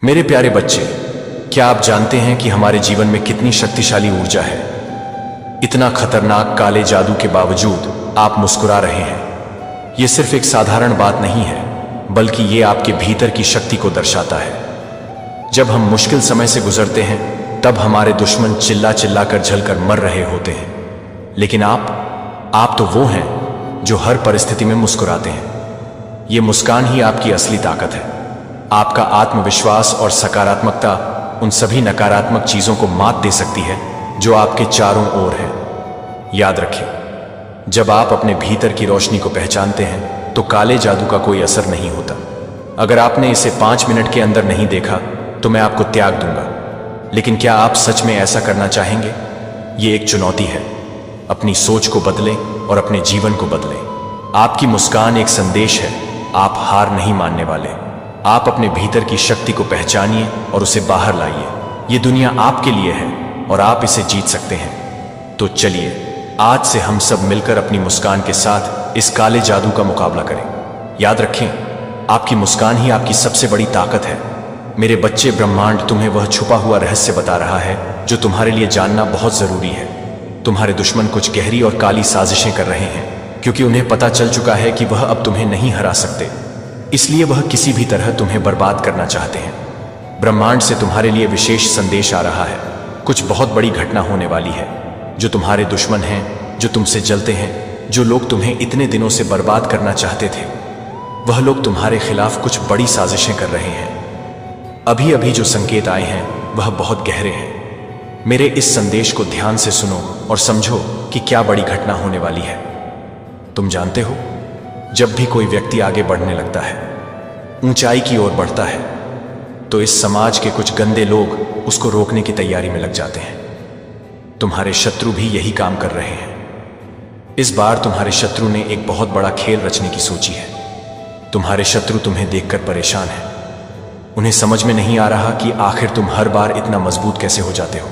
मेरे प्यारे बच्चे, क्या आप जानते हैं कि हमारे जीवन में कितनी शक्तिशाली ऊर्जा है? इतना खतरनाक काले जादू के बावजूद आप मुस्कुरा रहे हैं। यह सिर्फ एक साधारण बात नहीं है, बल्कि ये आपके भीतर की शक्ति को दर्शाता है। जब हम मुश्किल समय से गुजरते हैं, तब हमारे दुश्मन चिल्ला चिल्ला कर जलकर मर रहे होते हैं, लेकिन आप तो वो हैं जो हर परिस्थिति में मुस्कुराते हैं। ये मुस्कान ही आपकी असली ताकत है। आपका आत्मविश्वास और सकारात्मकता उन सभी नकारात्मक चीजों को मात दे सकती है जो आपके चारों ओर है। याद रखें, जब आप अपने भीतर की रोशनी को पहचानते हैं तो काले जादू का कोई असर नहीं होता। अगर आपने इसे 5 मिनट के अंदर नहीं देखा तो मैं आपको त्याग दूंगा, लेकिन क्या आप सच में ऐसा करना चाहेंगे? ये एक चुनौती है। अपनी सोच को बदलें और अपने जीवन को बदलें। आपकी मुस्कान एक संदेश है, आप हार नहीं मानने वाले। आप अपने भीतर की शक्ति को पहचानिए और उसे बाहर लाइए। ये दुनिया आपके लिए है और आप इसे जीत सकते हैं। तो चलिए, आज से हम सब मिलकर अपनी मुस्कान के साथ इस काले जादू का मुकाबला करें। याद रखें, आपकी मुस्कान ही आपकी सबसे बड़ी ताकत है। मेरे बच्चे, ब्रह्मांड तुम्हें वह छुपा हुआ रहस्य बता रहा है जो तुम्हारे लिए जानना बहुत जरूरी है। तुम्हारे दुश्मन कुछ गहरी और काली साजिशें कर रहे हैं, क्योंकि उन्हें पता चल चुका है कि वह अब तुम्हें नहीं हरा सकते। इसलिए वह किसी भी तरह तुम्हें बर्बाद करना चाहते हैं। ब्रह्मांड से तुम्हारे लिए विशेष संदेश आ रहा है। कुछ बहुत बड़ी घटना होने वाली है। जो तुम्हारे दुश्मन हैं, जो तुमसे जलते हैं, जो लोग तुम्हें इतने दिनों से बर्बाद करना चाहते थे, वह लोग तुम्हारे खिलाफ कुछ बड़ी साजिशें कर रहे हैं। अभी अभी जो संकेत आए हैं वह बहुत गहरे हैं। मेरे इस संदेश को ध्यान से सुनो और समझो कि क्या बड़ी घटना होने वाली है। तुम जानते हो, जब भी कोई व्यक्ति आगे बढ़ने लगता है, ऊंचाई की ओर बढ़ता है, तो इस समाज के कुछ गंदे लोग उसको रोकने की तैयारी में लग जाते हैं। तुम्हारे शत्रु भी यही काम कर रहे हैं। इस बार तुम्हारे शत्रु ने एक बहुत बड़ा खेल रचने की सोची है। तुम्हारे शत्रु तुम्हें देखकर परेशान हैं। उन्हें समझ में नहीं आ रहा कि आखिर तुम हर बार इतना मजबूत कैसे हो जाते हो।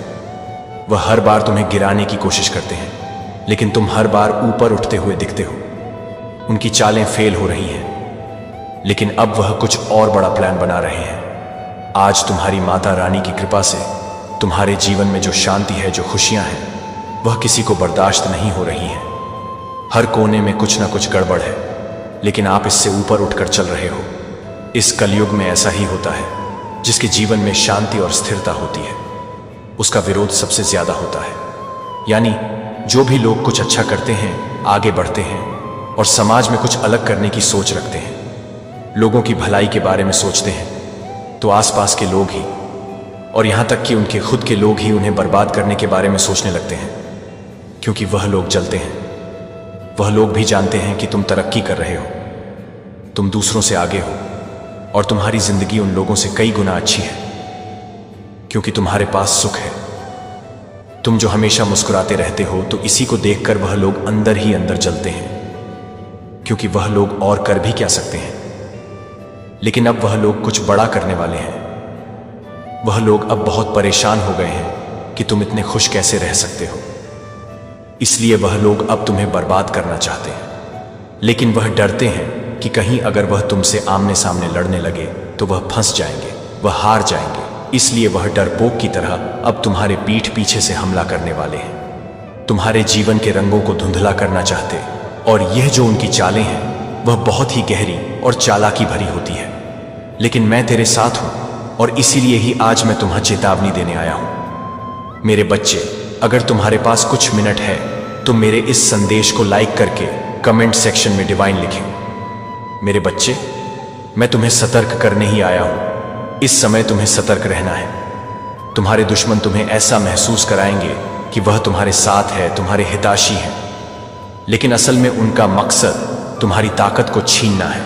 वह हर बार तुम्हें गिराने की कोशिश करते हैं, लेकिन तुम हर बार ऊपर उठते हुए दिखते हो। उनकी चालें फेल हो रही हैं, लेकिन अब वह कुछ और बड़ा प्लान बना रहे हैं। आज तुम्हारी माता रानी की कृपा से तुम्हारे जीवन में जो शांति है, जो खुशियां हैं, वह किसी को बर्दाश्त नहीं हो रही हैं। हर कोने में कुछ ना कुछ गड़बड़ है, लेकिन आप इससे ऊपर उठकर चल रहे हो। इस कलयुग में ऐसा ही होता है। जिसके जीवन में शांति और स्थिरता होती है, उसका विरोध सबसे ज्यादा होता है। यानी जो भी लोग कुछ अच्छा करते हैं, आगे बढ़ते हैं और समाज में कुछ अलग करने की सोच रखते हैं, लोगों की भलाई के बारे में सोचते हैं, तो आसपास के लोग ही और यहां तक कि उनके खुद के लोग ही उन्हें बर्बाद करने के बारे में सोचने लगते हैं, क्योंकि वह लोग जलते हैं। वह लोग भी जानते हैं कि तुम तरक्की कर रहे हो, तुम दूसरों से आगे हो और तुम्हारी जिंदगी उन लोगों से कई गुना अच्छी है, क्योंकि तुम्हारे पास सुख है। तुम जो हमेशा मुस्कुराते रहते हो, तो इसी को देखकर वह लोग अंदर ही अंदर जलते हैं, क्योंकि वह लोग और कर भी क्या सकते हैं। लेकिन अब वह लोग कुछ बड़ा करने वाले हैं। वह लोग अब बहुत परेशान हो गए हैं कि तुम इतने खुश कैसे रह सकते हो। इसलिए वह लोग अब तुम्हें बर्बाद करना चाहते हैं, लेकिन वह डरते हैं कि कहीं अगर वह तुमसे आमने सामने लड़ने लगे तो वह फंस जाएंगे, वह हार जाएंगे। इसलिए वह डरपोक की तरह अब तुम्हारे पीठ पीछे से हमला करने वाले हैं, तुम्हारे जीवन के रंगों को धुंधला करना चाहते। और यह जो उनकी चालें हैं, वह बहुत ही गहरी और चालाकी भरी होती है। लेकिन मैं तेरे साथ हूं और इसीलिए ही आज मैं तुम्हें चेतावनी देने आया हूं। मेरे बच्चे, अगर तुम्हारे पास कुछ मिनट है तो मेरे इस संदेश को लाइक करके कमेंट सेक्शन में डिवाइन लिखें। मेरे बच्चे, मैं तुम्हें सतर्क करने ही आया हूं। इस समय तुम्हें सतर्क रहना है। तुम्हारे दुश्मन तुम्हें ऐसा महसूस कराएंगे कि वह तुम्हारे साथ है, तुम्हारे हितैषी हैं, लेकिन असल में उनका मकसद तुम्हारी ताकत को छीनना है।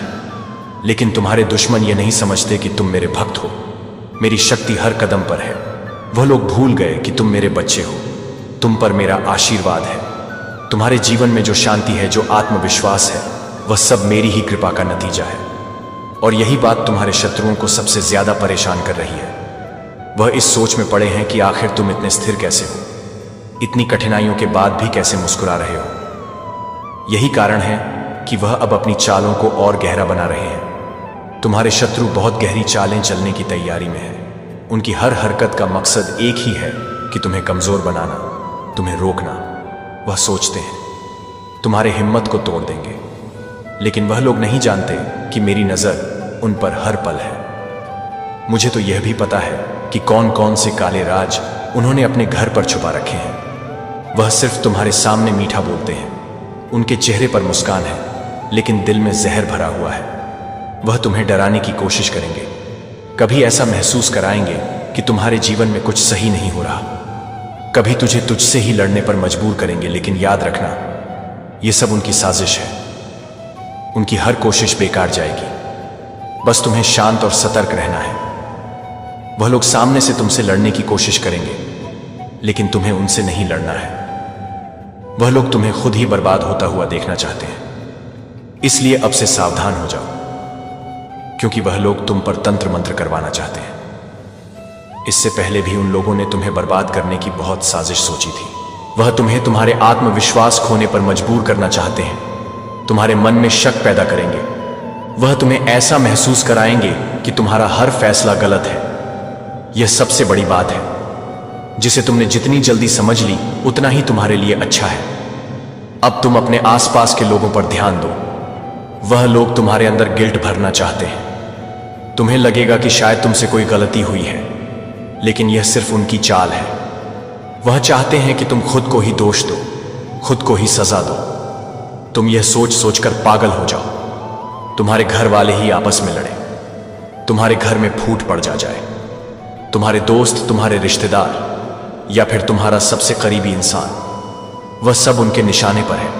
लेकिन तुम्हारे दुश्मन ये नहीं समझते कि तुम मेरे भक्त हो। मेरी शक्ति हर कदम पर है। वह लोग भूल गए कि तुम मेरे बच्चे हो। तुम पर मेरा आशीर्वाद है। तुम्हारे जीवन में जो शांति है, जो आत्मविश्वास है, वह सब मेरी ही कृपा का नतीजा है। और यही बात तुम्हारे शत्रुओं को सबसे ज्यादा परेशान कर रही है। वह इस सोच में पड़े हैं कि आखिर तुम इतने स्थिर कैसे हो, इतनी कठिनाइयों के बाद भी कैसे मुस्कुरा रहे हो। यही कारण है कि वह अब अपनी चालों को और गहरा बना रहे हैं। तुम्हारे शत्रु बहुत गहरी चालें चलने की तैयारी में है। उनकी हर हरकत का मकसद एक ही है कि तुम्हें कमजोर बनाना, तुम्हें रोकना। वह सोचते हैं तुम्हारे हिम्मत को तोड़ देंगे, लेकिन वह लोग नहीं जानते कि मेरी नजर उन पर हर पल है। मुझे तो यह भी पता है कि कौन कौन से काले राज उन्होंने अपने घर पर छुपा रखे हैं। वह सिर्फ तुम्हारे सामने मीठा बोलते हैं, उनके चेहरे पर मुस्कान है, लेकिन दिल में जहर भरा हुआ है। वह तुम्हें डराने की कोशिश करेंगे, कभी ऐसा महसूस कराएंगे कि तुम्हारे जीवन में कुछ सही नहीं हो रहा, कभी तुझे तुझसे ही लड़ने पर मजबूर करेंगे। लेकिन याद रखना, यह सब उनकी साजिश है। उनकी हर कोशिश बेकार जाएगी। बस तुम्हें शांत और सतर्क रहना है। वह लोग सामने से तुमसे लड़ने की कोशिश करेंगे, लेकिन तुम्हें उनसे नहीं लड़ना है। वह लोग तुम्हें खुद ही बर्बाद होता हुआ देखना चाहते हैं। इसलिए अब से सावधान हो जाओ, क्योंकि वह लोग तुम पर तंत्र मंत्र करवाना चाहते हैं। इससे पहले भी उन लोगों ने तुम्हें बर्बाद करने की बहुत साजिश सोची थी। वह तुम्हें तुम्हारे आत्मविश्वास खोने पर मजबूर करना चाहते हैं, तुम्हारे मन में शक पैदा करेंगे। वह तुम्हें ऐसा महसूस कराएंगे कि तुम्हारा हर फैसला गलत है। यह सबसे बड़ी बात है, जिसे तुमने जितनी जल्दी समझ ली उतना ही तुम्हारे लिए अच्छा है। अब तुम अपने आसपास के लोगों पर ध्यान दो। वह लोग तुम्हारे अंदर गिल्ट भरना चाहते हैं। तुम्हें लगेगा कि शायद तुमसे कोई गलती हुई है, लेकिन यह सिर्फ उनकी चाल है। वह चाहते हैं कि तुम खुद को ही दोष दो, खुद को ही सजा दो। तुम यह सोच सोचकर पागल हो जाओ, तुम्हारे घर वाले ही आपस में लड़े, तुम्हारे घर में फूट पड़ जाए, तुम्हारे दोस्त, तुम्हारे रिश्तेदार या फिर तुम्हारा सबसे करीबी इंसान, वह सब उनके निशाने पर है।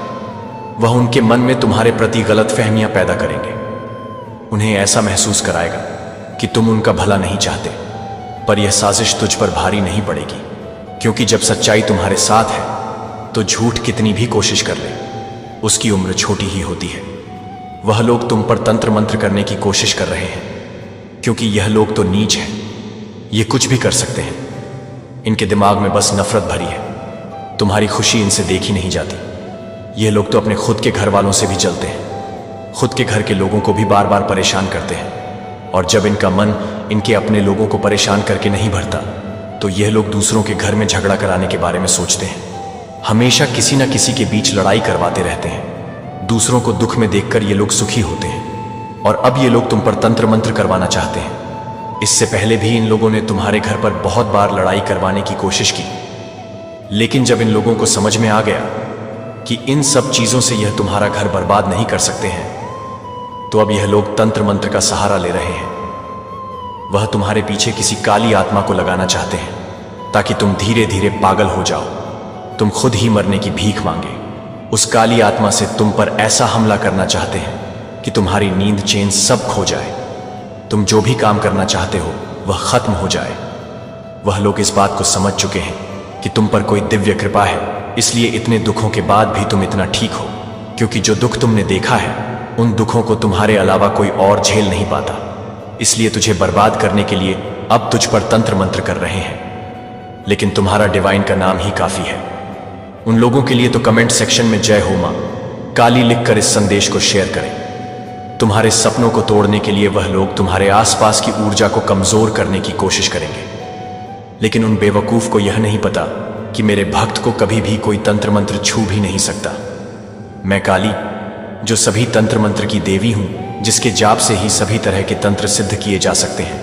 वह उनके मन में तुम्हारे प्रति गलत फहमियां पैदा करेंगे, उन्हें ऐसा महसूस कराएगा कि तुम उनका भला नहीं चाहते। पर यह साजिश तुझ पर भारी नहीं पड़ेगी, क्योंकि जब सच्चाई तुम्हारे साथ है तो झूठ कितनी भी कोशिश कर ले, उसकी उम्र छोटी ही होती है। वह लोग तुम पर तंत्र मंत्र करने की कोशिश कर रहे हैं, क्योंकि यह लोग तो नीच हैं, ये कुछ भी कर सकते हैं। इनके दिमाग में बस नफरत भरी है, तुम्हारी खुशी इनसे देखी नहीं जाती। ये लोग तो अपने खुद के घर वालों से भी जलते हैं, खुद के घर के लोगों को भी बार बार परेशान करते हैं। और जब इनका मन इनके अपने लोगों को परेशान करके नहीं भरता, तो यह लोग दूसरों के घर में झगड़ा कराने के बारे में सोचते हैं। हमेशा किसी न किसी के बीच लड़ाई करवाते रहते हैं। दूसरों को दुख में देखकर ये लोग सुखी होते हैं, और अब ये लोग तुम पर तंत्र मंत्र करवाना चाहते हैं। इससे पहले भी इन लोगों ने तुम्हारे घर पर बहुत बार लड़ाई करवाने की कोशिश की, लेकिन जब इन लोगों को समझ में आ गया कि इन सब चीजों से यह तुम्हारा घर बर्बाद नहीं कर सकते हैं, तो अब यह लोग तंत्र मंत्र का सहारा ले रहे हैं। वह तुम्हारे पीछे किसी काली आत्मा को लगाना चाहते हैं, ताकि तुम धीरे धीरे पागल हो जाओ, तुम खुद ही मरने की भीख मांगे। उस काली आत्मा से तुम पर ऐसा हमला करना चाहते हैं कि तुम्हारी नींद चैन सब खो जाए, तुम जो भी काम करना चाहते हो वह खत्म हो जाए। वह लोग इस बात को समझ चुके हैं कि तुम पर कोई दिव्य कृपा है, इसलिए इतने दुखों के बाद भी तुम इतना ठीक हो, क्योंकि जो दुख तुमने देखा है उन दुखों को तुम्हारे अलावा कोई और झेल नहीं पाता। इसलिए तुझे बर्बाद करने के लिए अब तुझ पर तंत्र मंत्र कर रहे हैं, लेकिन तुम्हारा डिवाइन का नाम ही काफी है। उन लोगों के लिए तो कमेंट सेक्शन में जय हो मां काली लिखकर इस संदेश को शेयर करें। तुम्हारे सपनों को तोड़ने के लिए वह लोग तुम्हारे आसपास की ऊर्जा को कमजोर करने की कोशिश करेंगे, लेकिन उन बेवकूफ को यह नहीं पता कि मेरे भक्त को कभी भी कोई तंत्र मंत्र छू भी नहीं सकता। मैं काली, जो सभी तंत्र मंत्र की देवी हूं, जिसके जाप से ही सभी तरह के तंत्र सिद्ध किए जा सकते हैं,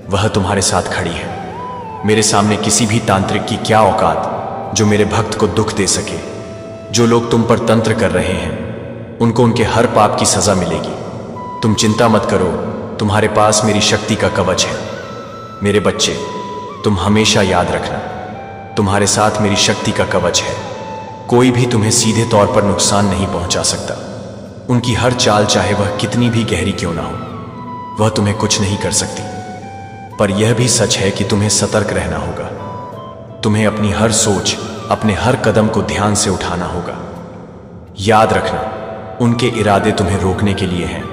वह तुम्हारे साथ खड़ी है। मेरे सामने किसी भी तांत्रिक की क्या औकात जो मेरे भक्त को दुख दे सके। जो लोग तुम पर तंत्र कर रहे हैं उनको उनके हर पाप की सजा मिलेगी। तुम चिंता मत करो, तुम्हारे पास मेरी शक्ति का कवच है। मेरे बच्चे, तुम हमेशा याद रखना, तुम्हारे साथ मेरी शक्ति का कवच है। कोई भी तुम्हें सीधे तौर पर नुकसान नहीं पहुंचा सकता। उनकी हर चाल, चाहे वह कितनी भी गहरी क्यों ना हो, वह तुम्हें कुछ नहीं कर सकती। पर यह भी सच है कि तुम्हें सतर्क रहना होगा। तुम्हें अपनी हर सोच, अपने हर कदम को ध्यान से उठाना होगा। याद रखना, उनके इरादे तुम्हें रोकने के लिए हैं,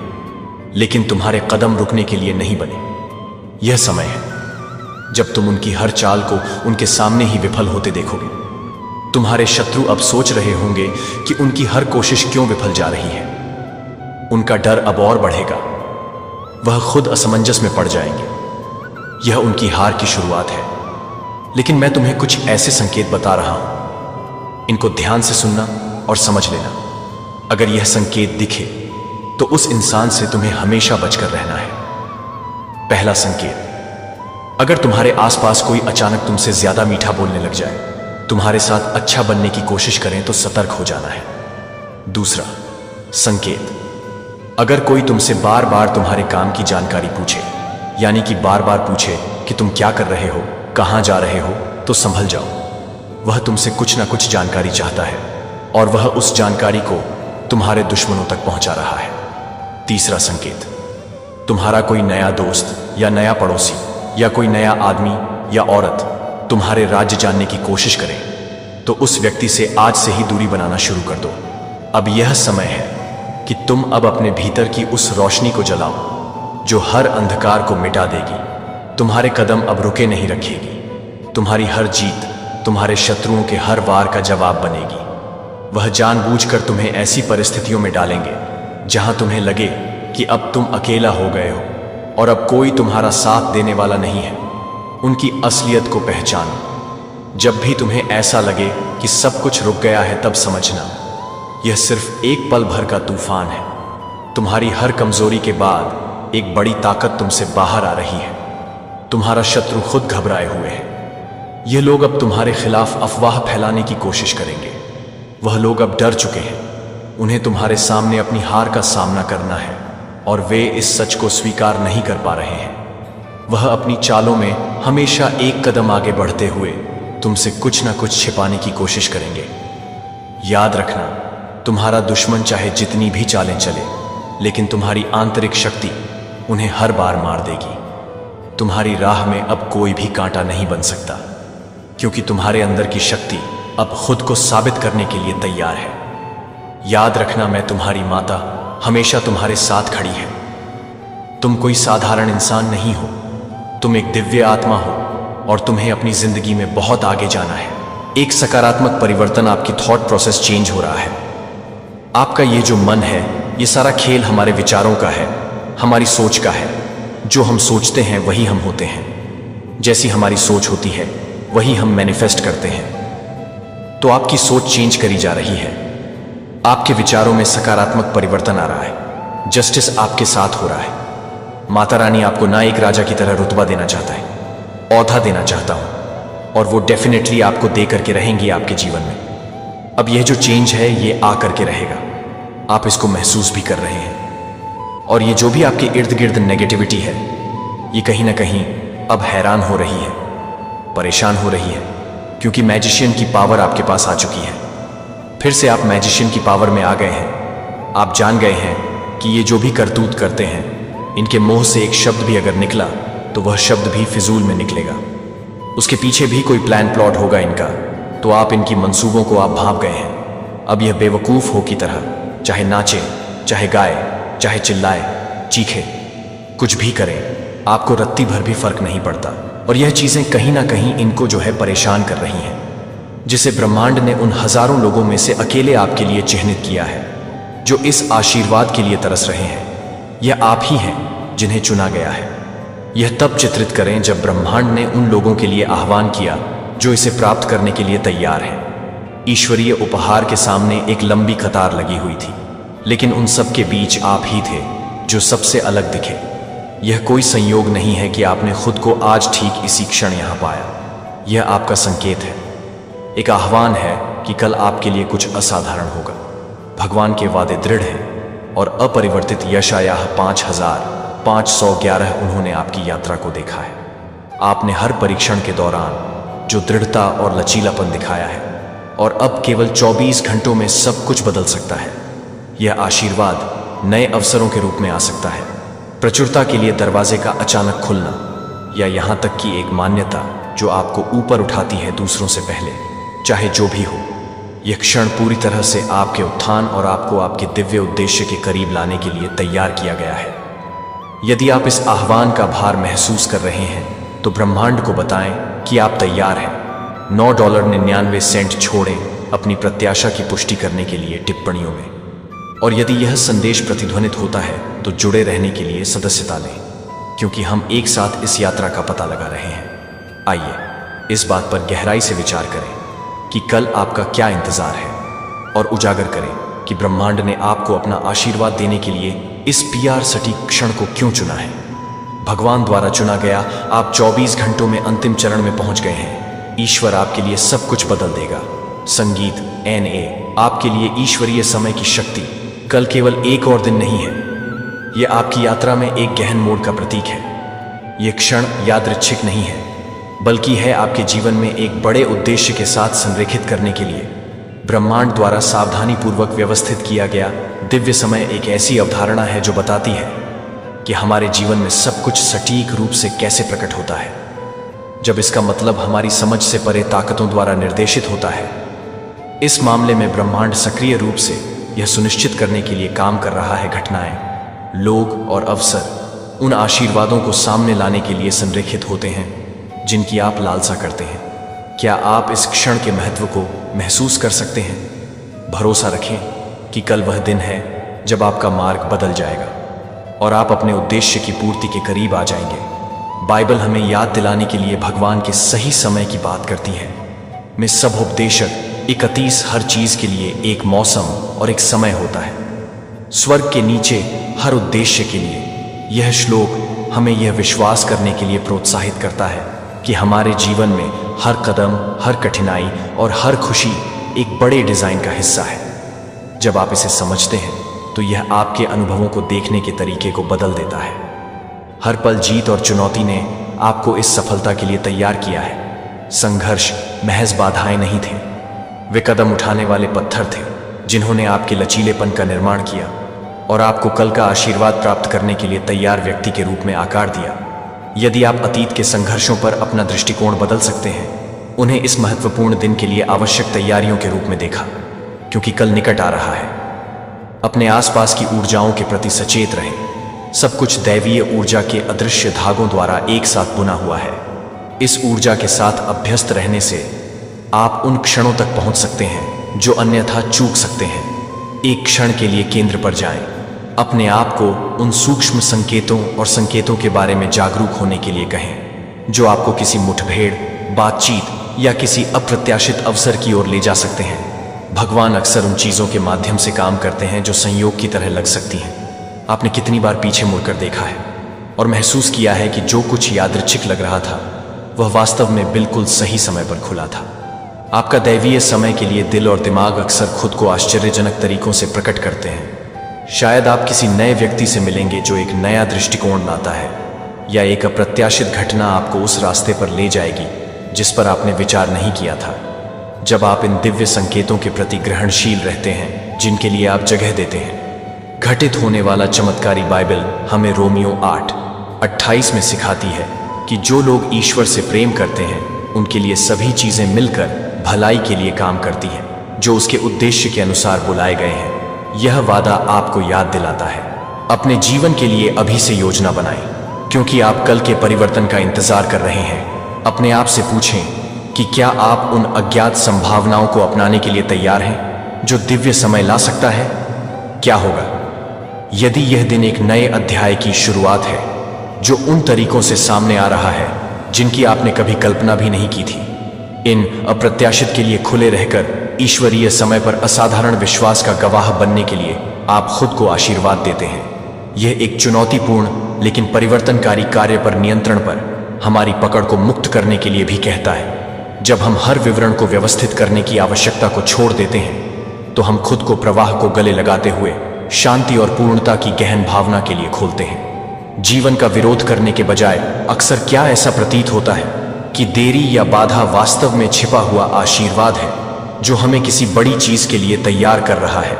लेकिन तुम्हारे कदम रुकने के लिए नहीं बने। यह समय है जब तुम उनकी हर चाल को उनके सामने ही विफल होते देखोगे। तुम्हारे शत्रु अब सोच रहे होंगे कि उनकी हर कोशिश क्यों विफल जा रही है। उनका डर अब और बढ़ेगा। वह खुद असमंजस में पड़ जाएंगे। यह उनकी हार की शुरुआत है। लेकिन मैं तुम्हें कुछ ऐसे संकेत बता रहा हूं, इनको ध्यान से सुनना और समझ लेना। अगर यह संकेत दिखे तो उस इंसान से तुम्हें हमेशा बचकर रहना है। पहला संकेत, अगर तुम्हारे आसपास कोई अचानक तुमसे ज्यादा मीठा बोलने लग जाए, तुम्हारे साथ अच्छा बनने की कोशिश करें तो सतर्क हो जाना है। दूसरा संकेत, अगर कोई तुमसे बार बार तुम्हारे काम की जानकारी पूछे, यानी कि बार बार पूछे कि तुम क्या कर रहे हो, कहां जा रहे हो, तो संभल जाओ। वह तुमसे कुछ ना कुछ जानकारी चाहता है और वह उस जानकारी को तुम्हारे दुश्मनों तक पहुंचा रहा है। तीसरा संकेत, तुम्हारा कोई नया दोस्त या नया पड़ोसी या कोई नया आदमी या औरत तुम्हारे राज्य जानने की कोशिश करे तो उस व्यक्ति से आज से ही दूरी बनाना शुरू कर दो। अब यह समय है कि तुम अब अपने भीतर की उस रोशनी को जलाओ जो हर अंधकार को मिटा देगी। तुम्हारे कदम अब रुके नहीं रखेगी। तुम्हारी हर जीत तुम्हारे शत्रुओं के हर वार का जवाब बनेगी। वह जानबूझकर तुम्हें ऐसी परिस्थितियों में डालेंगे जहां तुम्हें लगे कि अब तुम अकेला हो गए हो और अब कोई तुम्हारा साथ देने वाला नहीं है। उनकी असलियत को पहचानो। जब भी तुम्हें ऐसा लगे कि सब कुछ रुक गया है, तब समझना यह सिर्फ एक पल भर का तूफान है। तुम्हारी हर कमजोरी के बाद एक बड़ी ताकत तुमसे बाहर आ रही है। तुम्हारा शत्रु खुद घबराए हुए है। ये लोग अब तुम्हारे खिलाफ अफवाह फैलाने की कोशिश करेंगे। वह लोग अब डर चुके हैं। उन्हें तुम्हारे सामने अपनी हार का सामना करना है और वे इस सच को स्वीकार नहीं कर पा रहे हैं। वह अपनी चालों में हमेशा एक कदम आगे बढ़ते हुए तुमसे कुछ ना कुछ छिपाने की कोशिश करेंगे। याद रखना, तुम्हारा दुश्मन चाहे जितनी भी चालें चले, लेकिन तुम्हारी आंतरिक शक्ति उन्हें हर बार मार देगी। तुम्हारी राह में अब कोई भी कांटा नहीं बन सकता, क्योंकि तुम्हारे अंदर की शक्ति अब खुद को साबित करने के लिए तैयार है। याद रखना, मैं तुम्हारी माता हमेशा तुम्हारे साथ खड़ी है। तुम कोई साधारण इंसान नहीं हो, तुम एक दिव्य आत्मा हो और तुम्हें अपनी जिंदगी में बहुत आगे जाना है। एक सकारात्मक परिवर्तन, आपकी थॉट प्रोसेस चेंज हो रहा है। आपका ये जो मन है, ये सारा खेल हमारे विचारों का है, हमारी सोच का है। जो हम सोचते हैं वही हम होते हैं। जैसी हमारी सोच होती है वही हम मैनिफेस्ट करते हैं। तो आपकी सोच चेंज करी जा रही है। आपके विचारों में सकारात्मक परिवर्तन आ रहा है। जस्टिस आपके साथ हो रहा है। माता रानी आपको ना एक राजा की तरह रुतबा देना चाहता है, औहदा देना चाहता हूं, और वो डेफिनेटली आपको दे करके रहेंगी आपके जीवन में। अब यह जो चेंज है ये आ करके रहेगा। आप इसको महसूस भी कर रहे हैं। और ये जो भी आपके इर्द गिर्द नेगेटिविटी है, ये कहीं ना कहीं अब हैरान हो रही है, परेशान हो रही है, क्योंकि मैजिशियन की पावर आपके पास आ चुकी है। फिर से आप मैजिशियन की पावर में आ गए हैं। आप जान गए हैं कि ये जो भी करतूत करते हैं, इनके मुंह से एक शब्द भी अगर निकला तो वह शब्द भी फिजूल में निकलेगा। उसके पीछे भी कोई प्लान प्लॉट होगा इनका। तो आप इनकी मंसूबों को आप भांप गए हैं। अब यह बेवकूफ हो की तरह चाहे नाचे, चाहे गाए, चाहे चिल्लाए, चीखे, कुछ भी करें, आपको रत्ती भर भी फर्क नहीं पड़ता। और यह चीजें कहीं ना कहीं इनको जो है परेशान कर रही हैं, जिसे ब्रह्मांड ने उन हजारों लोगों में से अकेले आपके लिए चिन्हित किया है जो इस आशीर्वाद के लिए तरस रहे हैं। यह आप ही हैं जिन्हें चुना गया है। यह तब चित्रित करें जब ब्रह्मांड ने उन लोगों के लिए आह्वान किया जो इसे प्राप्त करने के लिए तैयार हैं। ईश्वरीय उपहार के सामने एक लंबी कतार लगी हुई थी, लेकिन उन सब के बीच आप ही थे जो सबसे अलग दिखे। यह कोई संयोग नहीं है कि आपने खुद को आज ठीक इसी क्षण यहां पाया। यह आपका संकेत है, एक आह्वान है कि कल आपके लिए कुछ असाधारण होगा। भगवान के वादे दृढ़ हैं और अपरिवर्तित यशायाह 5511 उन्होंने आपकी यात्रा को देखा है। आपने हर परीक्षण के दौरान जो दृढ़ता और लचीलापन दिखाया है, और अब केवल 24 घंटों में सब कुछ बदल सकता है। यह आशीर्वाद नए अवसरों के रूप में आ सकता है, प्रचुरता के लिए दरवाजे का अचानक खुलना, या यहां तक कि एक मान्यता जो आपको ऊपर उठाती है दूसरों से पहले। चाहे जो भी हो, यह क्षण पूरी तरह से आपके उत्थान और आपको आपके दिव्य उद्देश्य के करीब लाने के लिए तैयार किया गया है। यदि आप इस आह्वान का भार महसूस कर रहे हैं तो ब्रह्मांड को बताएं कि आप तैयार हैं। $9.99 छोड़ें अपनी प्रत्याशा की पुष्टि करने के लिए टिप्पणियों में। और यदि यह संदेश प्रतिध्वनित होता है तो जुड़े रहने के लिए सदस्यता लें, क्योंकि हम एक साथ इस यात्रा का पता लगा रहे हैं। आइए इस बात पर गहराई से विचार करें कि कल आपका क्या इंतजार है, और उजागर करें कि ब्रह्मांड ने आपको अपना आशीर्वाद देने के लिए इस PR सटीक क्षण को क्यों चुना है। भगवान द्वारा चुना गया, आप 24 घंटों में अंतिम चरण में पहुंच गए हैं। ईश्वर आपके लिए सब कुछ बदल देगा। संगीत NA आपके लिए ईश्वरीय समय की शक्ति कल केवल एक और दिन नहीं है, यह आपकी यात्रा में एक गहन मोड़ का प्रतीक है। यह क्षण यादृच्छिक नहीं है, बल्कि है आपके जीवन में एक बड़े उद्देश्य के साथ संरेखित करने के लिए ब्रह्मांड द्वारा सावधानी पूर्वक व्यवस्थित किया गया दिव्य समय। एक ऐसी अवधारणा है जो बताती है कि हमारे जीवन में सब कुछ सटीक रूप से कैसे प्रकट होता है, जब इसका मतलब हमारी समझ से परे ताकतों द्वारा निर्देशित होता है। इस मामले में ब्रह्मांड सक्रिय रूप से यह सुनिश्चित करने के लिए काम कर रहा है घटनाएं, लोग और अवसर उन आशीर्वादों को सामने लाने के लिए संरेखित होते हैं जिनकी आप लालसा करते हैं। क्या आप इस क्षण के महत्व को महसूस कर सकते हैं? भरोसा रखें कि कल वह दिन है जब आपका मार्ग बदल जाएगा और आप अपने उद्देश्य की पूर्ति के करीब आ जाएंगे। बाइबल हमें याद दिलाने के लिए भगवान के सही समय की बात करती है। में सबोपदेशक 31 हर चीज के लिए एक मौसम और एक समय होता है, स्वर्ग के नीचे हर उद्देश्य के लिए। यह श्लोक हमें यह विश्वास करने के लिए प्रोत्साहित करता है कि हमारे जीवन में हर कदम, हर कठिनाई और हर खुशी एक बड़े डिजाइन का हिस्सा है। जब आप इसे समझते हैं तो यह आपके अनुभवों को देखने के तरीके को बदल देता है। हर पल जीत और चुनौती ने आपको इस सफलता के लिए तैयार किया है। संघर्ष महज बाधाएं नहीं थे, वे कदम उठाने वाले पत्थर थे जिन्होंने आपके लचीलेपन का निर्माण किया और आपको कल का आशीर्वाद प्राप्त करने के लिए तैयार व्यक्ति के रूप में आकार दिया। यदि आप अतीत के संघर्षों पर अपना दृष्टिकोण बदल सकते हैं, उन्हें इस महत्वपूर्ण दिन के लिए आवश्यक तैयारियों के रूप में देखा, क्योंकि कल निकट आ रहा है। अपने आसपास की ऊर्जाओं के प्रति सचेत रहें। सब कुछ दैवीय ऊर्जा के अदृश्य धागों द्वारा एक साथ बुना हुआ है। इस ऊर्जा के साथ अभ्यस्त रहने से आप उन क्षणों तक पहुंच सकते हैं जो अन्यथा चूक सकते हैं। एक क्षण के लिए केंद्र पर जाएं। अपने आप को उन सूक्ष्म संकेतों और संकेतों के बारे में जागरूक होने के लिए कहें जो आपको किसी मुठभेड़, बातचीत या किसी अप्रत्याशित अवसर की ओर ले जा सकते हैं। भगवान अक्सर उन चीजों के माध्यम से काम करते हैं जो संयोग की तरह लग सकती हैं। आपने कितनी बार पीछे मुड़कर देखा है और महसूस किया है कि जो कुछ यादृच्छिक लग रहा था वह वास्तव में बिल्कुल सही समय पर खुला था। आपका दैवीय समय के लिए दिल और दिमाग अक्सर खुद को आश्चर्यजनक तरीकों से प्रकट करते हैं। शायद आप किसी नए व्यक्ति से मिलेंगे जो एक नया दृष्टिकोण लाता है, या एक अप्रत्याशित घटना आपको उस रास्ते पर ले जाएगी जिस पर आपने विचार नहीं किया था। जब आप इन दिव्य संकेतों के प्रति ग्रहणशील रहते हैं जिनके लिए आप जगह देते हैं, घटित होने वाला चमत्कारी बाइबल हमें रोमियो 8:28 में सिखाती है कि जो लोग ईश्वर से प्रेम करते हैं उनके लिए सभी चीजें मिलकर भलाई के लिए काम करती हैं, जो उसके उद्देश्य के अनुसार बुलाए गए हैं। यह वादा आपको याद दिलाता है अपने जीवन के लिए अभी से योजना बनाएं, क्योंकि आप कल के परिवर्तन का इंतजार कर रहे हैं। अपने आप से पूछें कि क्या आप उन अज्ञात संभावनाओं को अपनाने के लिए तैयार हैं जो दिव्य समय ला सकता है। क्या होगा यदि यह दिन एक नए अध्याय की शुरुआत है जो उन तरीकों से सामने आ रहा है जिनकी आपने कभी कल्पना भी नहीं की थी। इन अप्रत्याशित के लिए खुले रहकर ईश्वरीय समय पर असाधारण विश्वास का गवाह बनने के लिए आप खुद को आशीर्वाद देते हैं। यह एक चुनौतीपूर्ण लेकिन परिवर्तनकारी कार्य पर नियंत्रण पर हमारी पकड़ को मुक्त करने के लिए भी कहता है। जब हम हर विवरण को व्यवस्थित करने की आवश्यकता को छोड़ देते हैं तो हम खुद को प्रवाह को गले लगाते हुए शांति और पूर्णता की गहन भावना के लिए खोलते हैं। जीवन का विरोध करने के बजाय अक्सर क्या ऐसा प्रतीत होता है कि देरी या बाधा वास्तव में छिपा हुआ आशीर्वाद है जो हमें किसी बड़ी चीज के लिए तैयार कर रहा है।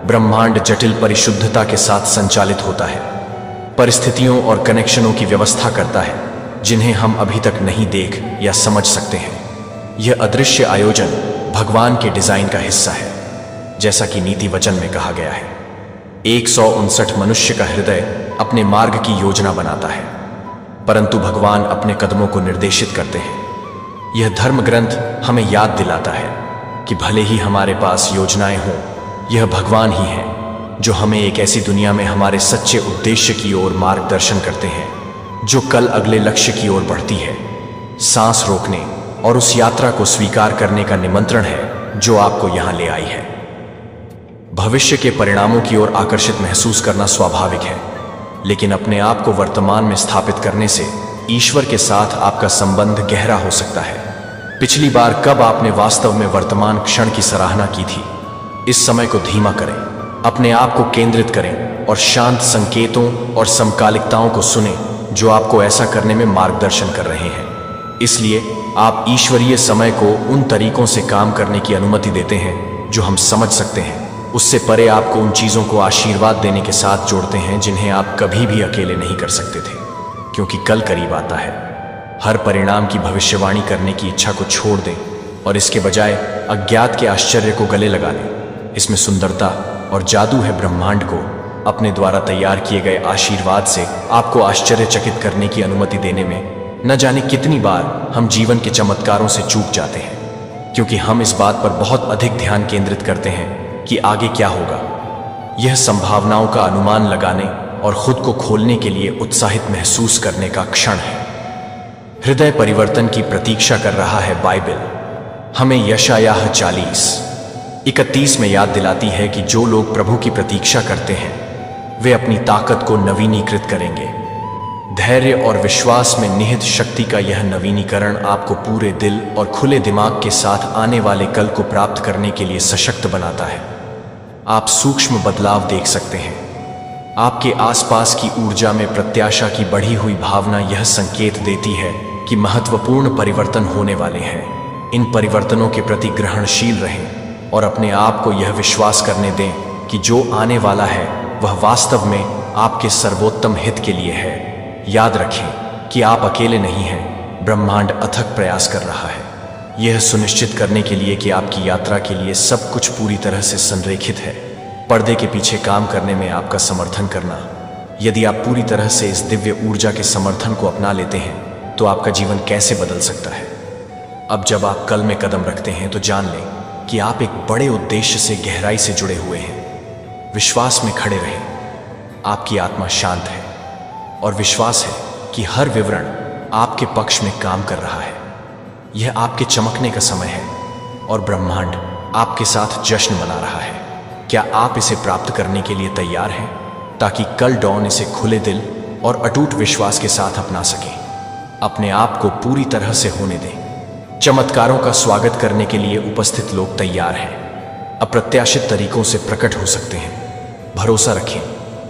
ब्रह्मांड जटिल परिशुद्धता के साथ संचालित होता है, परिस्थितियों और कनेक्शनों की व्यवस्था करता है जिन्हें हम अभी तक नहीं देख या समझ सकते हैं। यह अदृश्य आयोजन भगवान के डिजाइन का हिस्सा है, जैसा कि नीति वचन में कहा गया है। 159 मनुष्य का हृदय अपने मार्ग की योजना बनाता है, परंतु भगवान अपने कदमों को निर्देशित करते हैं। यह धर्म ग्रंथ हमें याद दिलाता है कि भले ही हमारे पास योजनाएं हों, यह भगवान ही है जो हमें एक ऐसी दुनिया में हमारे सच्चे उद्देश्य की ओर मार्गदर्शन करते हैं, जो कल अगले लक्ष्य की ओर बढ़ती है। सांस रोकने और उस यात्रा को स्वीकार करने का निमंत्रण है जो आपको यहां ले आई है। भविष्य के परिणामों की ओर आकर्षित महसूस करना स्वाभाविक है, लेकिन अपने आप को वर्तमान में स्थापित करने से ईश्वर के साथ आपका संबंध गहरा हो सकता है। पिछली बार कब आपने वास्तव में वर्तमान क्षण की सराहना की थी? इस समय को धीमा करें, अपने आप को केंद्रित करें और शांत संकेतों और समकालिकताओं को सुने जो आपको ऐसा करने में मार्गदर्शन कर रहे हैं। इसलिए आप ईश्वरीय समय को उन तरीकों से काम करने की अनुमति देते हैं जो हम समझ सकते हैं। उससे परे आपको उन चीज़ों को आशीर्वाद देने के साथ जोड़ते हैं जिन्हें आप कभी भी अकेले नहीं कर सकते थे, क्योंकि कल करीब आता है। हर परिणाम की भविष्यवाणी करने की इच्छा को छोड़ दें और इसके बजाय अज्ञात के आश्चर्य को गले लगा लें। इसमें सुंदरता और जादू है। ब्रह्मांड को अपने द्वारा तैयार किए गए आशीर्वाद से आपको आश्चर्यचकित करने की अनुमति देने में न जाने कितनी बार हम जीवन के चमत्कारों से चूक जाते हैं, क्योंकि हम इस बात पर बहुत अधिक ध्यान केंद्रित करते हैं कि आगे क्या होगा। यह संभावनाओं का अनुमान लगाने और खुद को खोलने के लिए उत्साहित महसूस करने का क्षण है। हृदय परिवर्तन की प्रतीक्षा कर रहा है। बाइबल हमें यशायाह 40:31 में याद दिलाती है कि जो लोग प्रभु की प्रतीक्षा करते हैं वे अपनी ताकत को नवीनीकृत करेंगे। धैर्य और विश्वास में निहित शक्ति का यह नवीनीकरण आपको पूरे दिल और खुले दिमाग के साथ आने वाले कल को प्राप्त करने के लिए सशक्त बनाता है। आप सूक्ष्म बदलाव देख सकते हैं। आपके आसपास की ऊर्जा में प्रत्याशा की बढ़ी हुई भावना यह संकेत देती है कि महत्वपूर्ण परिवर्तन होने वाले हैं। इन परिवर्तनों के प्रति ग्रहणशील रहें और अपने आप को यह विश्वास करने दें कि जो आने वाला है वह वास्तव में आपके सर्वोत्तम हित के लिए है। याद रखें कि आप अकेले नहीं हैं। ब्रह्मांड अथक प्रयास कर रहा है, यह सुनिश्चित करने के लिए कि आपकी यात्रा के लिए सब कुछ पूरी तरह से संरेखित है। पर्दे के पीछे काम करने में आपका समर्थन करना। यदि आप पूरी तरह से इस दिव्य ऊर्जा के समर्थन को अपना लेते हैं तो आपका जीवन कैसे बदल सकता है। अब जब आप कल में कदम रखते हैं तो जान लें कि आप एक बड़े उद्देश्य से गहराई से जुड़े हुए हैं। विश्वास में खड़े रहें। आपकी आत्मा शांत है और विश्वास है कि हर विवरण आपके पक्ष में काम कर रहा है। यह आपके चमकने का समय है और ब्रह्मांड आपके साथ जश्न मना रहा है। क्या आप इसे प्राप्त करने के लिए तैयार हैं, ताकि कल डॉन इसे खुले दिल और अटूट विश्वास के साथ अपना सकें? अपने आप को पूरी तरह से होने दें। चमत्कारों का स्वागत करने के लिए उपस्थित लोग तैयार हैं। अप्रत्याशित तरीकों से प्रकट हो सकते हैं। भरोसा रखें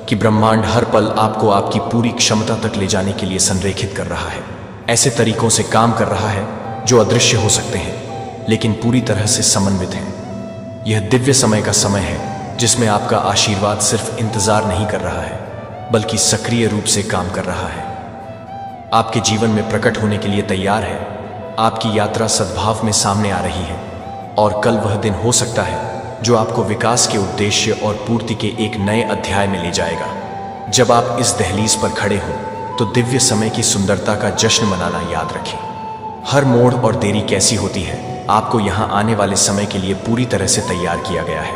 कि ब्रह्मांड हर पल आपको आपकी पूरी क्षमता तक ले जाने के लिए संरेखित कर रहा है। ऐसे तरीकों से काम कर रहा है जो अदृश्य हो सकते हैं लेकिन पूरी तरह से समन्वित हैं। यह दिव्य समय का समय है जिसमें आपका आशीर्वाद सिर्फ इंतजार नहीं कर रहा है बल्कि सक्रिय रूप से काम कर रहा है। आपके जीवन में प्रकट होने के लिए तैयार है। आपकी यात्रा सद्भाव में सामने आ रही है और कल वह दिन हो सकता है जो आपको विकास के उद्देश्य और पूर्ति के एक नए अध्याय में ले जाएगा। जब आप इस दहलीज पर खड़े हों तो दिव्य समय की सुंदरता का जश्न मनाना याद रखें। हर मोड़ और देरी कैसी होती है, आपको यहां आने वाले समय के लिए पूरी तरह से तैयार किया गया है।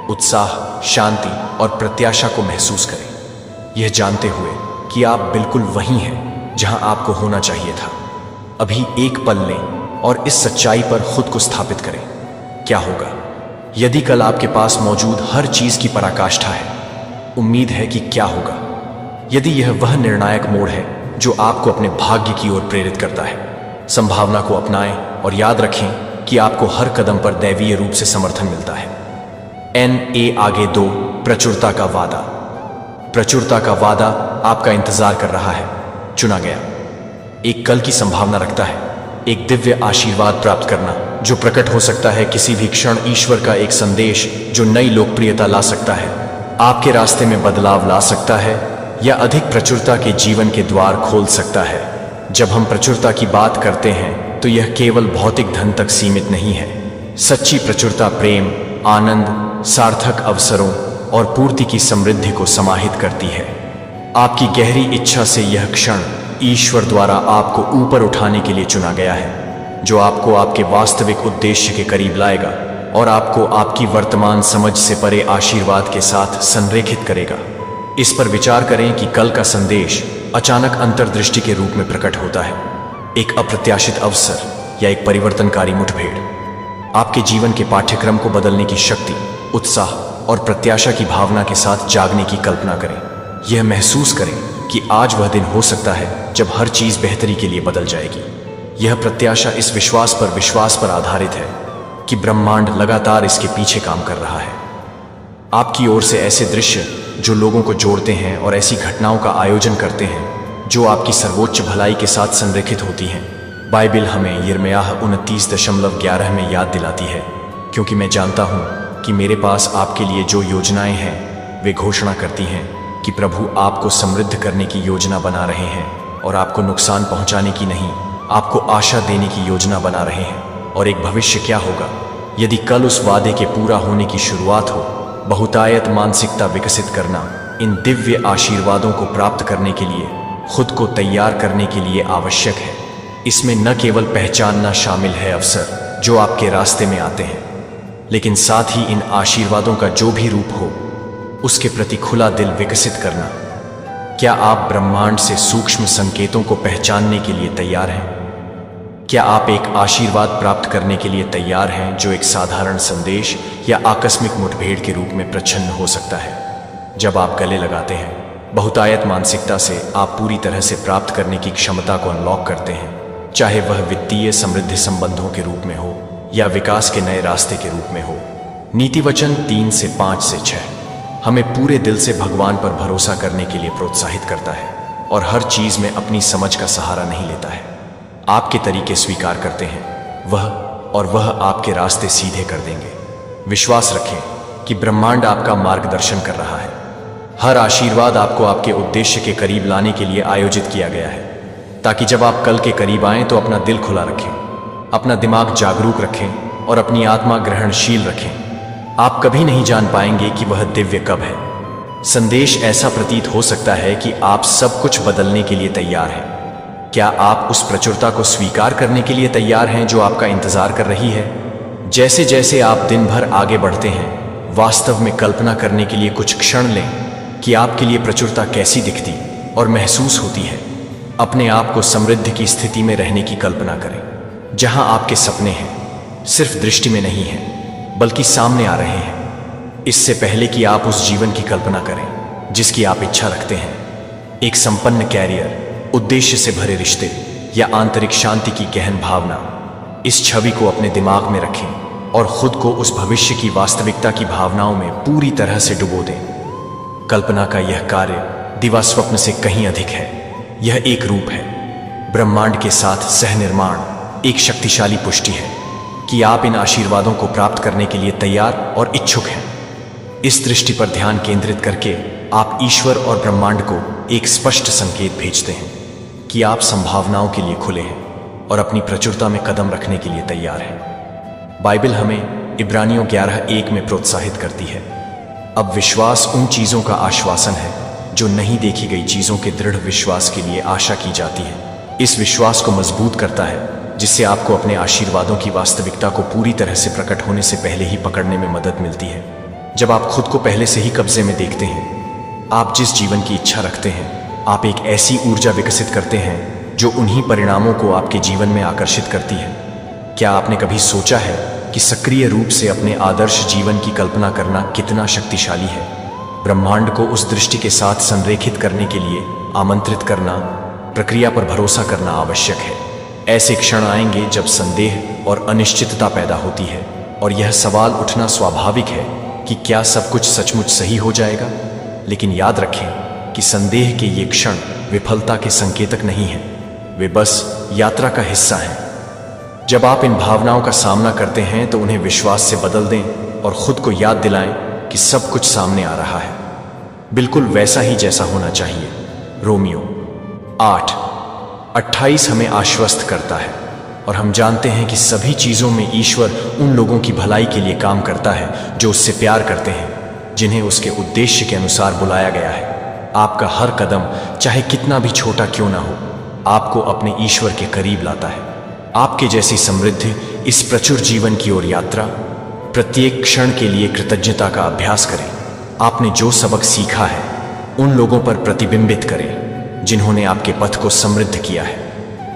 उत्साह, शांति और प्रत्याशा को महसूस करें, यह जानते हुए कि आप बिल्कुल वहीं हैं जहां आपको होना चाहिए था। अभी एक पल लें और इस सच्चाई पर खुद को स्थापित करें। क्या होगा यदि कल आपके पास मौजूद हर चीज की पराकाष्ठा है? उम्मीद है कि क्या होगा यदि यह वह निर्णायक मोड़ है जो आपको अपने भाग्य की ओर प्रेरित करता है। संभावना को अपनाएं और याद रखें कि आपको हर कदम पर दैवीय रूप से समर्थन मिलता है। आगे 2 प्रचुरता का वादा। प्रचुरता का वादा आपका इंतजार कर रहा है। चुना गया एक कल की संभावना रखता है, एक दिव्य आशीर्वाद प्राप्त करना जो प्रकट हो सकता है किसी भी क्षण। ईश्वर का एक संदेश जो नई लोकप्रियता ला सकता है, आपके रास्ते में बदलाव ला सकता है या अधिक प्रचुरता के जीवन के द्वार खोल सकता है। जब हम प्रचुरता की बात करते हैं तो यह केवल भौतिक धन तक सीमित नहीं है। सच्ची प्रचुरता प्रेम, आनंद, सार्थक अवसरों और पूर्ति की समृद्धि को समाहित करती है। आपकी गहरी इच्छा से यह क्षण ईश्वर द्वारा आपको ऊपर उठाने के लिए चुना गया है, जो आपको आपके वास्तविक उद्देश्य के करीब लाएगा। और आपको आपकी वर्तमान समझ से परे आशीर्वाद के साथ संरेखित करेगा। इस पर विचार करें कि कल का संदेश अचानक अंतर्दृष्टि के रूप में प्रकट होता है, एक अप्रत्याशित अवसर या एक परिवर्तनकारी मुठभेड़। आपके जीवन के पाठ्यक्रम को बदलने की शक्ति, उत्साह और प्रत्याशा की भावना के साथ जागने की कल्पना करें। यह महसूस करें कि आज वह दिन हो सकता है जब हर चीज बेहतरी के लिए बदल जाएगी। यह प्रत्याशा इस विश्वास पर आधारित है कि ब्रह्मांड लगातार इसके पीछे काम कर रहा है। आपकी ओर से ऐसे दृश्य जो लोगों को जोड़ते हैं और ऐसी घटनाओं का आयोजन करते हैं जो आपकी सर्वोच्च भलाई के साथ संरेखित होती हैं। बाइबिल हमें यिर्मयाह 29:11 में याद दिलाती है, क्योंकि मैं जानता हूं कि मेरे पास आपके लिए जो योजनाएं हैं वे घोषणा करती हैं कि प्रभु आपको समृद्ध करने की योजना बना रहे हैं और आपको नुकसान पहुंचाने की नहीं, आपको आशा देने की योजना बना रहे हैं। और एक भविष्य क्या होगा यदि कल उस वादे के पूरा होने की शुरुआत हो। बहुतायत मानसिकता विकसित करना इन दिव्य आशीर्वादों को प्राप्त करने के लिए खुद को तैयार करने के लिए आवश्यक है। इसमें न केवल पहचानना शामिल है अवसर जो आपके रास्ते में आते हैं, लेकिन साथ ही इन आशीर्वादों का जो भी रूप हो उसके प्रति खुला दिल विकसित करना। क्या आप ब्रह्मांड से सूक्ष्म संकेतों को पहचानने के लिए तैयार हैं? क्या आप एक आशीर्वाद प्राप्त करने के लिए तैयार हैं जो एक साधारण संदेश या आकस्मिक मुठभेड़ के रूप में प्रच्छन्न हो सकता है? जब आप गले लगाते हैं बहुतायत मानसिकता से, आप पूरी तरह से प्राप्त करने की क्षमता को अनलॉक करते हैं, चाहे वह वित्तीय समृद्धि संबंधों के रूप में हो या विकास के नए रास्ते के रूप में हो। नीति वचन 3:5-6 हमें पूरे दिल से भगवान पर भरोसा करने के लिए प्रोत्साहित करता है और हर चीज में अपनी समझ का सहारा नहीं लेता है। आपके तरीके स्वीकार करते हैं वह आपके रास्ते सीधे कर देंगे। विश्वास रखें कि ब्रह्मांड आपका मार्गदर्शन कर रहा है। हर आशीर्वाद आपको आपके उद्देश्य के करीब लाने के लिए आयोजित किया गया है, ताकि जब आप कल के करीब आएं तो अपना दिल खुला रखें, अपना दिमाग जागरूक रखें और अपनी आत्मा ग्रहणशील रखें। आप कभी नहीं जान पाएंगे कि वह दिव्य कब है। संदेश ऐसा प्रतीत हो सकता है कि आप सब कुछ बदलने के लिए तैयार हैं। क्या आप उस प्रचुरता को स्वीकार करने के लिए तैयार हैं जो आपका इंतजार कर रही है? जैसे जैसे आप दिन भर आगे बढ़ते हैं, वास्तव में कल्पना करने के लिए कुछ क्षण लें कि आपके लिए प्रचुरता कैसी दिखती और महसूस होती है। अपने आप को समृद्धि की स्थिति में रहने की कल्पना करें, जहां आपके सपने हैं सिर्फ दृष्टि में नहीं हैं बल्कि सामने आ रहे हैं। इससे पहले कि आप उस जीवन की कल्पना करें जिसकी आप इच्छा रखते हैं, एक संपन्न कैरियर, उद्देश्य से भरे रिश्ते या आंतरिक शांति की गहन भावना, इस छवि को अपने दिमाग में रखें और खुद को उस भविष्य की वास्तविकता की भावनाओं में पूरी तरह से डुबो दें। कल्पना का यह कार्य दिवा स्वप्न से कहीं अधिक है। यह एक रूप है, ब्रह्मांड के साथ सहनिर्माण, एक शक्तिशाली पुष्टि है कि आप इन आशीर्वादों को प्राप्त करने के लिए तैयार और इच्छुक हैं। इस दृष्टि पर ध्यान केंद्रित करके आप ईश्वर और ब्रह्मांड को एक स्पष्ट संकेत भेजते हैं कि आप संभावनाओं के लिए खुले हैं और अपनी प्रचुरता में कदम रखने के लिए तैयार हैं। बाइबिल हमें इब्रानियों 11:1 में प्रोत्साहित करती है, अब विश्वास उन चीजों का आश्वासन है जो नहीं देखी गई चीजों के दृढ़ विश्वास के लिए आशा की जाती है। इस विश्वास को मजबूत करता है जिससे आपको अपने आशीर्वादों की वास्तविकता को पूरी तरह से प्रकट होने से पहले ही पकड़ने में मदद मिलती है। जब आप खुद को पहले से ही कब्जे में देखते हैं, आप जिस जीवन की इच्छा रखते हैं, आप एक ऐसी ऊर्जा विकसित करते हैं जो उन्हीं परिणामों को आपके जीवन में आकर्षित करती है। क्या आपने कभी सोचा है कि सक्रिय रूप से अपने आदर्श जीवन की कल्पना करना कितना शक्तिशाली है? ब्रह्मांड को उस दृष्टि के साथ संरेखित करने के लिए आमंत्रित करना, प्रक्रिया पर भरोसा करना आवश्यक है। ऐसे क्षण आएंगे जब संदेह और अनिश्चितता पैदा होती है और यह सवाल उठना स्वाभाविक है कि क्या सब कुछ सचमुच सही हो जाएगा। लेकिन याद रखें कि संदेह के ये क्षण विफलता के संकेतक नहीं हैं, वे बस यात्रा का हिस्सा हैं। जब आप इन भावनाओं का सामना करते हैं तो उन्हें विश्वास से बदल दें और खुद को याद दिलाएं कि सब कुछ सामने आ रहा है, बिल्कुल वैसा ही जैसा होना चाहिए। रोमियो 8:28 हमें आश्वस्त करता है और हम जानते हैं कि सभी चीजों में ईश्वर उन लोगों की भलाई के लिए काम करता है जो उससे प्यार करते हैं, जिन्हें उसके उद्देश्य के अनुसार बुलाया गया है। आपका हर कदम चाहे कितना भी छोटा क्यों ना हो, आपको अपने ईश्वर के करीब लाता है। आपके जैसी समृद्धि, इस प्रचुर जीवन की ओर यात्रा प्रत्येक क्षण के लिए कृतज्ञता का अभ्यास करें। आपने जो सबक सीखा है उन लोगों पर प्रतिबिंबित करें जिन्होंने आपके पथ को समृद्ध किया है,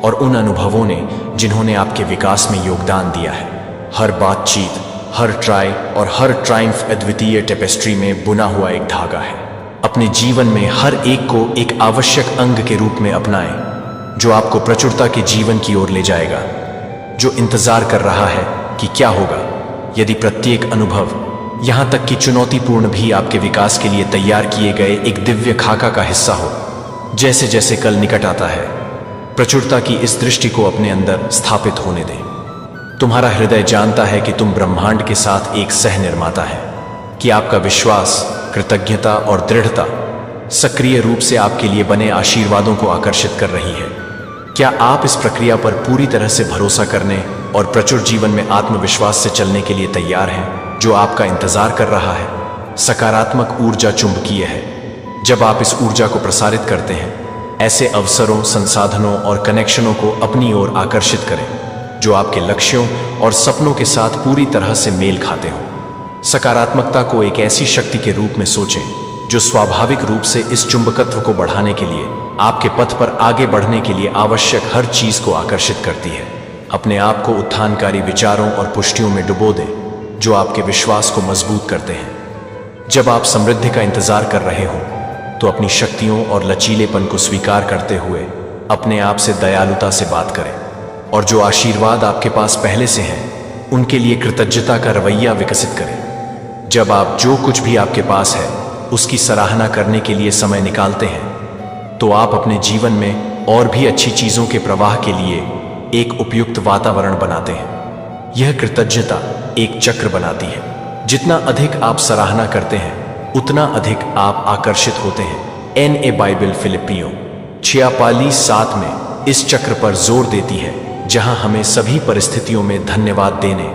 और उन अनुभवों ने जिन्होंने आपके विकास में योगदान दिया है। हर बातचीत, हर ट्राई और हर ट्रायम्फ अद्वितीय टेपेस्ट्री में बुना हुआ एक धागा है। अपने जीवन में हर एक को एक आवश्यक अंग के रूप में अपनाएं जो आपको प्रचुरता के जीवन की ओर ले जाएगा, जो इंतजार कर रहा है कि क्या होगा यदि प्रत्येक अनुभव, यहां तक कि चुनौतीपूर्ण भी, आपके विकास के लिए तैयार किए गए एक दिव्य खाका का हिस्सा हो। जैसे जैसे कल निकट आता है, प्रचुरता की इस दृष्टि को अपने अंदर स्थापित होने दें। तुम्हारा हृदय जानता है कि तुम ब्रह्मांड के साथ एक सह निर्माता है, कि आपका विश्वास, कृतज्ञता और दृढ़ता सक्रिय रूप से आपके लिए बने आशीर्वादों को आकर्षित कर रही है। क्या आप इस प्रक्रिया पर पूरी तरह से भरोसा करने और प्रचुर जीवन में आत्मविश्वास से चलने के लिए तैयार हैं जो आपका इंतजार कर रहा है? सकारात्मक ऊर्जा चुंबकीय है। जब आप इस ऊर्जा को प्रसारित करते हैं, ऐसे अवसरों, संसाधनों और कनेक्शनों को अपनी ओर आकर्षित करें जो आपके लक्ष्यों और सपनों के साथ पूरी तरह से मेल खाते हों। सकारात्मकता को एक ऐसी शक्ति के रूप में सोचें जो स्वाभाविक रूप से इस चुंबकत्व को बढ़ाने के लिए, आपके पथ पर आगे बढ़ने के लिए आवश्यक हर चीज को आकर्षित करती है। अपने आप को उत्थानकारी विचारों और पुष्टियों में डुबो दें जो आपके विश्वास को मजबूत करते हैं। जब आप समृद्धि का इंतजार कर रहे हो तो अपनी शक्तियों और लचीलेपन को स्वीकार करते हुए अपने आप से दयालुता से बात करें, और जो आशीर्वाद आपके पास पहले से हैं उनके लिए कृतज्ञता का रवैया विकसित करें। जब आप जो कुछ भी आपके पास है उसकी सराहना करने के लिए समय निकालते हैं तो आप अपने जीवन में और भी अच्छी चीजों के प्रवाह के लिए एक उपयुक्त वातावरण बनाते हैं। यह कृतज्ञता एक चक्र बनाती है। जितना अधिक आप सराहना करते हैं उतना अधिक आप आकर्षित होते हैं। एन.ए. बाइबल फिलिपियों 46:7 में इस चक्र पर जोर देती है, जहां हमें सभी परिस्थितियों में धन्यवाद देने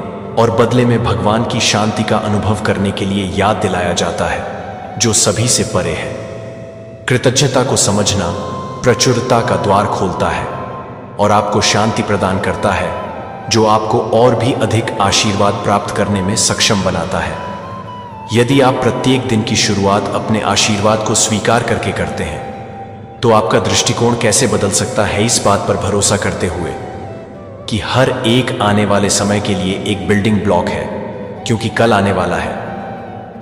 और बदले में भगवान की शांति का अनुभव करने के लिए याद दिलाया जाता है जो सभी से परे है। कृतज्ञता को समझना प्रचुरता का द्वार खोलता है और आपको शांति प्रदान करता है जो आपको और भी अधिक आशीर्वाद प्राप्त करने में सक्षम बनाता है। यदि आप प्रत्येक दिन की शुरुआत अपने आशीर्वाद को स्वीकार करके करते हैं तो आपका दृष्टिकोण कैसे बदल सकता है, इस बात पर भरोसा करते हुए कि हर एक आने वाले समय के लिए एक बिल्डिंग ब्लॉक है, क्योंकि कल आने वाला है।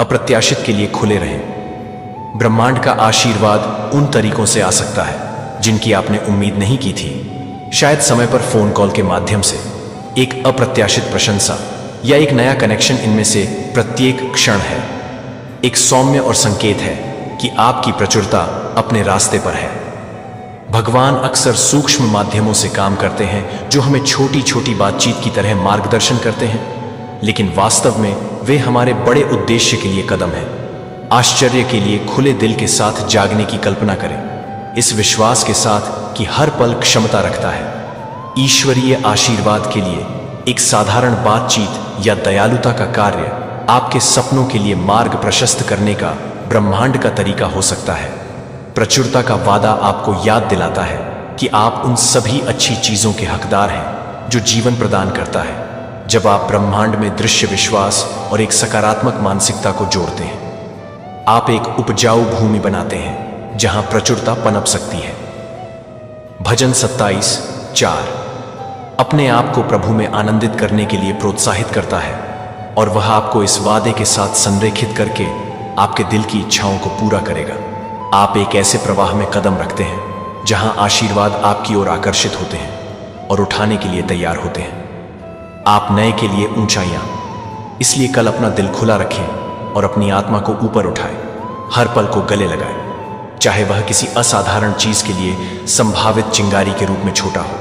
अप्रत्याशित के लिए खुले रहें। ब्रह्मांड का आशीर्वाद उन तरीकों से आ सकता है जिनकी आपने उम्मीद नहीं की थी। शायद समय पर फोन कॉल के माध्यम से, एक अप्रत्याशित प्रशंसा या एक नया कनेक्शन। इनमें से प्रत्येक क्षण है एक सौम्य और संकेत है कि आपकी प्रचुरता अपने रास्ते पर है। भगवान अक्सर सूक्ष्म माध्यमों से काम करते हैं जो हमें छोटी छोटी बातचीत की तरह मार्गदर्शन करते हैं, लेकिन वास्तव में वे हमारे बड़े उद्देश्य के लिए कदम हैं। आश्चर्य के लिए खुले दिल के साथ जागने की कल्पना करें, इस विश्वास के साथ कि हर पल क्षमता रखता है। ईश्वरीय आशीर्वाद के लिए एक साधारण बातचीत या दयालुता का कार्य आपके सपनों के लिए मार्ग प्रशस्त करने का ब्रह्मांड का तरीका हो सकता है। प्रचुरता का वादा आपको याद दिलाता है कि आप उन सभी अच्छी चीजों के हकदार हैं जो जीवन प्रदान करता है। जब आप ब्रह्मांड में दृश्य विश्वास और एक सकारात्मक मानसिकता को जोड़ते हैं, आप एक उपजाऊ भूमि बनाते हैं जहां प्रचुरता पनप सकती है। भजन 27:4 अपने आप को प्रभु में आनंदित करने के लिए प्रोत्साहित करता है, और वह आपको इस वादे के साथ संरेखित करके आपके दिल की इच्छाओं को पूरा करेगा। आप एक ऐसे प्रवाह में कदम रखते हैं जहां आशीर्वाद आपकी ओर आकर्षित होते हैं और उठाने के लिए तैयार होते हैं। आप नए के लिए ऊंचाइयां, इसलिए कल अपना दिल खुला रखें और अपनी आत्मा को ऊपर उठाएं। हर पल को गले लगाएं, चाहे वह किसी असाधारण चीज के लिए संभावित चिंगारी के रूप में छोटा हो।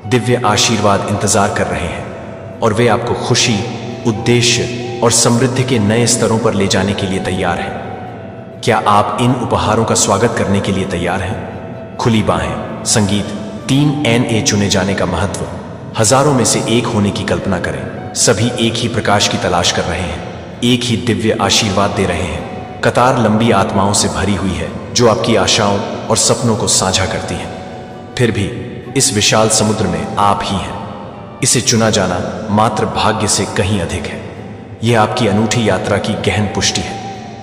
दिव्य आशीर्वाद इंतजार कर रहे हैं और वे आपको खुशी, उद्देश्य और समृद्धि के नए स्तरों पर ले जाने के लिए तैयार हैं। क्या आप इन उपहारों का स्वागत करने के लिए तैयार हैं? खुली बाहें। संगीत 3 चुने जाने का महत्व। हजारों में से एक होने की कल्पना करें। सभी एक ही प्रकाश की तलाश कर रहे हैं, एक ही दिव्य आशीर्वाद दे रहे हैं। कतार लंबी आत्माओं से भरी हुई है जो आपकी आशाओं और सपनों को साझा करती हैं। फिर भी इस विशाल समुद्र में आप ही हैं। इसे चुना जाना मात्र भाग्य से कहीं अधिक है। यह आपकी अनूठी यात्रा की गहन पुष्टि है।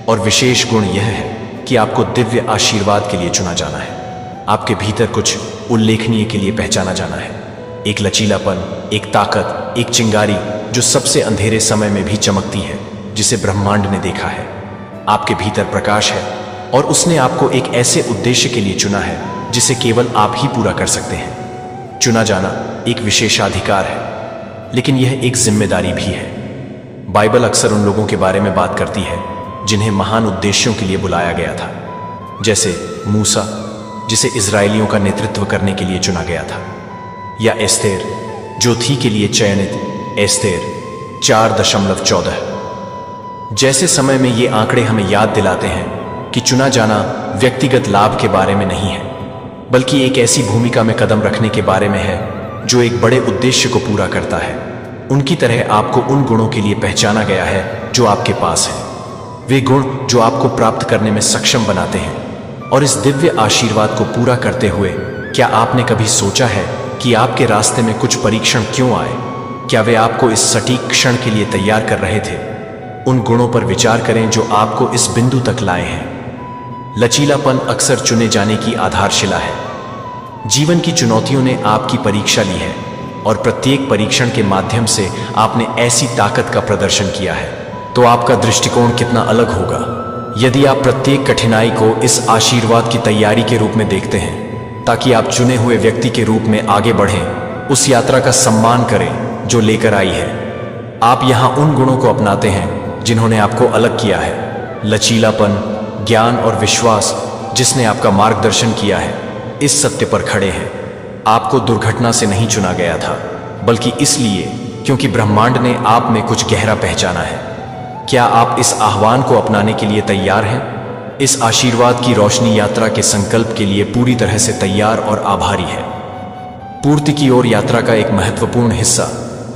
और विशेष गुण यह है कि आपको दिव्य आशीर्वाद के लिए चुना जाना है। आपके भीतर कुछ उल्लेखनीय के लिए पहचाना जाना है। एक लचीलापन, एक ताकत, एक चिंगारी जो सबसे अंधेरे समय में भी चमकती है, जिसे ब्रह्मांड ने देखा है। आपके भीतर प्रकाश है और उसने आपको एक ऐसे उद्देश्य के लिए चुना है जिसे केवल आप ही पूरा कर सकते हैं। चुना जाना एक विशेषाधिकार है, लेकिन यह एक जिम्मेदारी भी है। बाइबल अक्सर उन लोगों के बारे में बात करती है जिन्हें महान उद्देश्यों के लिए बुलाया गया था, जैसे मूसा, जिसे इजरायलियों का नेतृत्व करने के लिए चुना गया था, या एस्तेर, जो थी के लिए चयनित। एस्तेर 4:14। जैसे समय में ये आंकड़े हमें याद दिलाते हैं कि चुना जाना व्यक्तिगत लाभ के बारे में नहीं है, बल्कि एक ऐसी भूमिका में कदम रखने के बारे में है जो एक बड़े उद्देश्य को पूरा करता है। उनकी तरह आपको उन गुणों के लिए पहचाना गया है जो आपके पास है, वे गुण जो आपको प्राप्त करने में सक्षम बनाते हैं। और इस दिव्य आशीर्वाद को पूरा करते हुए क्या आपने कभी सोचा है कि आपके रास्ते में कुछ परीक्षण क्यों आए? क्या वे आपको इस सटीक क्षण के लिए तैयार कर रहे थे? उन गुणों पर विचार करें जो आपको इस बिंदु तक लाए हैं। लचीलापन अक्सर चुने जाने की आधारशिला है। जीवन की चुनौतियों ने आपकी परीक्षा ली है और प्रत्येक परीक्षण के माध्यम से आपने ऐसी ताकत का प्रदर्शन किया है। तो आपका दृष्टिकोण कितना अलग होगा यदि आप प्रत्येक कठिनाई को इस आशीर्वाद की तैयारी के रूप में देखते हैं, ताकि आप चुने हुए व्यक्ति के रूप में आगे बढ़ें, उस यात्रा का सम्मान करें जो लेकर आई है। आप यहां उन गुणों को अपनाते हैं जिन्होंने आपको अलग किया है। लचीलापन, ज्ञान और विश्वास जिसने आपका मार्गदर्शन किया है, इस सत्य पर खड़े हैं। आपको दुर्घटना से नहीं चुना गया था, बल्कि इसलिए क्योंकि ब्रह्मांड ने आप में कुछ गहरा पहचाना है। क्या आप इस आह्वान को अपनाने के लिए तैयार हैं? इस आशीर्वाद की रोशनी यात्रा के संकल्प के लिए पूरी तरह से तैयार और आभारी है। पूर्ति की ओर यात्रा का एक महत्वपूर्ण हिस्सा,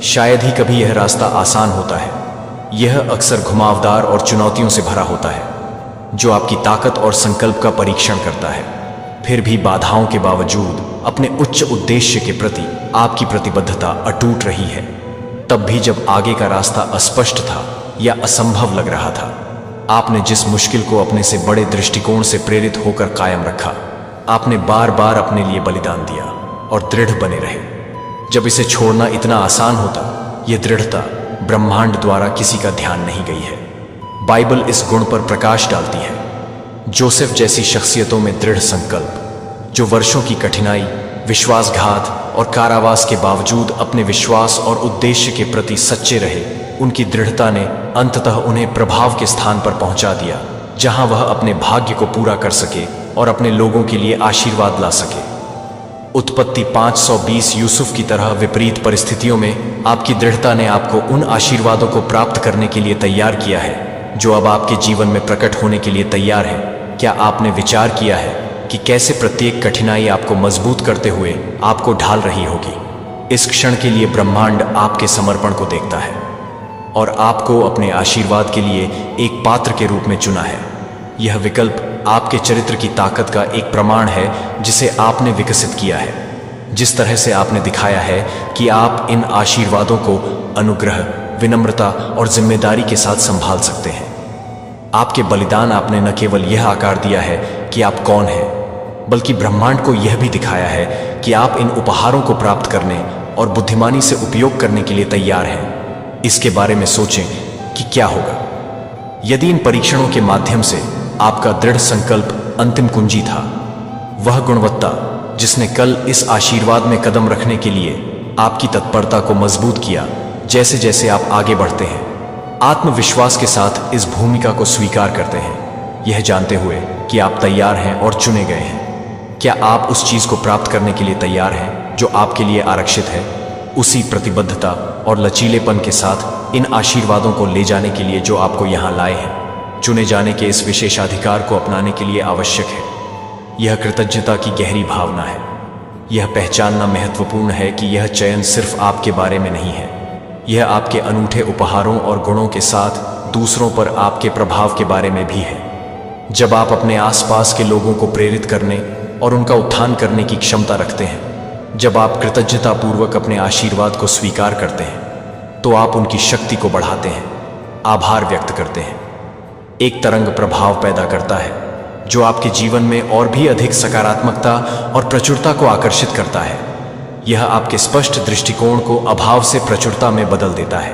शायद ही कभी यह रास्ता आसान होता है। यह अक्सर घुमावदार और चुनौतियों से भरा होता है, जो आपकी ताकत और संकल्प का परीक्षण करता है। फिर भी बाधाओं के बावजूद अपने उच्च उद्देश्य के प्रति आपकी प्रतिबद्धता अटूट रही है। तब भी जब आगे का रास्ता अस्पष्ट था या असंभव लग रहा था, आपने जिस मुश्किल को अपने से बड़े दृष्टिकोण से प्रेरित होकर कायम रखा। आपने बार बार अपने लिए बलिदान दिया और दृढ़ बने रहे। जब इसे छोड़ना इतना आसान होता, यह दृढ़ता ब्रह्मांड द्वारा किसी का ध्यान नहीं गई है। बाइबल इस गुण पर प्रकाश डालती है। जोसेफ जैसी शख्सियतों में दृढ़ संकल्प, जो वर्षों की कठिनाई, विश्वासघात और कारावास के बावजूद अपने विश्वास और उद्देश्य के प्रति सच्चे रहे। उनकी दृढ़ता ने अंततः उन्हें प्रभाव के स्थान पर पहुंचा दिया, जहां वह अपने भाग्य को पूरा कर सके और अपने लोगों के लिए आशीर्वाद ला सके। उत्पत्ति 5:20 यूसुफ की तरह विपरीत परिस्थितियों में आपकी दृढ़ता ने आपको उन आशीर्वादों को प्राप्त करने के लिए तैयार किया है जो अब आपके जीवन में प्रकट होने के लिए तैयार है। क्या आपने विचार किया है कि कैसे प्रत्येक कठिनाई आपको मजबूत करते हुए आपको ढाल रही होगी? इस क्षण के लिए ब्रह्मांड आपके समर्पण को देखता है और आपको अपने आशीर्वाद के लिए एक पात्र के रूप में चुना है। यह विकल्प आपके चरित्र की ताकत का एक प्रमाण है जिसे आपने विकसित किया है। जिस तरह से आपने दिखाया है कि आप इन आशीर्वादों को अनुग्रह, विनम्रता और जिम्मेदारी के साथ संभाल सकते हैं। आपके बलिदान आपने न केवल यह आकार दिया है कि आप कौन हैं, बल्कि ब्रह्मांड को यह भी दिखाया है कि आप इन उपहारों को प्राप्त करने और बुद्धिमानी से उपयोग करने के लिए तैयार हैं। इसके बारे में सोचें कि क्या होगा यदि इन परीक्षणों के माध्यम से आपका दृढ़ संकल्प अंतिम कुंजी था, वह गुणवत्ता जिसने कल इस आशीर्वाद में कदम रखने के लिए आपकी तत्परता को मजबूत किया। जैसे जैसे आप आगे बढ़ते हैं, आत्मविश्वास के साथ इस भूमिका को स्वीकार करते हैं, यह जानते हुए कि आप तैयार हैं और चुने गए हैं। क्या आप उस चीज को प्राप्त करने के लिए तैयार हैं जो आपके लिए आरक्षित है? उसी प्रतिबद्धता और लचीलेपन के साथ इन आशीर्वादों को ले जाने के लिए जो आपको यहां लाए हैं। चुने जाने के इस विशेषाधिकार को अपनाने के लिए आवश्यक है यह कृतज्ञता की गहरी भावना है। यह पहचानना महत्वपूर्ण है कि यह चयन सिर्फ आपके बारे में नहीं है, यह आपके अनूठे उपहारों और गुणों के साथ दूसरों पर आपके प्रभाव के बारे में भी है। जब आप अपने आसपास के लोगों को प्रेरित करने और उनका उत्थान करने की क्षमता रखते हैं, जब आप कृतज्ञतापूर्वक अपने आशीर्वाद को स्वीकार करते हैं, तो आप उनकी शक्ति को बढ़ाते हैं। आभार व्यक्त करते हैं। एक तरंग प्रभाव पैदा करता है जो आपके जीवन में और भी अधिक सकारात्मकता और प्रचुरता को आकर्षित करता है। यह आपके स्पष्ट दृष्टिकोण को अभाव से प्रचुरता में बदल देता है,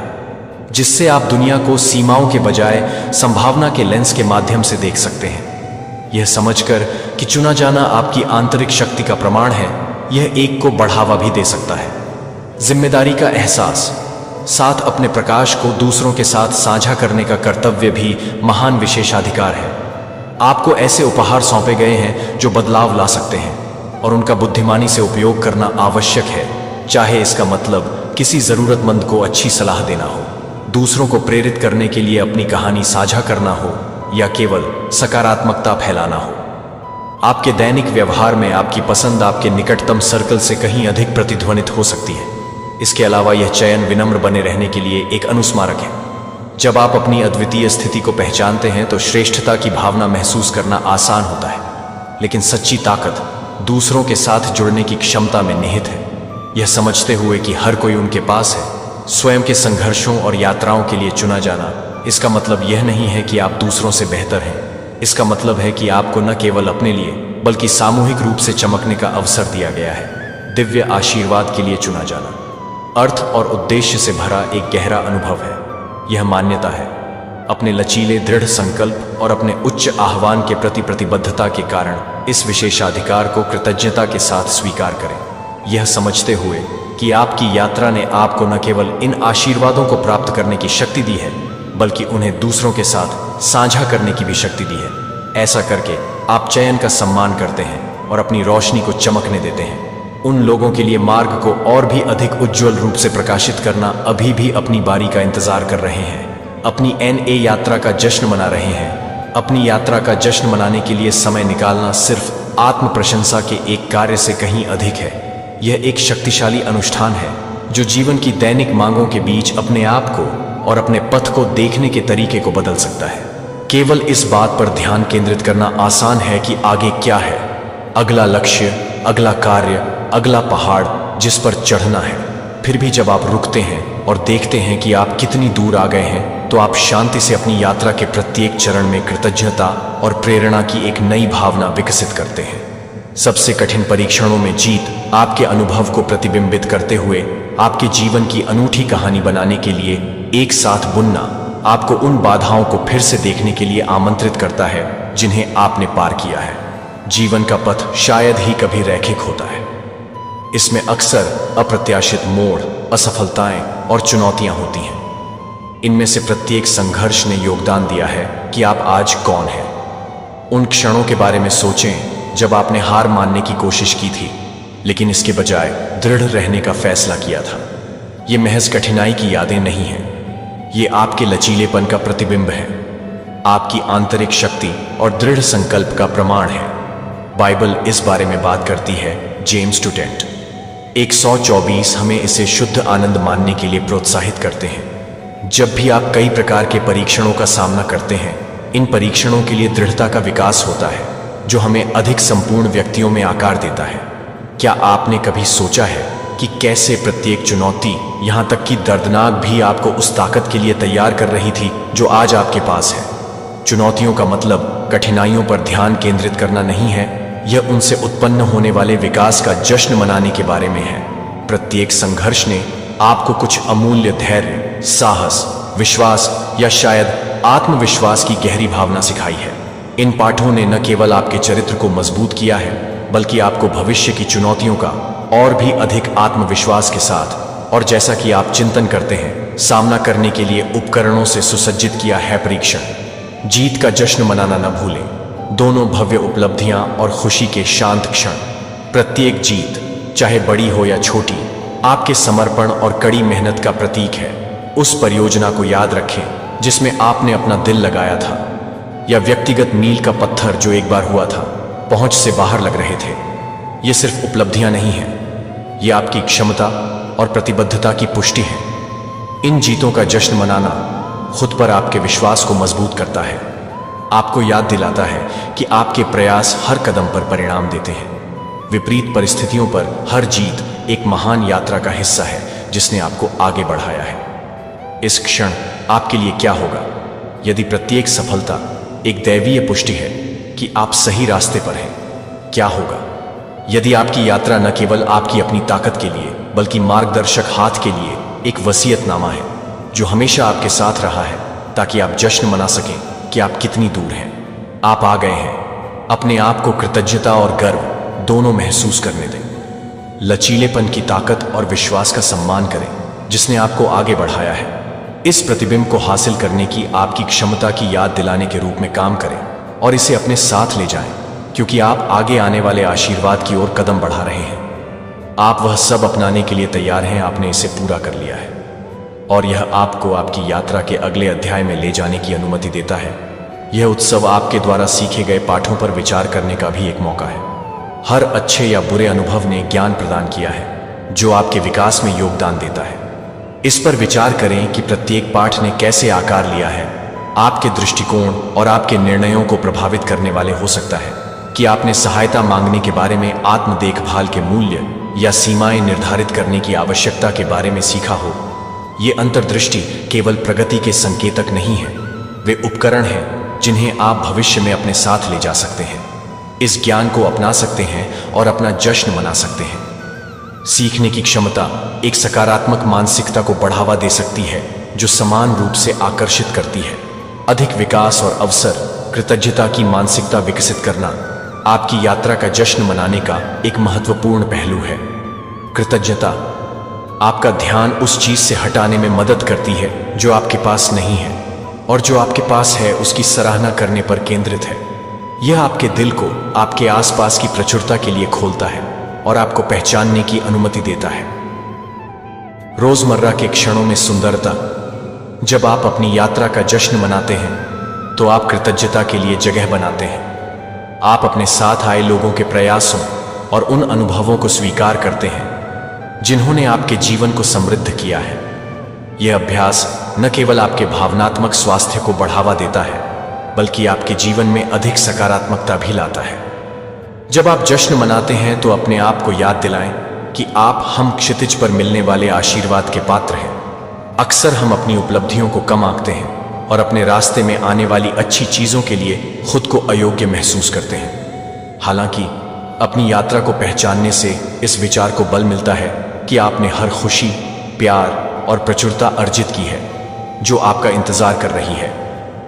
जिससे आप दुनिया को सीमाओं के बजाय संभावना के लेंस के माध्यम से देख सकते हैं। यह समझकर कि चुना जाना आपकी आंतरिक शक्ति का प्रमाण है, यह एक को बढ़ावा भी दे सकता है। जिम्मेदारी का एहसास, साथ अपने प्रकाश को दूसरों के साथ साझा करने का कर्तव्य भी महान विशेषाधिकार है। आपको ऐसे उपहार सौंपे गए हैं जो बदलाव ला सकते हैं और उनका बुद्धिमानी से उपयोग करना आवश्यक है, चाहे इसका मतलब किसी जरूरतमंद को अच्छी सलाह देना हो, दूसरों को प्रेरित करने के लिए अपनी कहानी साझा करना हो या केवल सकारात्मकता फैलाना हो। आपके दैनिक व्यवहार में आपकी पसंद आपके निकटतम सर्कल से कहीं अधिक प्रतिध्वनित हो सकती है। इसके अलावा यह चयन विनम्र बने रहने के लिए एक अनुस्मारक है। जब आप अपनी अद्वितीय स्थिति को पहचानते हैं तो श्रेष्ठता की भावना महसूस करना आसान होता है, लेकिन सच्ची ताकत दूसरों के साथ जुड़ने की क्षमता में निहित है। यह समझते हुए कि हर कोई उनके पास है, स्वयं के संघर्षों और यात्राओं के लिए चुना जाना, इसका मतलब यह नहीं है कि आप दूसरों से बेहतर हैं। इसका मतलब है कि आपको न केवल अपने लिए बल्कि सामूहिक रूप से चमकने का अवसर दिया गया है। दिव्य आशीर्वाद के लिए चुना जाना अर्थ और उद्देश्य से भरा एक गहरा अनुभव है। यह मान्यता है अपने लचीले दृढ़ संकल्प और अपने उच्च आह्वान के प्रति प्रतिबद्धता के कारण इस विशेषाधिकार को कृतज्ञता के साथ स्वीकार करें, यह समझते हुए कि आपकी यात्रा ने आपको न केवल इन आशीर्वादों को प्राप्त करने की शक्ति दी है बल्कि उन्हें दूसरों के साथ साझा करने की भी शक्ति दी है। ऐसा करके आप चयन का सम्मान करते हैं और अपनी रोशनी को चमकने देते हैं। उन लोगों के लिए मार्ग को और भी अधिक उज्जवल रूप से प्रकाशित करना अभी भी अपनी बारी का इंतजार कर रहे हैं, अपनी NA यात्रा का जश्न मना रहे हैं। अपनी यात्रा का जश्न मनाने के लिए समय निकालना सिर्फ आत्म प्रशंसा के एक कार्य से कहीं अधिक है। यह एक शक्तिशाली अनुष्ठान है जो जीवन की दैनिक मांगों के बीच अपने आप को और अपने पथ को देखने के तरीके को बदल सकता है। केवल इस बात पर ध्यान केंद्रित करना आसान है कि आगे क्या है, अगला लक्ष्य, अगला कार्य, अगला पहाड़ जिस पर चढ़ना है। फिर भी जब आप रुकते हैं और देखते हैं कि आप कितनी दूर आ गए हैं, तो आप शांति से अपनी यात्रा के प्रत्येक चरण में कृतज्ञता और प्रेरणा की एक नई भावना विकसित करते हैं। सबसे कठिन परीक्षणों में जीत आपके अनुभव को प्रतिबिंबित करते हुए आपके जीवन की अनूठी कहानी बनाने के लिए एक साथ बुनना आपको उन बाधाओं को फिर से देखने के लिए आमंत्रित करता है जिन्हें आपने पार किया है। जीवन का पथ शायद ही कभी रैखिक होता है। इसमें अक्सर अप्रत्याशित मोड़, असफलताएं और चुनौतियां होती हैं। इनमें से प्रत्येक संघर्ष ने योगदान दिया है कि आप आज कौन हैं। उन क्षणों के बारे में सोचें जब आपने हार मानने की कोशिश की थी, लेकिन इसके बजाय दृढ़ रहने का फैसला किया था। ये महज कठिनाई की यादें नहीं हैं, ये आपके लचीलेपन का प्रतिबिंब है, आपकी आंतरिक शक्ति और दृढ़ संकल्प का प्रमाण है। बाइबल इस बारे में बात करती है। जेम्स टूटेंट 124 हमें इसे शुद्ध आनंद मानने के लिए प्रोत्साहित करते हैं। जब भी आप कई प्रकार के परीक्षणों का सामना करते हैं, इन परीक्षणों के लिए दृढ़ता का विकास होता है जो हमें अधिक संपूर्ण व्यक्तियों में आकार देता है। क्या आपने कभी सोचा है कि कैसे प्रत्येक चुनौती, यहाँ तक कि दर्दनाक भी, आपको उस ताकत के लिए तैयार कर रही थी जो आज आपके पास है? चुनौतियों का मतलब कठिनाइयों पर ध्यान केंद्रित करना नहीं है, यह उनसे उत्पन्न होने वाले विकास का जश्न मनाने के बारे में है। प्रत्येक संघर्ष ने आपको कुछ अमूल्य धैर्य, साहस, विश्वास या शायद आत्मविश्वास की गहरी भावना सिखाई है। इन पाठों ने न केवल आपके चरित्र को मजबूत किया है, बल्कि आपको भविष्य की चुनौतियों का और भी अधिक आत्मविश्वास के साथ, और जैसा कि आप चिंतन करते हैं, सामना करने के लिए उपकरणों से सुसज्जित किया है। परीक्षण जीत का जश्न मनाना न भूलें। दोनों भव्य उपलब्धियां और खुशी के शांत क्षण। प्रत्येक जीत, चाहे बड़ी हो या छोटी, आपके समर्पण और कड़ी मेहनत का प्रतीक है। उस परियोजना को याद रखें जिसमें आपने अपना दिल लगाया था, या व्यक्तिगत मील का पत्थर जो एक बार हुआ था, पहुंच से बाहर लग रहे थे। ये सिर्फ उपलब्धियां नहीं हैं, ये आपकी क्षमता और प्रतिबद्धता की पुष्टि है। इन जीतों का जश्न मनाना खुद पर आपके विश्वास को मजबूत करता है, आपको याद दिलाता है कि आपके प्रयास हर कदम पर परिणाम देते हैं। विपरीत परिस्थितियों पर हर जीत एक महान यात्रा का हिस्सा है जिसने आपको आगे बढ़ाया है। इस क्षण आपके लिए क्या होगा? यदि प्रत्येक सफलता एक दैवीय पुष्टि है कि आप सही रास्ते पर हैं, क्या होगा? यदि आपकी यात्रा न केवल आपकी अपनी ताकत के लिए बल्कि मार्गदर्शक हाथ के लिए एक वसीयतनामा है जो हमेशा आपके साथ रहा है ताकि आप जश्न मना सकें कि आप कितनी दूर हैं। आप आ गए हैं। अपने आप को कृतज्ञता और गर्व दोनों महसूस करने दें। लचीलेपन की ताकत और विश्वास का सम्मान करें जिसने आपको आगे बढ़ाया है। इस प्रतिबिंब को हासिल करने की आपकी क्षमता की याद दिलाने के रूप में काम करें और इसे अपने साथ ले जाएं, क्योंकि आप आगे आने वाले आशीर्वाद की ओर कदम बढ़ा रहे हैं। आप वह सब अपनाने के लिए तैयार हैं। आपने इसे पूरा कर लिया है और यह आपको आपकी यात्रा के अगले अध्याय में ले जाने की अनुमति देता है। यह उत्सव आपके द्वारा सीखे गए पाठों पर विचार करने का भी एक मौका है। हर अच्छे या बुरे अनुभव ने ज्ञान प्रदान किया है जो आपके विकास में योगदान देता है। इस पर विचार करें कि प्रत्येक पाठ ने कैसे आकार लिया है, आपके दृष्टिकोण और आपके निर्णयों को प्रभावित करने वाले हो सकता है कि आपने सहायता मांगने के बारे में, आत्म देखभाल के मूल्य या सीमाएं निर्धारित करने की आवश्यकता के बारे में सीखा हो। ये अंतर्दृष्टि केवल प्रगति के संकेतक नहीं है, वे उपकरण हैं जिन्हें आप भविष्य में अपने साथ ले जा सकते हैं, इस ज्ञान को अपना सकते हैं और अपना जश्न मना सकते हैं। सीखने की क्षमता एक सकारात्मक मानसिकता को बढ़ावा दे सकती है जो समान रूप से आकर्षित करती है। अधिक विकास और अवसर। कृतज्ञता की मानसिकता विकसित करना आपकी यात्रा का जश्न मनाने का एक महत्वपूर्ण पहलू है। कृतज्ञता आपका ध्यान उस चीज से हटाने में मदद करती है जो आपके पास नहीं है और जो आपके पास है उसकी सराहना करने पर केंद्रित है। यह आपके दिल को आपके आसपास की प्रचुरता के लिए खोलता है और आपको पहचानने की अनुमति देता है। रोजमर्रा के क्षणों में सुंदरता। जब आप अपनी यात्रा का जश्न मनाते हैं तो आप कृतज्ञता के लिए जगह बनाते हैं। आप अपने साथ आए लोगों के प्रयासों और उन अनुभवों को स्वीकार करते हैं जिन्होंने आपके जीवन को समृद्ध किया है। यह अभ्यास न केवल आपके भावनात्मक स्वास्थ्य को बढ़ावा देता है बल्कि आपके जीवन में अधिक सकारात्मकता भी लाता है। जब आप जश्न मनाते हैं तो अपने आप को याद दिलाएं कि आप हम क्षितिज पर मिलने वाले आशीर्वाद के पात्र हैं। अक्सर हम अपनी उपलब्धियों को कम आंकते हैं और अपने रास्ते में आने वाली अच्छी चीजों के लिए खुद को अयोग्य महसूस करते हैं। हालांकि अपनी यात्रा को पहचानने से इस विचार को बल मिलता है कि आपने हर खुशी, प्यार और प्रचुरता अर्जित की है जो आपका इंतजार कर रही है।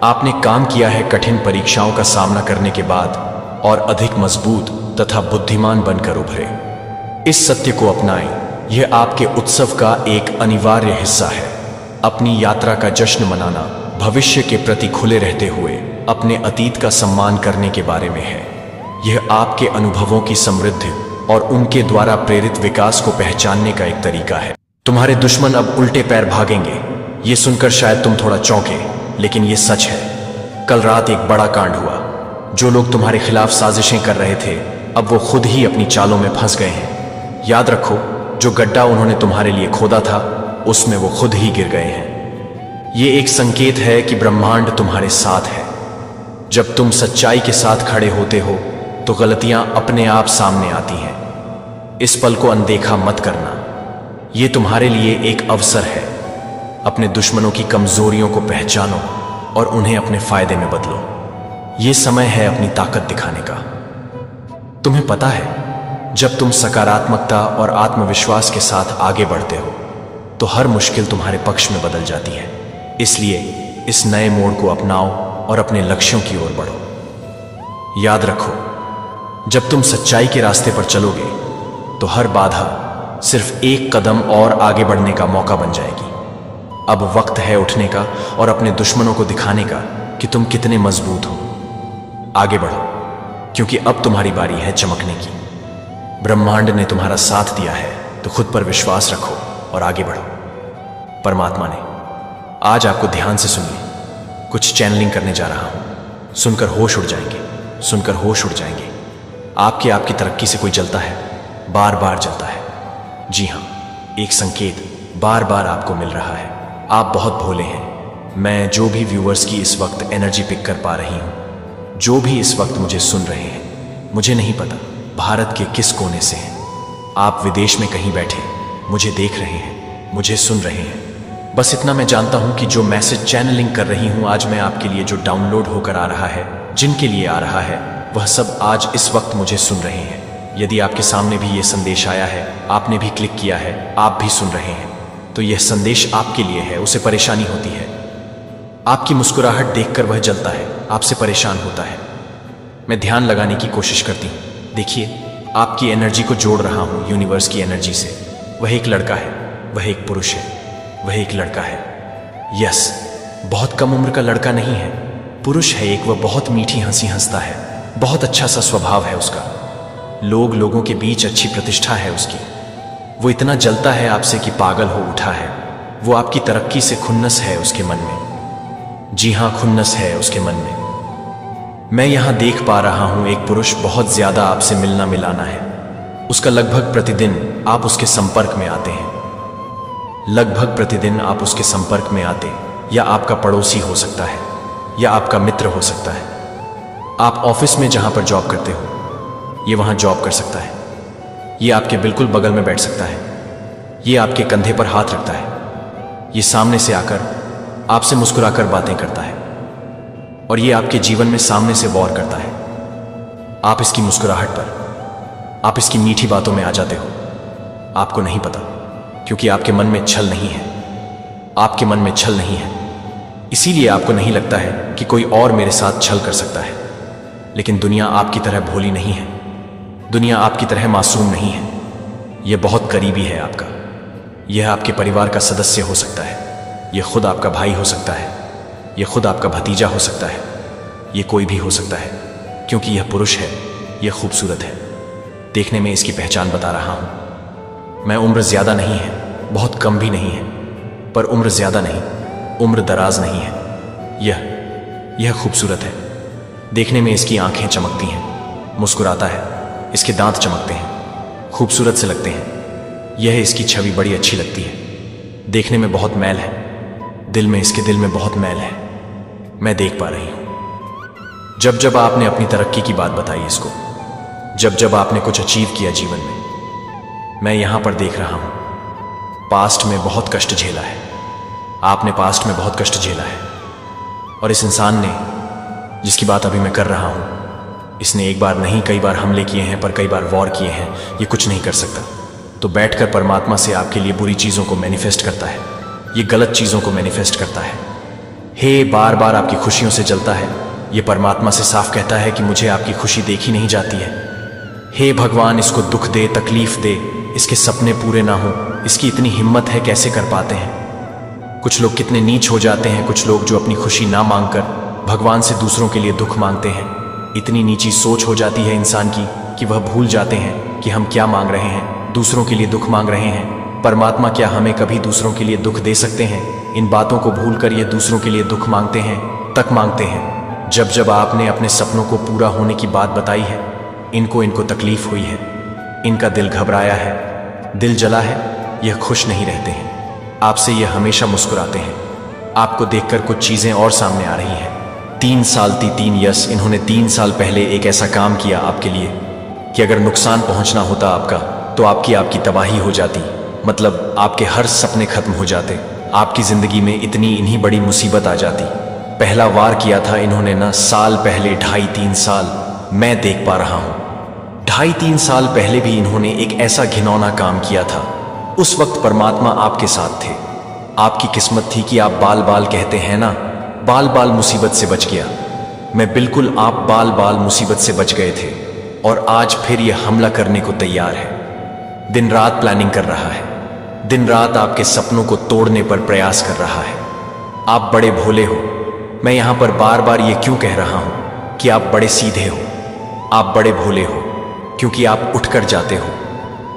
आपने काम किया है कठिन परीक्षाओं का सामना करने के बाद और अधिक मजबूत तथा बुद्धिमान बनकर उभरे। इस सत्य को अपनाएं, यह आपके उत्सव का एक अनिवार्य हिस्सा है। अपनी यात्रा का जश्न मनाना भविष्य के प्रति खुले रहते हुए अपने अतीत का सम्मान करने के बारे में है। यह आपके अनुभवों की समृद्धि और उनके द्वारा प्रेरित विकास को पहचानने का एक तरीका है। तुम्हारे दुश्मन अब उल्टे पैर भागेंगे। ये सुनकर शायद तुम थोड़ा चौंके, लेकिन ये सच है। कल रात एक बड़ा कांड हुआ। जो लोग तुम्हारे खिलाफ साजिशें कर रहे थे अब वो खुद ही अपनी चालों में फंस गए हैं। याद रखो, जो गड्ढा उन्होंने तुम्हारे लिए खोदा था उसमें वो खुद ही गिर गए हैं। ये एक संकेत है कि ब्रह्मांड तुम्हारे साथ है। जब तुम सच्चाई के साथ खड़े होते हो तो गलतियां अपने आप सामने आती हैं। इस पल को अनदेखा मत करना। ये तुम्हारे लिए एक अवसर है। अपने दुश्मनों की कमजोरियों को पहचानो और उन्हें अपने फायदे में बदलो। ये समय है अपनी ताकत दिखाने का। तुम्हें पता है, जब तुम सकारात्मकता और आत्मविश्वास के साथ आगे बढ़ते हो तो हर मुश्किल तुम्हारे पक्ष में बदल जाती है। इसलिए इस नए मोड़ को अपनाओ और अपने लक्ष्यों की ओर बढ़ो। याद रखो, जब तुम सच्चाई के रास्ते पर चलोगे तो हर बाधा सिर्फ एक कदम और आगे बढ़ने का मौका बन जाएगी। अब वक्त है उठने का और अपने दुश्मनों को दिखाने का कि तुम कितने मजबूत हो। आगे बढ़ो, क्योंकि अब तुम्हारी बारी है चमकने की। ब्रह्मांड ने तुम्हारा साथ दिया है तो खुद पर विश्वास रखो और आगे बढ़ो। परमात्मा ने आज आपको ध्यान से सुनिए। कुछ चैनलिंग करने जा रहा हूं। सुनकर होश उड़ जाएंगे, सुनकर होश उड़ जाएंगे। आपकी तरक्की से कोई जलता है, बार बार जलता है। जी हां, एक संकेत बार बार आपको मिल रहा है। आप बहुत भोले हैं। मैं जो भी व्यूअर्स की इस वक्त एनर्जी पिक कर पा रही हूं, जो भी इस वक्त मुझे सुन रहे हैं, मुझे नहीं पता भारत के किस कोने से हैं। आप विदेश में कहीं बैठे मुझे देख रहे हैं, मुझे सुन रहे हैं। बस इतना मैं जानता हूं कि जो मैसेज चैनलिंग कर रही हूं आज मैं आपके लिए, जो डाउनलोड होकर आ रहा है, जिनके लिए आ रहा है, वह सब आज इस वक्त मुझे सुन रहे हैं। यदि आपके सामने भी ये संदेश आया है, आपने भी क्लिक किया है, आप भी सुन रहे हैं, तो यह संदेश आपके लिए है। उसे परेशानी होती है, आपकी मुस्कुराहट देखकर वह जलता है, आपसे परेशान होता है। मैं ध्यान लगाने की कोशिश करती हूँ। देखिए, आपकी एनर्जी को जोड़ रहा हूँ यूनिवर्स की एनर्जी से। वह एक लड़का है, वह एक पुरुष है, वह एक लड़का है। यस, बहुत कम उम्र का लड़का नहीं है, पुरुष है एक। वह बहुत मीठी हंसी हंसता है, बहुत अच्छा सा स्वभाव है उसका। लोगों के बीच अच्छी प्रतिष्ठा है उसकी। वो इतना जलता है आपसे कि पागल हो उठा है। वो आपकी तरक्की से खुन्नस है उसके मन में। जी हाँ, खुन्नस है उसके मन में। मैं यहां देख पा रहा हूं एक पुरुष बहुत ज्यादा आपसे मिलना मिलाना है उसका। लगभग प्रतिदिन आप उसके संपर्क में आते हैं। लगभग प्रतिदिन आप उसके संपर्क में आते, या आपका पड़ोसी हो सकता है, या आपका मित्र हो सकता है। आप ऑफिस में जहां पर जॉब करते हो, ये वहां जॉब कर सकता है। ये आपके बिल्कुल बगल में बैठ सकता है। ये आपके कंधे पर हाथ रखता है। ये सामने से आकर आपसे मुस्कुराकर बातें करता है, और ये आपके जीवन में सामने से वॉर करता है। आप इसकी मुस्कुराहट पर, आप इसकी मीठी बातों में आ जाते हो। आपको नहीं पता, क्योंकि आपके मन में छल नहीं है। आपके मन में छल नहीं है, इसीलिए आपको नहीं लगता है कि कोई और मेरे साथ छल कर सकता है। लेकिन दुनिया आपकी तरह भोली नहीं है। दुनिया आपकी तरह मासूम नहीं है। यह बहुत करीबी है आपका। यह आपके परिवार का सदस्य हो सकता है। यह खुद आपका भाई हो सकता है। यह खुद आपका भतीजा हो सकता है। यह कोई भी हो सकता है, क्योंकि यह पुरुष है। यह खूबसूरत है। देखने में इसकी पहचान बता रहा हूं। मैं उम्र ज्यादा नहीं है, बहुत कम भी नहीं है, पर उम्र ज्यादा नहीं, उम्र दराज नहीं है। यह खूबसूरत है। देखने में इसकी आंखें चमकती हैं, मुस्कुराता है, इसके दांत चमकते हैं, खूबसूरत से लगते हैं। यह इसकी छवि बड़ी अच्छी लगती है। देखने में बहुत मैल है, इसके दिल में बहुत मैल है। मैं देख पा रही हूं। जब जब आपने अपनी तरक्की की बात बताई इसको, जब जब आपने कुछ अचीव किया जीवन में, मैं यहां पर देख रहा हूं। पास्ट में बहुत कष्ट झेला है। आपने पास्ट में बहुत कष्ट झेला है, और इस इंसान ने, जिसकी बात अभी मैं कर रहा हूं, इसने एक बार नहीं कई बार हमले किए हैं, पर कई बार वॉर किए हैं। ये कुछ नहीं कर सकता, तो बैठकर परमात्मा से आपके लिए बुरी चीजों को मैनिफेस्ट करता है। ये गलत चीजों को मैनिफेस्ट करता है। हे बार बार आपकी खुशियों से जलता है। ये परमात्मा से साफ कहता है कि मुझे आपकी खुशी देखी नहीं जाती है। हे भगवान, इसको दुख दे, तकलीफ दे, इसके सपने पूरे ना हो। इसकी इतनी हिम्मत है, कैसे कर पाते हैं। कुछ लोग कितने नीच हो जाते हैं, कुछ लोग जो अपनी खुशी ना मांगकर भगवान से दूसरों के लिए दुख मांगते हैं। इतनी नीची सोच हो जाती है इंसान की कि वह भूल जाते हैं कि हम क्या मांग रहे हैं। दूसरों के लिए दुख मांग रहे हैं। परमात्मा क्या हमें कभी दूसरों के लिए दुख दे सकते हैं? इन बातों को भूलकर ये दूसरों के लिए दुख मांगते हैं, तक मांगते हैं। जब जब आपने अपने सपनों को पूरा होने की बात बताई है, इनको तकलीफ हुई है, इनका दिल घबराया है, दिल जला है। यह खुश नहीं रहते हैं आपसे, यह हमेशा मुस्कुराते हैं। आपको देखकर कुछ चीजें और सामने आ रही हैं। 3 साल थी 3 यस, इन्होंने 3 साल पहले एक ऐसा काम किया आपके लिए कि अगर नुकसान पहुंचना होता आपका, तो आपकी तबाही हो जाती। मतलब आपके हर सपने खत्म हो जाते। आपकी जिंदगी में इन्हीं बड़ी मुसीबत आ जाती। पहला वार किया था इन्होंने ना साल पहले, 2.5-3 साल। मैं देख पा रहा हूं 2.5-3 साल पहले भी इन्होंने एक ऐसा घिनौना काम किया था। उस वक्त परमात्मा आपके साथ थे। आपकी किस्मत थी कि आप बाल बाल कहते हैं ना, बाल बाल मुसीबत से बच गया। मैं बिल्कुल, आप बाल बाल मुसीबत से बच गए थे, और आज फिर यह हमला करने को तैयार है। दिन रात प्लानिंग कर रहा है, दिन रात आपके सपनों को तोड़ने पर प्रयास कर रहा है। आप बड़े भोले हो। मैं यहां पर बार बार ये क्यों कह रहा हूं कि आप बड़े सीधे हो, आप बड़े भोले हो, क्योंकि आप उठकर जाते हो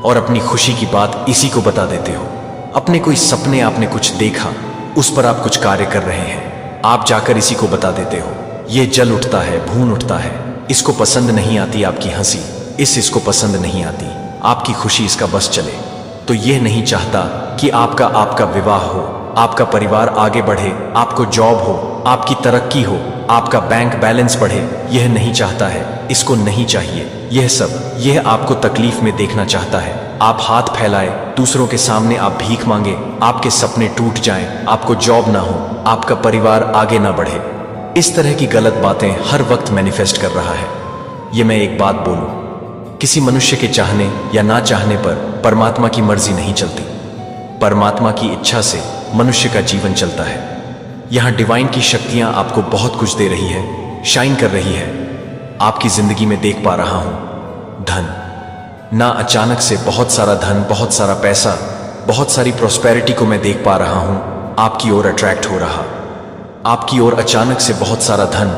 और अपनी खुशी की बात इसी को बता देते हो। अपने कोई सपने, आपने कुछ देखा, उस पर आप कुछ कार्य कर रहे हैं, आप जाकर इसी को बता देते हो। ये जल उठता है, भून उठता है। इसको पसंद नहीं आती आपकी हंसी, इसको पसंद नहीं आती आपकी खुशी, इसका बस चले। तो यह नहीं चाहता कि आपका विवाह हो, आपका परिवार आगे बढ़े, आपको जॉब हो, आपकी तरक्की हो, आपका बैंक बैलेंस बढ़े। यह नहीं चाहता है, इसको नहीं चाहिए। यह सब, यह आपको तकलीफ में देखना चाहता है। आप हाथ फैलाए, दूसरों के सामने आप भीख मांगे, आपके सपने टूट जाएं, आपको जॉब ना हो, आपका परिवार आगे ना बढ़े। इस तरह की गलत बातें हर वक्त मैनिफेस्ट कर रहा है। ये मैं एक बात बोलूं, किसी मनुष्य के चाहने या ना चाहने पर परमात्मा की मर्जी नहीं चलती। परमात्मा की इच्छा से मनुष्य का जीवन चलता है। यहां डिवाइन की शक्तियां आपको बहुत कुछ दे रही है, शाइन कर रही है। आपकी जिंदगी में देख पा रहा हूं धन, ना अचानक से बहुत सारा धन, बहुत सारा पैसा, बहुत सारी प्रॉस्पेरिटी को मैं देख पा रहा हूं आपकी ओर अट्रैक्ट हो रहा। आपकी ओर अचानक से बहुत सारा धन,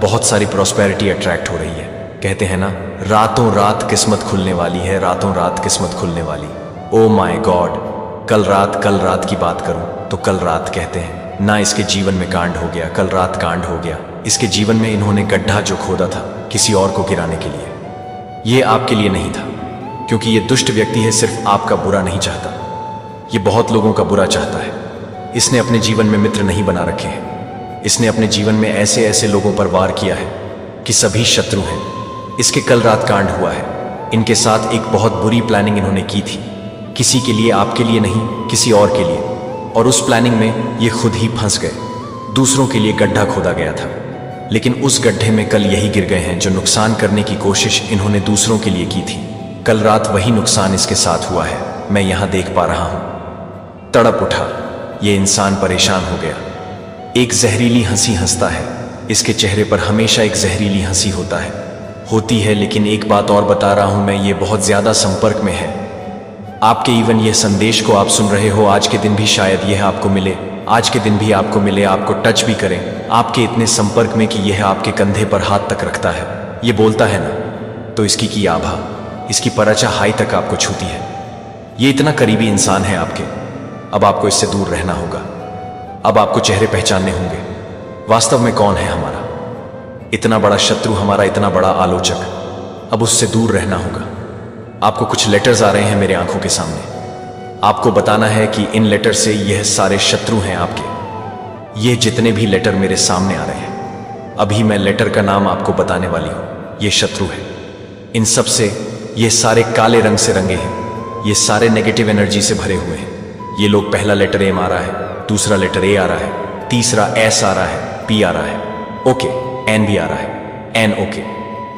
बहुत सारी प्रॉस्पेरिटी अट्रैक्ट हो रही है। कहते हैं ना, रातों रात किस्मत खुलने वाली है, रातों रात किस्मत खुलने वाली। ओ माय गॉड, कल रात की बात करूं तो कल रात कहते हैं ना, इसके जीवन में कांड हो गया, कल रात कांड हो गया। इसके जीवन में इन्होंने गड्ढा जो खोदा था किसी और को गिराने के लिए, ये आपके लिए नहीं था, क्योंकि ये दुष्ट व्यक्ति है, सिर्फ आपका बुरा नहीं चाहता, ये बहुत लोगों का बुरा चाहता है। इसने अपने जीवन में मित्र नहीं बना रखे हैं। इसने अपने जीवन में ऐसे ऐसे लोगों पर वार किया है कि सभी शत्रु हैं। इसके कल रात कांड हुआ है। इनके साथ एक बहुत बुरी प्लानिंग इन्होंने की थी, किसी के लिए, आपके लिए नहीं, किसी और के लिए। और उस प्लानिंग में ये खुद ही फंस गए। दूसरों के लिए गड्ढा खोदा गया था, लेकिन उस गड्ढे में कल यही गिर गए हैं जो नुकसान करने की कोशिश इन्होंने दूसरों के लिए की थी। कल रात वही नुकसान इसके साथ हुआ है, मैं यहां देख पा रहा हूं। तड़प उठा, ये इंसान परेशान हो गया। एक जहरीली हंसी हंसता है, इसके चेहरे पर हमेशा एक जहरीली हंसी होती है। लेकिन एक बात और बता रहा हूं मैं, ये बहुत ज्यादा संपर्क में है आपके। इवन ये संदेश को आप सुन रहे हो, आज के दिन भी शायद यह आपको मिले, आज के दिन भी आपको मिले, आपको टच भी करें, आपके इतने संपर्क में कि यह आपके कंधे पर हाथ तक रखता है। ये बोलता है ना, तो इसकी की आभा, इसकी परचा हाई तक आपको छूती है। ये इतना करीबी इंसान है आपके। अब आपको इससे दूर रहना होगा। अब आपको चेहरे पहचानने होंगे, वास्तव में कौन है हमारा इतना बड़ा शत्रु, हमारा इतना बड़ा आलोचक। अब उससे दूर रहना होगा। आपको कुछ लेटर्स आ रहे हैं मेरे आंखों के सामने। आपको बताना है कि इन लेटर से यह सारे शत्रु हैं आपके। ये जितने भी लेटर मेरे सामने आ रहे हैं, अभी मैं लेटर का नाम आपको बताने वाली हूं। ये शत्रु है। इन सब से ये सारे काले रंग से रंगे हैं, ये सारे नेगेटिव एनर्जी से भरे हुए हैं। ये लोग, पहला लेटर एम आ रहा है, दूसरा लेटर ए आ रहा है, तीसरा एस आ रहा है, पी आ रहा है, ओके, एन भी आ रहा है, एन ओके।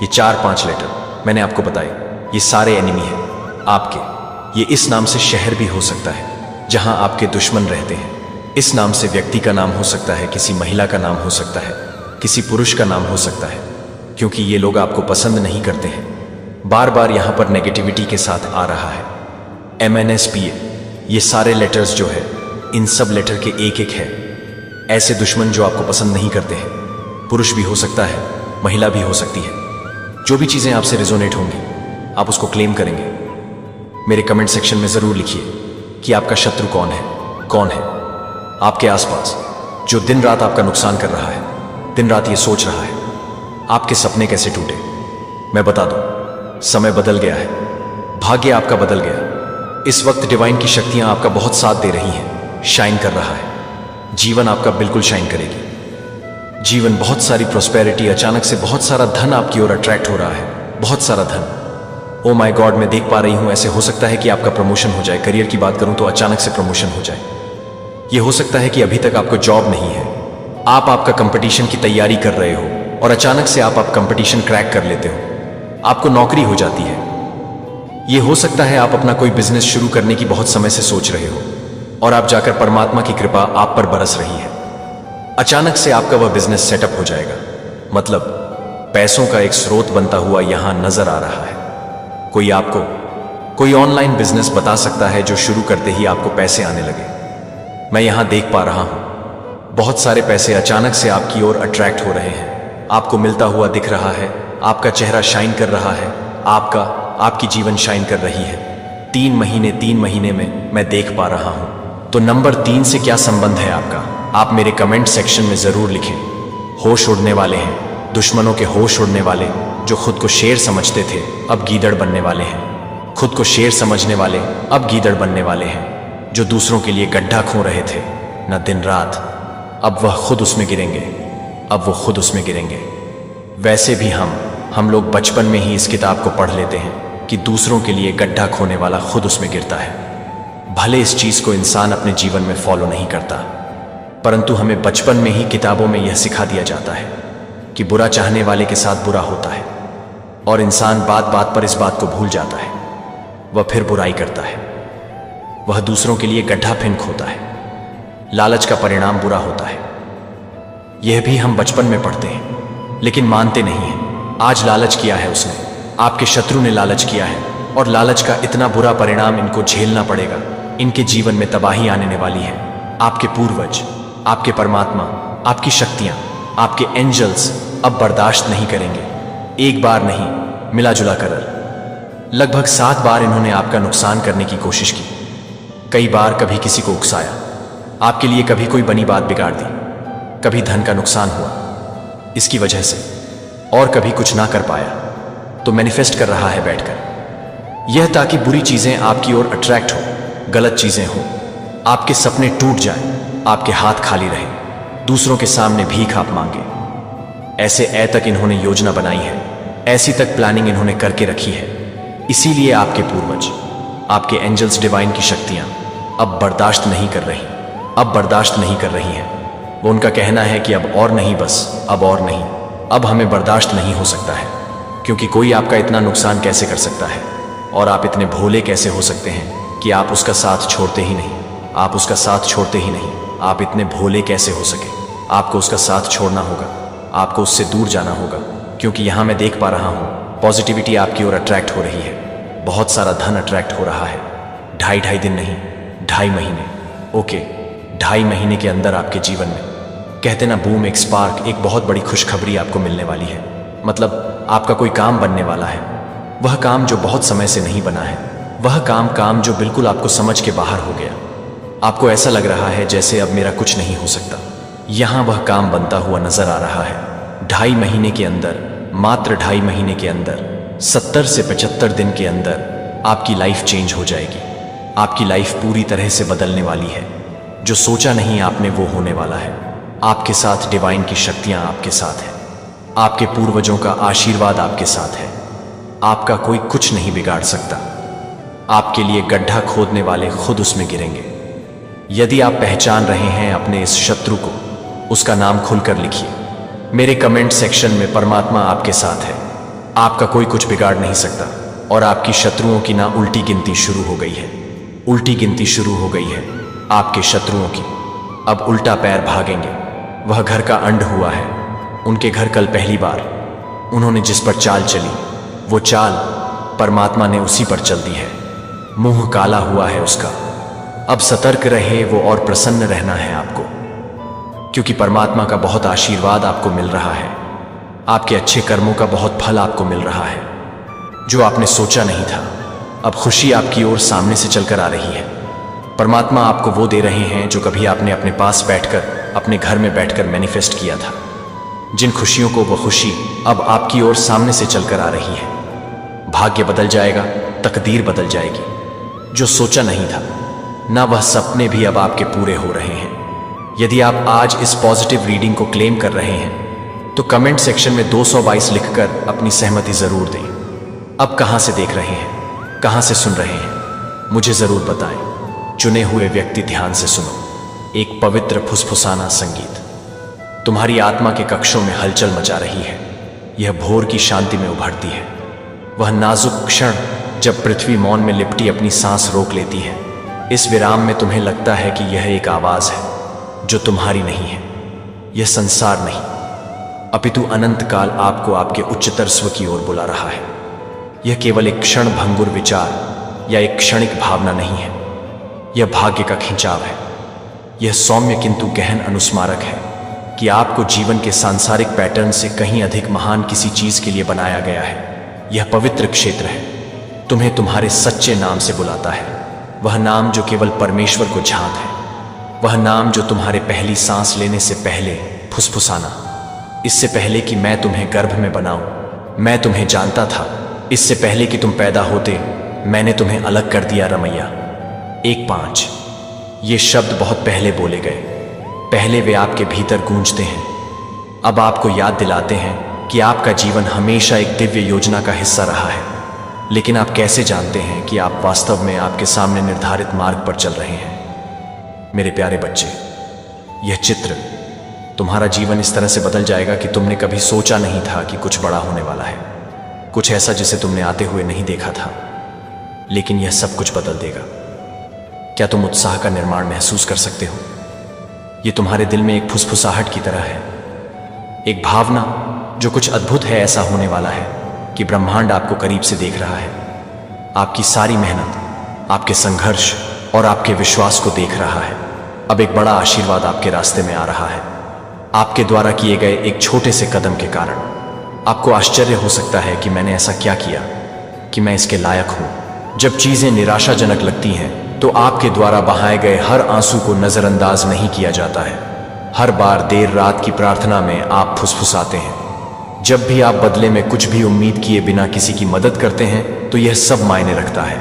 ये 4-5 लेटर मैंने आपको बताए, ये सारे एनिमी हैं आपके। ये इस नाम से शहर भी हो सकता है जहां आपके दुश्मन रहते हैं। इस नाम से व्यक्ति का नाम हो सकता है, किसी महिला का नाम हो सकता है, किसी पुरुष का नाम हो सकता है, क्योंकि ये लोग आपको पसंद नहीं करते हैं। बार बार यहां पर नेगेटिविटी के साथ आ रहा है। MNSPA, ये सारे लेटर्स जो है, इन सब लेटर के एक एक है ऐसे दुश्मन जो आपको पसंद नहीं करते हैं। पुरुष भी हो सकता है, महिला भी हो सकती है। जो भी चीजें आपसे रिजोनेट होंगी, आप उसको क्लेम करेंगे। मेरे कमेंट सेक्शन में जरूर लिखिए कि आपका शत्रु कौन है आपके आसपास, जो दिन रात आपका नुकसान कर रहा है, दिन रात ये सोच रहा है आपके सपने कैसे टूटे। मैं बता दूं, समय बदल गया है, भाग्य आपका बदल गया। इस वक्त डिवाइन की शक्तियां आपका बहुत साथ दे रही हैं, शाइन कर रहा है। जीवन आपका बिल्कुल शाइन करेगी। जीवन, बहुत सारी प्रॉस्पेरिटी, अचानक से बहुत सारा धन आपकी ओर अट्रैक्ट हो रहा है, बहुत सारा धन। ओ माय गॉड, मैं देख पा रही हूं, ऐसे हो सकता है कि आपका प्रमोशन हो जाए। करियर की बात करूं तो अचानक से प्रमोशन हो जाए। यह हो सकता है कि अभी तक आपको जॉब नहीं है, आप आपका कंपटीशन की तैयारी कर रहे हो और अचानक से आप कंपटीशन क्रैक कर लेते हो, आपको नौकरी हो जाती है। यह हो सकता है आप अपना कोई बिजनेस शुरू करने की बहुत समय से सोच रहे हो और आप जाकर परमात्मा की कृपा आप पर बरस रही है। अचानक से आपका वह बिजनेस सेटअप हो जाएगा, मतलब पैसों का एक स्रोत बनता हुआ यहां नजर आ रहा है। कोई आपको कोई ऑनलाइन बिजनेस बता सकता है जो शुरू करते ही आपको पैसे आने लगे। मैं यहां देख पा रहा हूं, बहुत सारे पैसे अचानक से आपकी ओर अट्रैक्ट हो रहे हैं, आपको मिलता हुआ दिख रहा है, आपका चेहरा शाइन कर रहा है, आपकी जीवन शाइन कर रही है। 3 महीने में मैं देख पा रहा हूं। तो नंबर 3 से क्या संबंध है आपका, आप मेरे कमेंट सेक्शन में जरूर लिखें। होश उड़ने वाले हैं, दुश्मनों के होश उड़ने वाले, जो खुद को शेर समझते थे अब गीदड़ बनने वाले हैं। खुद को शेर समझने वाले अब गीदड़ बनने वाले हैं। जो दूसरों के लिए गड्ढा खो रहे थे न दिन रात, अब वह खुद उसमें गिरेंगे, अब वो खुद उसमें गिरेंगे। वैसे भी हम लोग बचपन में ही इस किताब को पढ़ लेते हैं कि दूसरों के लिए गड्ढा खोने वाला खुद उसमें गिरता है। भले इस चीज को इंसान अपने जीवन में फॉलो नहीं करता, परंतु हमें बचपन में ही किताबों में यह सिखा दिया जाता है कि बुरा चाहने वाले के साथ बुरा होता है, और इंसान बात बात पर इस बात को भूल जाता है। वह फिर बुराई करता है, वह दूसरों के लिए गड्ढा फिर खोता है। लालच का परिणाम बुरा होता है। यह भी हम बचपन में पढ़ते हैं, लेकिन मानते नहीं हैं। आज लालच किया है उसने, आपके शत्रु ने लालच किया है, और लालच का इतना बुरा परिणाम इनको झेलना पड़ेगा। इनके जीवन में तबाही आने वाली है। आपके पूर्वज, आपके परमात्मा, आपकी शक्तियां, आपके एंजल्स अब बर्दाश्त नहीं करेंगे। एक बार नहीं, मिला जुला कर लगभग 7 बार इन्होंने आपका नुकसान करने की कोशिश की। कई बार कभी किसी को उकसाया, आपके लिए कभी कोई बनी बात बिगाड़ दी, कभी धन का नुकसान हुआ इसकी वजह से, और कभी कुछ ना कर पाया तो मैनिफेस्ट कर रहा है बैठकर। यह ताकि बुरी चीजें आपकी ओर अट्रैक्ट हो, गलत चीजें हो, आपके सपने टूट जाएं, आपके हाथ खाली रहे, दूसरों के सामने भीख आप मांगे। ऐसे तक इन्होंने योजना बनाई है, ऐसी तक प्लानिंग इन्होंने करके रखी है। इसीलिए आपके पूर्वज, आपके एंजल्स, डिवाइन की शक्तियां अब बर्दाश्त नहीं कर रही, अब बर्दाश्त नहीं कर रही हैं। वो उनका कहना है कि अब और नहीं, बस अब और नहीं, अब हमें बर्दाश्त नहीं हो सकता है, क्योंकि कोई आपका इतना नुकसान कैसे कर सकता है, और आप इतने भोले कैसे हो सकते हैं कि आप उसका साथ छोड़ते ही नहीं, आप उसका साथ छोड़ते ही नहीं। आप इतने भोले कैसे हो सके? आपको उसका साथ छोड़ना होगा, आपको उससे दूर जाना होगा, क्योंकि यहां मैं देख पा रहा हूं पॉजिटिविटी आपकी ओर अट्रैक्ट हो रही है, बहुत सारा धन अट्रैक्ट हो रहा है। 2.5 दिन नहीं, 2.5 महीने, ओके 2.5 महीने के अंदर आपके जीवन में, कहते ना बूम, एक स्पार्क, एक बहुत बड़ी खुशखबरी आपको मिलने वाली है। मतलब आपका कोई काम बनने वाला है, वह काम जो बहुत समय से नहीं बना है, वह काम जो बिल्कुल आपको समझ के बाहर हो गया। आपको ऐसा लग रहा है जैसे अब मेरा कुछ नहीं हो सकता। यहां वह काम बनता हुआ नजर आ रहा है। 2.5 महीने के अंदर, मात्र 2.5 महीने के अंदर, 70 से 75 दिन के अंदर आपकी लाइफ चेंज हो जाएगी। आपकी लाइफ पूरी तरह से बदलने वाली है। जो सोचा नहीं आपने वो होने वाला है। आपके साथ डिवाइन की शक्तियां आपके साथ है, आपके पूर्वजों का आशीर्वाद आपके साथ है। आपका कोई कुछ नहीं बिगाड़ सकता। आपके लिए गड्ढा खोदने वाले खुद उसमें गिरेंगे। यदि आप पहचान रहे हैं अपने इस शत्रु को, उसका नाम खुलकर लिखिए। मेरे कमेंट सेक्शन में परमात्मा आपके साथ है, आपका कोई कुछ बिगाड़ नहीं सकता। और आपकी शत्रुओं की ना उल्टी गिनती शुरू हो गई है, उल्टी गिनती शुरू हो गई है आपके शत्रुओं की। अब उल्टा पैर भागेंगे। वह घर का अंड हुआ है, उनके घर कल पहली बार उन्होंने जिस पर चाल चली, वो चाल परमात्मा ने उसी पर चल दी है। मुंह काला हुआ है उसका। अब सतर्क रहे वो, और प्रसन्न रहना है आपको, क्योंकि परमात्मा का बहुत आशीर्वाद आपको मिल रहा है। आपके अच्छे कर्मों का बहुत फल आपको मिल रहा है, जो आपने सोचा नहीं था। अब खुशी आपकी ओर सामने से चलकर आ रही है। परमात्मा आपको वो दे रहे हैं जो कभी आपने अपने पास बैठकर, अपने घर में बैठकर मैनिफेस्ट किया था। जिन खुशियों को, वो खुशी अब आपकी ओर सामने से चलकर आ रही है। भाग्य बदल जाएगा, तकदीर बदल जाएगी। जो सोचा नहीं था ना, वह सपने भी अब आपके पूरे हो रहे हैं। यदि आप आज इस पॉजिटिव रीडिंग को क्लेम कर रहे हैं तो कमेंट सेक्शन में 222 लिखकर अपनी सहमति जरूर दें। अब कहां से देख रहे हैं, कहां से सुन रहे हैं, मुझे जरूर बताएं। चुने हुए व्यक्ति, ध्यान से सुनो। एक पवित्र फुसफुसाना संगीत तुम्हारी आत्मा के कक्षों में हलचल मचा रही है। यह भोर की शांति में उभरती है। वह नाजुक क्षण जब पृथ्वी मौन में लिपटी अपनी सांस रोक लेती है। इस विराम में तुम्हें लगता है कि यह एक आवाज है जो तुम्हारी नहीं है। यह संसार नहीं, अपितु अनंत काल आपको आपके उच्चतर स्व की ओर बुला रहा है। यह केवल एक क्षण भंगुर विचार या एक क्षणिक भावना नहीं है। यह भाग्य का खिंचाव है। यह सौम्य किंतु गहन अनुस्मारक है कि आपको जीवन के सांसारिक पैटर्न से कहीं अधिक महान किसी चीज के लिए बनाया गया है। यह पवित्र क्षेत्र है, तुम्हें तुम्हारे सच्चे नाम से बुलाता है। वह नाम जो केवल परमेश्वर को झांक है, वह नाम जो तुम्हारे पहली सांस लेने से पहले फुसफुसाना, इससे पहले कि मैं तुम्हें गर्भ में बनाऊं, मैं तुम्हें जानता था। इससे पहले कि तुम पैदा होते, मैंने तुम्हें अलग कर दिया रमैया। 1-5 ये शब्द बहुत पहले बोले गए, पहले वे आपके भीतर गूंजते हैं। अब आपको याद दिलाते हैं कि आपका जीवन हमेशा एक दिव्य योजना का हिस्सा रहा है। लेकिन आप कैसे जानते हैं कि आप वास्तव में आपके सामने निर्धारित मार्ग पर चल रहे हैं? मेरे प्यारे बच्चे, यह चित्र तुम्हारा जीवन इस तरह से बदल जाएगा कि तुमने कभी सोचा नहीं था कि कुछ बड़ा होने वाला है, कुछ ऐसा जिसे तुमने आते हुए नहीं देखा था, लेकिन यह सब कुछ बदल देगा। क्या तुम उत्साह का निर्माण महसूस कर सकते हो? यह तुम्हारे दिल में एक फुसफुसाहट की तरह है, एक भावना जो कुछ अद्भुत है, ऐसा होने वाला है कि ब्रह्मांड आपको करीब से देख रहा है, आपकी सारी मेहनत, आपके संघर्ष और आपके विश्वास को देख रहा है। अब एक बड़ा आशीर्वाद आपके रास्ते में आ रहा है, आपके द्वारा किए गए एक छोटे से कदम के कारण। आपको आश्चर्य हो सकता है कि मैंने ऐसा क्या किया कि मैं इसके लायक हूं। जब चीजें निराशाजनक लगती हैं तो आपके द्वारा बहाए गए हर आंसू को नजरअंदाज नहीं किया जाता है। हर बार देर रात की प्रार्थना में आप फुसफुसाते हैं। जब भी आप बदले में कुछ भी उम्मीद किए बिना किसी की मदद करते हैं तो यह सब मायने रखता है।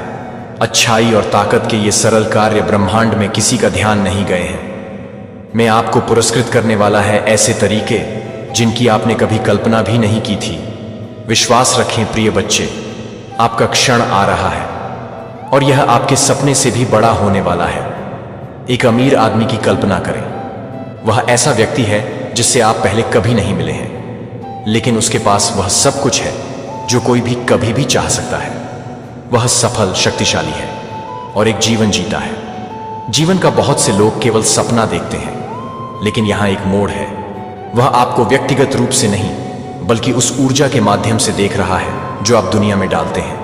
अच्छाई और ताकत के ये सरल कार्य ब्रह्मांड में किसी का ध्यान नहीं गए हैं। मैं आपको पुरस्कृत करने वाला है ऐसे तरीके जिनकी आपने कभी कल्पना भी नहीं की थी। विश्वास रखें प्रिय बच्चे, आपका क्षण आ रहा है और यह आपके सपने से भी बड़ा होने वाला है। एक अमीर आदमी की कल्पना करें। वह ऐसा व्यक्ति है जिससे आप पहले कभी नहीं मिले हैं, लेकिन उसके पास वह सब कुछ है जो कोई भी कभी भी चाह सकता है। वह सफल, शक्तिशाली है और एक जीवन जीता है। जीवन का बहुत से लोग केवल सपना देखते हैं, लेकिन यहां एक मोड़ है। वह आपको व्यक्तिगत रूप से नहीं बल्कि उस ऊर्जा के माध्यम से देख रहा है जो आप दुनिया में डालते हैं।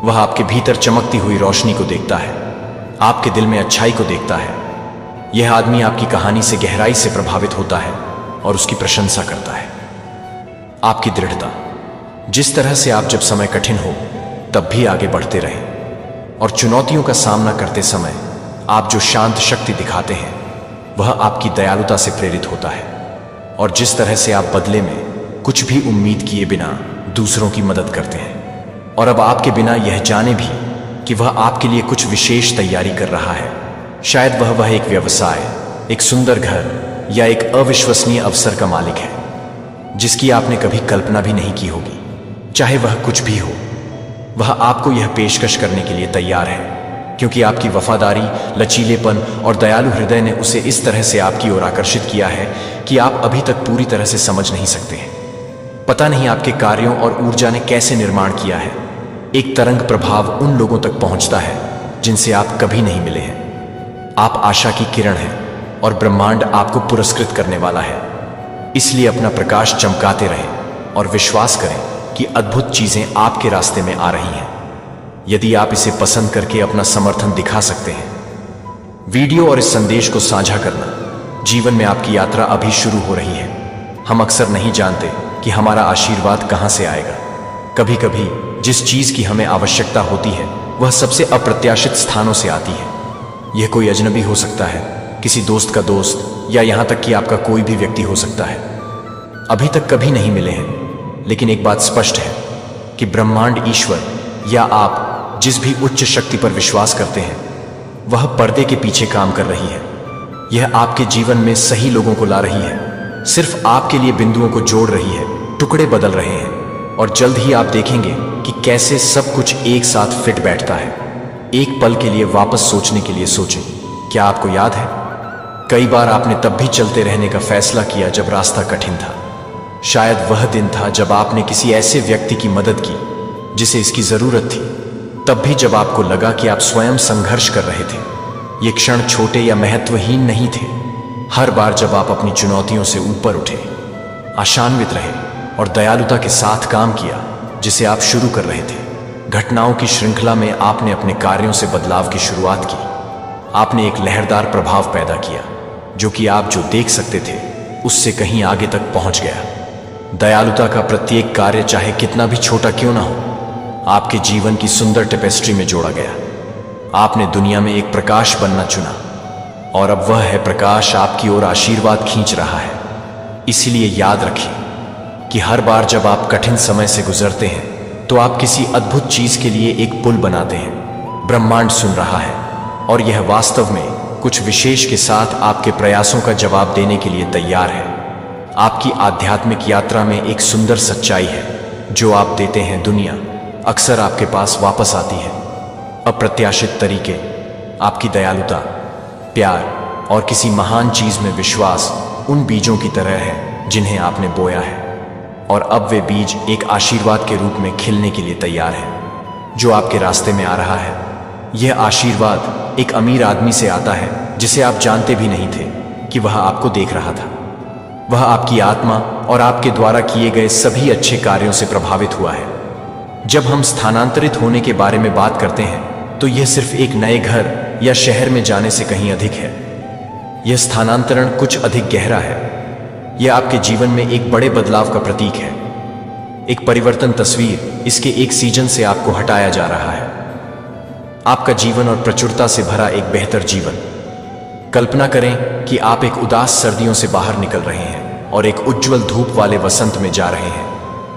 वह आपके भीतर चमकती हुई रोशनी को देखता है, आपके दिल में अच्छाई को देखता है। यह आदमी आपकी कहानी से गहराई से प्रभावित होता है और उसकी प्रशंसा करता है। आपकी दृढ़ता, जिस तरह से आप जब समय कठिन हो तब भी आगे बढ़ते रहें और चुनौतियों का सामना करते समय आप जो शांत शक्ति दिखाते हैं वह आपकी दयालुता से प्रेरित होता है। और जिस तरह से आप बदले में कुछ भी उम्मीद किए बिना दूसरों की मदद करते हैं, और अब आपके बिना यह जाने भी कि वह आपके लिए कुछ विशेष तैयारी कर रहा है। शायद वह एक व्यवसाय, एक सुंदर घर या एक अविश्वसनीय अवसर का मालिक है जिसकी आपने कभी कल्पना भी नहीं की होगी। चाहे वह कुछ भी हो, वह आपको यह पेशकश करने के लिए तैयार है, क्योंकि आपकी वफादारी, लचीलेपन और दयालु हृदय ने उसे इस तरह से आपकी ओर आकर्षित किया है कि आप अभी तक पूरी तरह से समझ नहीं सकते हैं। पता नहीं आपके कार्यों और ऊर्जा ने कैसे निर्माण किया है। एक तरंग प्रभाव उन लोगों तक पहुंचता है जिनसे आप कभी नहीं मिले हैं। आप आशा की किरण हैं और ब्रह्मांड आपको पुरस्कृत करने वाला है। इसलिए अपना प्रकाश चमकाते रहें और विश्वास करें कि अद्भुत चीजें आपके रास्ते में आ रही हैं। यदि आप इसे पसंद करके अपना समर्थन दिखा सकते हैं, वीडियो और इस संदेश को साझा करना। जीवन में आपकी यात्रा अभी शुरू हो रही है। हम अक्सर नहीं जानते कि हमारा आशीर्वाद कहां से आएगा। कभी कभी जिस चीज की हमें आवश्यकता होती है वह सबसे अप्रत्याशित स्थानों से आती है। यह कोई अजनबी हो सकता है, किसी दोस्त का दोस्त, या यहां तक कि आपका कोई भी व्यक्ति हो सकता है। अभी तक कभी नहीं मिले हैं, लेकिन एक बात स्पष्ट है कि ब्रह्मांड, ईश्वर या आप जिस भी उच्च शक्ति पर विश्वास करते हैं वह पर्दे के पीछे काम कर रही है। यह आपके जीवन में सही लोगों को ला रही है, सिर्फ आपके लिए बिंदुओं को जोड़ रही है, टुकड़े बदल रहे हैं, और जल्द ही आप देखेंगे कि कैसे सब कुछ एक साथ फिट बैठता है। एक पल के लिए वापस सोचने के लिए सोचें। क्या आपको याद है, कई बार आपने तब भी चलते रहने का फैसला किया जब रास्ता कठिन था। शायद वह दिन था जब आपने किसी ऐसे व्यक्ति की मदद की जिसे इसकी जरूरत थी, तब भी जब आपको लगा कि आप स्वयं संघर्ष कर रहे थे। ये क्षण छोटे या महत्वहीन नहीं थे। हर बार जब आप अपनी चुनौतियों से ऊपर उठे, आशान्वित रहे और दयालुता के साथ काम किया जिसे आप शुरू कर रहे थे, घटनाओं की श्रृंखला में आपने अपने कार्यों से बदलाव की शुरुआत की। आपने एक लहरदार प्रभाव पैदा किया जो कि आप जो देख सकते थे उससे कहीं आगे तक पहुंच गया। दयालुता का प्रत्येक कार्य, चाहे कितना भी छोटा क्यों ना हो, आपके जीवन की सुंदर टेपेस्ट्री में जोड़ा गया। आपने दुनिया में एक प्रकाश बनना चुना और अब वह है प्रकाश आपकी ओर आशीर्वाद खींच रहा है। इसलिए याद रखिए कि हर बार जब आप कठिन समय से गुजरते हैं तो आप किसी अद्भुत चीज के लिए एक पुल बनाते हैं। ब्रह्मांड सुन रहा है और यह वास्तव में कुछ विशेष के साथ आपके प्रयासों का जवाब देने के लिए तैयार है। आपकी आध्यात्मिक यात्रा में एक सुंदर सच्चाई है जो आप देते हैं, दुनिया अक्सर आपके पास वापस आती है। अप्रत्याशित तरीके, आपकी दयालुता, प्यार और किसी महान चीज में विश्वास उन बीजों की तरह है जिन्हें आपने बोया है, और अब वे बीज एक आशीर्वाद के रूप में खिलने के लिए तैयार है जो आपके रास्ते में आ रहा है। यह आशीर्वाद एक अमीर आदमी से आता है जिसे आप जानते भी नहीं थे कि वह आपको देख रहा था। वह आपकी आत्मा और आपके द्वारा किए गए सभी अच्छे कार्यों से प्रभावित हुआ है। जब हम स्थानांतरित होने के बारे में बात करते हैं तो यह सिर्फ एक नए घर या शहर में जाने से कहीं अधिक है। यह स्थानांतरण कुछ अधिक गहरा है। यह आपके जीवन में एक बड़े बदलाव का प्रतीक है, एक परिवर्तन तस्वीर। इसके एक सीजन से आपको हटाया जा रहा है, आपका जीवन और प्रचुरता से भरा एक बेहतर जीवन। कल्पना करें कि आप एक उदास सर्दियों से बाहर निकल रहे हैं और एक उज्जवल धूप वाले वसंत में जा रहे हैं।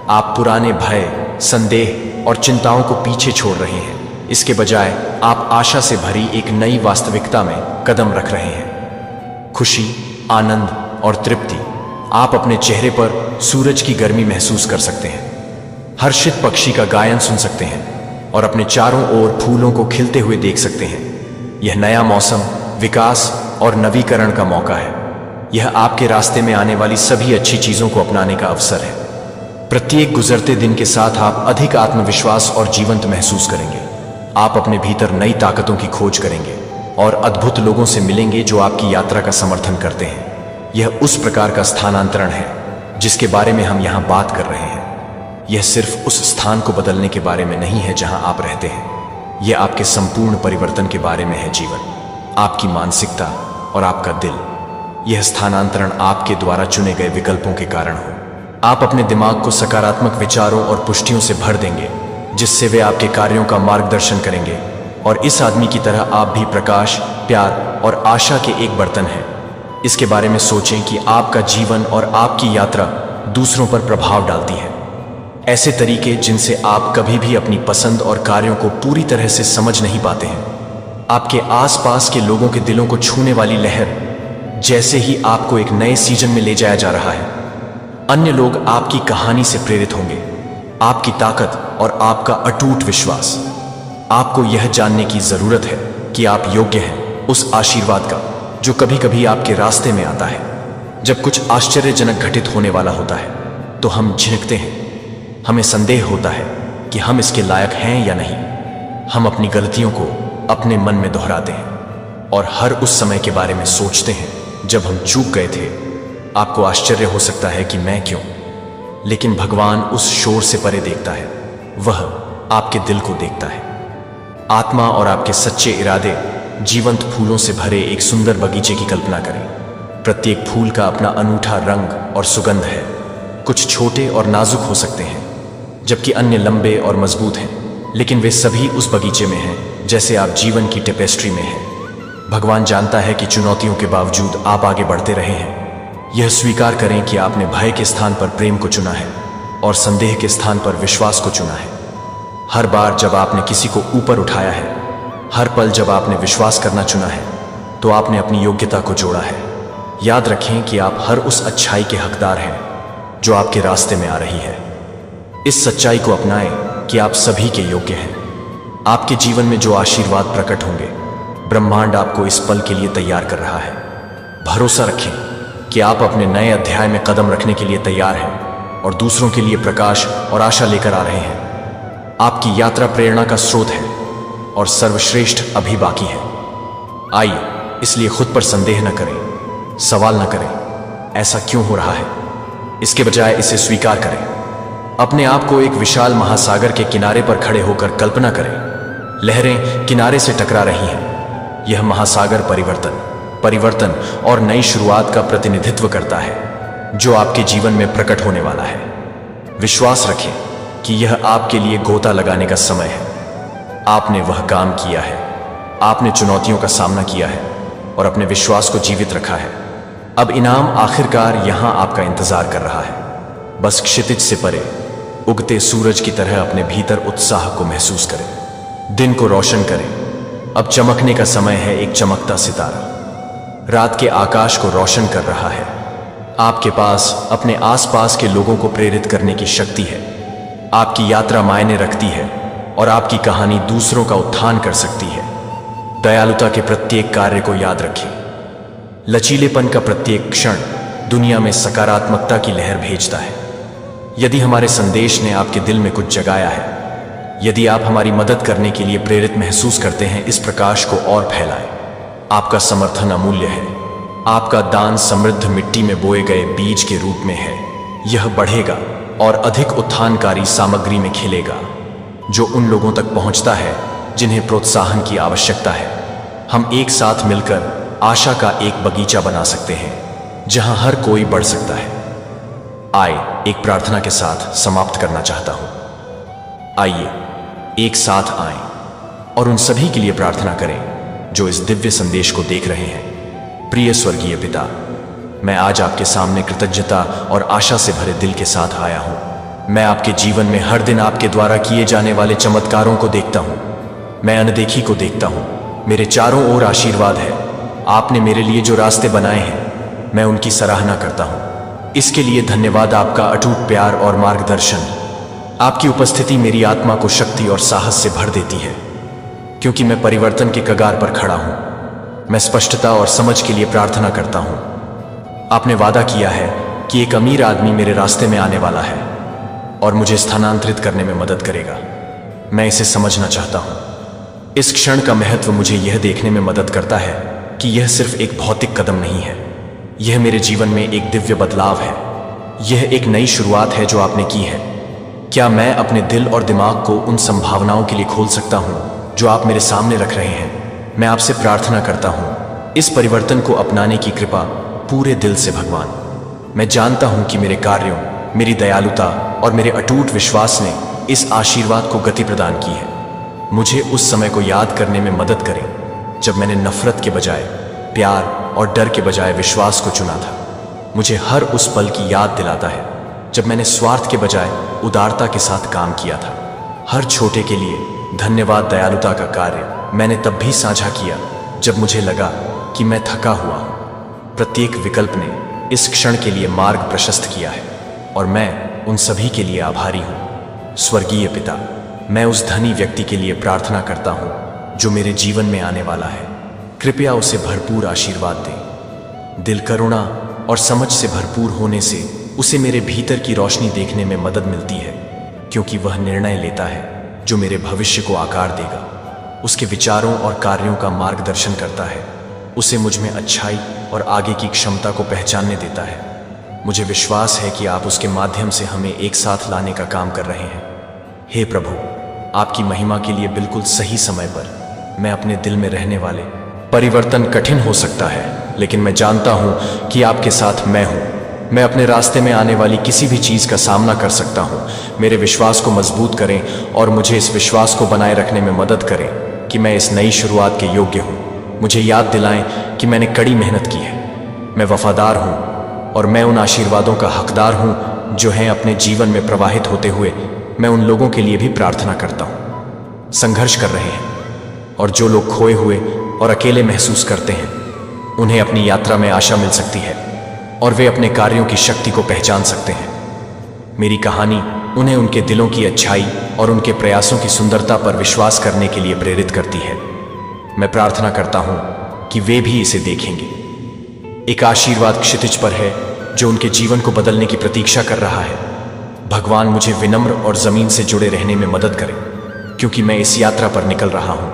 आप पुराने भय, संदेह और चिंताओं को पीछे छोड़ रहे हैं। इसके बजाय आप आशा से भरी एक नई वास्तविकता में कदम रख रहे हैं। खुशी, आनंद और तृप्ति। आप अपने चेहरे पर सूरज की गर्मी महसूस कर सकते हैं, हर्षित पक्षी का गायन सुन सकते हैं और अपने चारों ओर फूलों को खिलते हुए देख सकते हैं। यह नया मौसम विकास और नवीकरण का मौका है। यह आपके रास्ते में आने वाली सभी अच्छी चीजों को अपनाने का अवसर है। प्रत्येक गुजरते दिन के साथ आप अधिक आत्मविश्वास और जीवंत महसूस करेंगे। आप अपने भीतर नई ताकतों की खोज करेंगे और अद्भुत लोगों से मिलेंगे जो आपकी यात्रा का समर्थन करते हैं। यह उस प्रकार का स्थानांतरण है जिसके बारे में हम यहाँ बात कर रहे हैं। यह सिर्फ उस स्थान को बदलने के बारे में नहीं है जहां आप रहते हैं। यह आपके संपूर्ण परिवर्तन के बारे में है। जीवन, आपकी मानसिकता और आपका दिल। यह स्थानांतरण आपके द्वारा चुने गए विकल्पों के कारण हो। आप अपने दिमाग को सकारात्मक विचारों और पुष्टियों से भर देंगे जिससे वे आपके कार्यों का मार्गदर्शन करेंगे। और इस आदमी की तरह आप भी प्रकाश, प्यार और आशा के एक बर्तन हैं। इसके बारे में सोचें कि आपका जीवन और आपकी यात्रा दूसरों पर प्रभाव डालती है। ऐसे तरीके जिनसे आप कभी भी अपनी पसंद और कार्यों को पूरी तरह से समझ नहीं पाते हैं। आपके आसपास के लोगों के दिलों को छूने वाली लहर, जैसे ही आपको एक नए सीजन में ले जाया जा रहा है। अन्य लोग आपकी कहानी से प्रेरित होंगे, आपकी ताकत और आपका अटूट विश्वास। आपको यह जानने की जरूरत है कि आप योग्य हैं उस आशीर्वाद का जो कभी कभी आपके रास्ते में आता है। जब कुछ आश्चर्यजनक घटित होने वाला होता है तो हम झिझकते हैं। हमें संदेह होता है कि हम इसके लायक हैं या नहीं। हम अपनी गलतियों को अपने मन में दोहराते हैं और हर उस समय के बारे में सोचते हैं जब हम चूक गए थे। आपको आश्चर्य हो सकता है कि मैं क्यों, लेकिन भगवान उस शोर से परे देखता है। वह आपके दिल को देखता है। आत्मा और आपके सच्चे इरादे। जीवंत फूलों से भरे एक सुंदर बगीचे की कल्पना करें। प्रत्येक फूल का अपना अनूठा रंग और सुगंध है। कुछ छोटे और नाजुक हो सकते हैं जबकि अन्य लंबे और मजबूत हैं, लेकिन वे सभी उस बगीचे में हैं जैसे आप जीवन की टेपेस्ट्री में हैं। भगवान जानता है कि चुनौतियों के बावजूद आप आगे बढ़ते रहे हैं। यह स्वीकार करें कि आपने भय के स्थान पर प्रेम को चुना है और संदेह के स्थान पर विश्वास को चुना है। हर बार जब आपने किसी को ऊपर उठाया है, हर पल जब आपने विश्वास करना चुना है, तो आपने अपनी योग्यता को जोड़ा है। याद रखें कि आप हर उस अच्छाई के हकदार हैं जो आपके रास्ते में आ रही है। इस सच्चाई को अपनाएं कि आप सभी के योग्य हैं। आपके जीवन में जो आशीर्वाद प्रकट होंगे, ब्रह्मांड आपको इस पल के लिए तैयार कर रहा है। भरोसा रखें कि आप अपने नए अध्याय में कदम रखने के लिए तैयार हैं और दूसरों के लिए प्रकाश और आशा लेकर आ रहे हैं। आपकी यात्रा प्रेरणा का स्रोत है और सर्वश्रेष्ठ अभी बाकी है। आइए, इसलिए खुद पर संदेह न करें, सवाल न करें ऐसा क्यों हो रहा है। इसके बजाय इसे स्वीकार करें। अपने आप को एक विशाल महासागर के किनारे पर खड़े होकर कल्पना करें। लहरें किनारे से टकरा रही हैं। यह महासागर परिवर्तन और नई शुरुआत का प्रतिनिधित्व करता है जो आपके जीवन में प्रकट होने वाला है। विश्वास रखें कि यह आपके लिए गोता लगाने का समय है। आपने वह काम किया है, आपने चुनौतियों का सामना किया है और अपने विश्वास को जीवित रखा है। अब इनाम आखिरकार यहां आपका इंतजार कर रहा है। बस क्षितिज से परे उगते सूरज की तरह अपने भीतर उत्साह को महसूस करें। दिन को रोशन करें। अब चमकने का समय है। एक चमकता सितारा रात के आकाश को रोशन कर रहा है। आपके पास अपने आसपास के लोगों को प्रेरित करने की शक्ति है। आपकी यात्रा मायने रखती है और आपकी कहानी दूसरों का उत्थान कर सकती है। दयालुता के प्रत्येक कार्य को याद रखें। लचीलेपन का प्रत्येक क्षण दुनिया में सकारात्मकता की लहर भेजता है। यदि हमारे संदेश ने आपके दिल में कुछ जगाया है, यदि आप हमारी मदद करने के लिए प्रेरित महसूस करते हैं, इस प्रकाश को और फैलाएं। आपका समर्थन अमूल्य है। आपका दान समृद्ध मिट्टी में बोए गए बीज के रूप में है। यह बढ़ेगा और अधिक उत्थानकारी सामग्री में खिलेगा, जो उन लोगों तक पहुंचता है जिन्हें प्रोत्साहन की आवश्यकता है। हम एक साथ मिलकर आशा का एक बगीचा बना सकते हैं जहां हर कोई बढ़ सकता है। आइए एक प्रार्थना के साथ समाप्त करना चाहता हूं। आइए एक साथ आएं और उन सभी के लिए प्रार्थना करें जो इस दिव्य संदेश को देख रहे हैं। प्रिय स्वर्गीय पिता, मैं आज आपके सामने कृतज्ञता और आशा से भरे दिल के साथ आया हूं। मैं आपके जीवन में हर दिन आपके द्वारा किए जाने वाले चमत्कारों को देखता हूं। मैं अनदेखी को देखता हूं। मेरे चारों ओर आशीर्वाद है। आपने मेरे लिए जो रास्ते बनाए हैं, मैं उनकी सराहना करता हूं। इसके लिए धन्यवाद। आपका अटूट प्यार और मार्गदर्शन, आपकी उपस्थिति मेरी आत्मा को शक्ति और साहस से भर देती है, क्योंकि मैं परिवर्तन के कगार पर खड़ा हूं। मैं स्पष्टता और समझ के लिए प्रार्थना करता हूं। आपने वादा किया है कि एक अमीर आदमी मेरे रास्ते में आने वाला है और मुझे स्थानांतरित करने में मदद करेगा। मैं इसे समझना चाहता हूं। इस क्षण का महत्व मुझे यह देखने में मदद करता है कि यह सिर्फ एक भौतिक कदम नहीं है, यह मेरे जीवन में एक दिव्य बदलाव है। यह एक नई शुरुआत है जो आपने की है। क्या मैं अपने दिल और दिमाग को उन संभावनाओं के लिए खोल सकता हूं जो आप मेरे सामने रख रहे हैं? मैं आपसे प्रार्थना करता हूं, इस परिवर्तन को अपनाने की कृपा पूरे दिल से भगवान। मैं जानता हूं कि मेरे कार्यों, मेरी दयालुता और मेरे अटूट विश्वास ने इस आशीर्वाद को गति प्रदान की है। मुझे उस समय को याद करने में मदद करें जब मैंने नफरत के बजाय प्यार और डर के बजाय विश्वास को चुना था। मुझे हर उस पल की याद दिलाता है जब मैंने स्वार्थ के बजाय उदारता के साथ काम किया था। हर छोटे के लिए धन्यवाद। दयालुता का कार्य मैंने तब भी साझा किया जब मुझे लगा कि मैं थका हुआ हूं। प्रत्येक विकल्प ने इस क्षण के लिए मार्ग प्रशस्त किया है और मैं उन सभी के लिए आभारी हूं। स्वर्गीय पिता, मैं उस धनी व्यक्ति के लिए प्रार्थना करता हूं जो मेरे जीवन में आने वाला है। कृपया उसे भरपूर आशीर्वाद दें। दिल करुणा और समझ से भरपूर होने से उसे मेरे भीतर की रोशनी देखने में मदद मिलती है, क्योंकि वह निर्णय लेता है जो मेरे भविष्य को आकार देगा। उसके विचारों और कार्यों का मार्गदर्शन करता है। उसे मुझ में अच्छाई और आगे की क्षमता को पहचानने देता है। मुझे विश्वास है कि आप उसके माध्यम से हमें एक साथ लाने का काम कर रहे हैं। हे प्रभु, आपकी महिमा के लिए बिल्कुल सही समय पर मैं अपने दिल में रहने वाले परिवर्तन कठिन हो सकता है, लेकिन मैं जानता हूं कि आपके साथ मैं हूं। मैं अपने रास्ते में आने वाली किसी भी चीज का सामना कर सकता हूं। मेरे विश्वास को मजबूत करें और मुझे इस विश्वास को बनाए रखने में मदद करें कि मैं इस नई शुरुआत के योग्य हूं। मुझे याद दिलाएं कि मैंने कड़ी मेहनत की है, मैं वफादार हूं और मैं उन आशीर्वादों का हकदार हूं जो हैं अपने जीवन में प्रवाहित होते हुए। मैं उन लोगों के लिए भी प्रार्थना करता हूं संघर्ष कर रहे हैं और जो लोग खोए हुए और अकेले महसूस करते हैं, उन्हें अपनी यात्रा में आशा मिल सकती है और वे अपने कार्यों की शक्ति को पहचान सकते हैं। मेरी कहानी उन्हें उनके दिलों की अच्छाई और उनके प्रयासों की सुंदरता पर विश्वास करने के लिए प्रेरित करती है। मैं प्रार्थना करता हूं कि वे भी इसे देखेंगे। एक आशीर्वाद क्षितिज पर है जो उनके जीवन को बदलने की प्रतीक्षा कर रहा है। भगवान, मुझे विनम्र और जमीन से जुड़े रहने में मदद करें, क्योंकि मैं इस यात्रा पर निकल रहा हूं।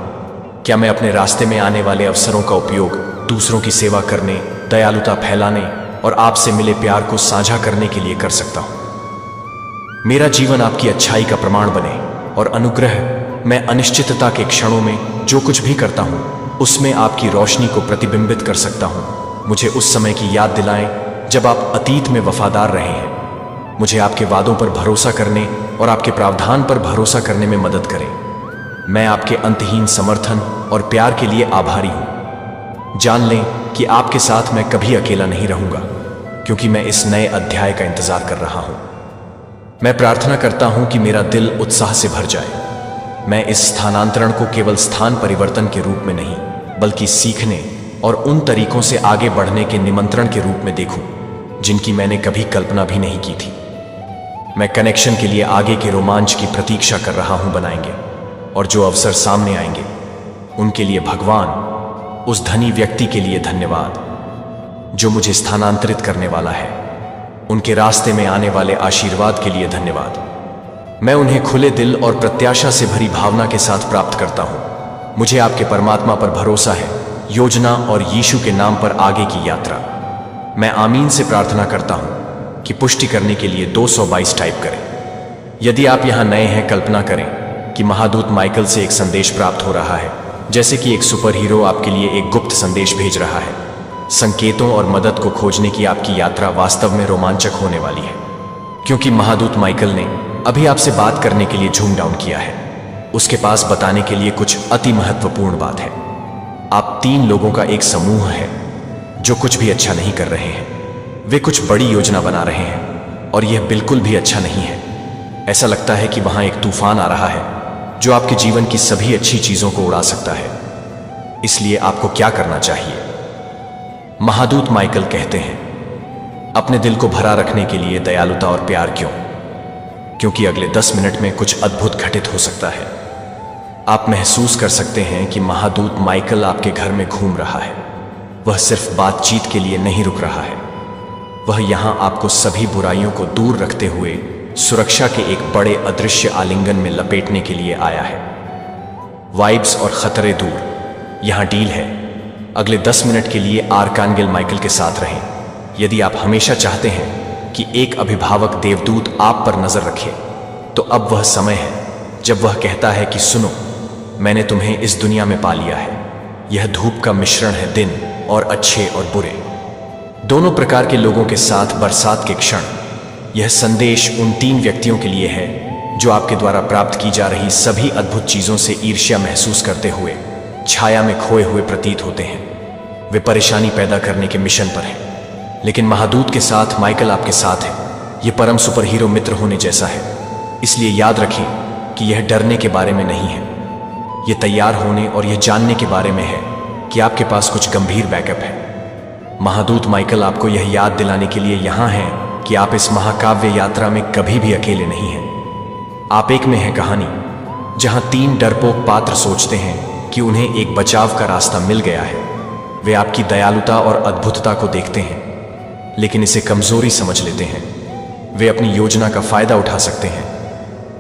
क्या मैं अपने रास्ते में आने वाले अवसरों का उपयोग दूसरों की सेवा करने, दयालुता फैलाने और आपसे मिले प्यार को साझा करने के लिए कर सकता हूं? मेरा जीवन आपकी अच्छाई का प्रमाण बने और अनुग्रह, मैं अनिश्चितता के क्षणों में जो कुछ भी करता हूं, उसमें आपकी रोशनी को प्रतिबिंबित कर सकता हूं। मुझे उस समय की याद दिलाएं जब आप अतीत में वफादार रहे हैं। मुझे आपके वादों पर भरोसा करने और आपके प्रावधान पर भरोसा करने में मदद करें। मैं आपके अंतहीन समर्थन और प्यार के लिए आभारी हूं। जान लें कि आपके साथ मैं कभी अकेला नहीं रहूंगा, क्योंकि मैं इस नए अध्याय का इंतजार कर रहा हूं। मैं प्रार्थना करता हूं कि मेरा दिल उत्साह से भर जाए। मैं इस स्थानांतरण को केवल स्थान परिवर्तन के रूप में नहीं, बल्कि सीखने और उन तरीकों से आगे बढ़ने के निमंत्रण के रूप में देखूं जिनकी मैंने कभी कल्पना भी नहीं की थी। मैं कनेक्शन के लिए आगे के रोमांच की प्रतीक्षा कर रहा हूं बनाएंगे। और जो अवसर सामने आएंगे उनके लिए भगवान, उस धनी व्यक्ति के लिए धन्यवाद जो मुझे स्थानांतरित करने वाला है, उनके रास्ते में आने वाले आशीर्वाद के लिए धन्यवाद। मैं उन्हें खुले दिल और प्रत्याशा से भरी भावना के साथ प्राप्त करता हूं। मुझे आपके परमात्मा पर भरोसा है, योजना और यीशु के नाम पर आगे की यात्रा। मैं आमीन से प्रार्थना करता हूं कि पुष्टि करने के लिए 222 टाइप करें। यदि आप यहां नए हैं, कल्पना करें कि महादूत माइकल से एक संदेश प्राप्त हो रहा है, जैसे कि एक सुपर हीरो आपके लिए एक गुप्त संदेश भेज रहा है। संकेतों और मदद को खोजने की आपकी यात्रा वास्तव में रोमांचक होने वाली है, क्योंकि महादूत माइकल ने अभी आपसे बात करने के लिए जूम डाउन किया है। उसके पास बताने के लिए कुछ अति महत्वपूर्ण बात है। आप 3 लोगों का एक समूह है जो कुछ भी अच्छा नहीं कर रहे हैं। वे कुछ बड़ी योजना बना रहे हैं और यह बिल्कुल भी अच्छा नहीं है। ऐसा लगता है कि वहां एक तूफान आ रहा है जो आपके जीवन की सभी अच्छी चीजों को उड़ा सकता है। इसलिए आपको क्या करना चाहिए? महादूत माइकल कहते हैं, अपने दिल को भरा रखने के लिए दयालुता और प्यार क्यों? क्योंकि अगले 10 मिनट में कुछ अद्भुत घटित हो सकता है। आप महसूस कर सकते हैं कि महादूत माइकल आपके घर में घूम रहा है। वह सिर्फ बातचीत के लिए नहीं रुक रहा है, वह यहां आपको सभी बुराइयों को दूर रखते हुए सुरक्षा के एक बड़े अदृश्य आलिंगन में लपेटने के लिए आया है। वाइब्स और खतरे दूर, यहां डील है। अगले 10 मिनट के लिए आर्कांगेल माइकल के साथ रहें। यदि आप हमेशा चाहते हैं कि एक अभिभावक देवदूत आप पर नजर रखे, तो अब वह समय है जब वह कहता है कि सुनो, मैंने तुम्हें इस दुनिया में पा लिया है। यह धूप का मिश्रण है, दिन और अच्छे और बुरे, दोनों प्रकार के लोगों के साथ बरसात के क्षण। यह संदेश उन 3 व्यक्तियों के लिए है जो आपके द्वारा प्राप्त की जा रही सभी अद्भुत चीजों से ईर्ष्या महसूस करते हुए छाया में खोए हुए प्रतीत होते हैं। वे परेशानी पैदा करने के मिशन पर हैं, लेकिन महादूत के साथ माइकल आपके साथ है। यह परम सुपर हीरो मित्र होने जैसा है। इसलिए याद रखें कि यह डरने के बारे में नहीं है, यह तैयार होने और यह जानने के बारे में है कि आपके पास कुछ गंभीर बैकअप है। महादूत माइकल आपको यह याद दिलाने के लिए यहां है कि आप इस महाकाव्य यात्रा में कभी भी अकेले नहीं हैं। आप एक में है कहानी जहां 3 डरपोक पात्र सोचते हैं कि उन्हें एक बचाव का रास्ता मिल गया है। वे आपकी दयालुता और अद्भुतता को देखते हैं, लेकिन इसे कमजोरी समझ लेते हैं। वे अपनी योजना का फायदा उठा सकते हैं।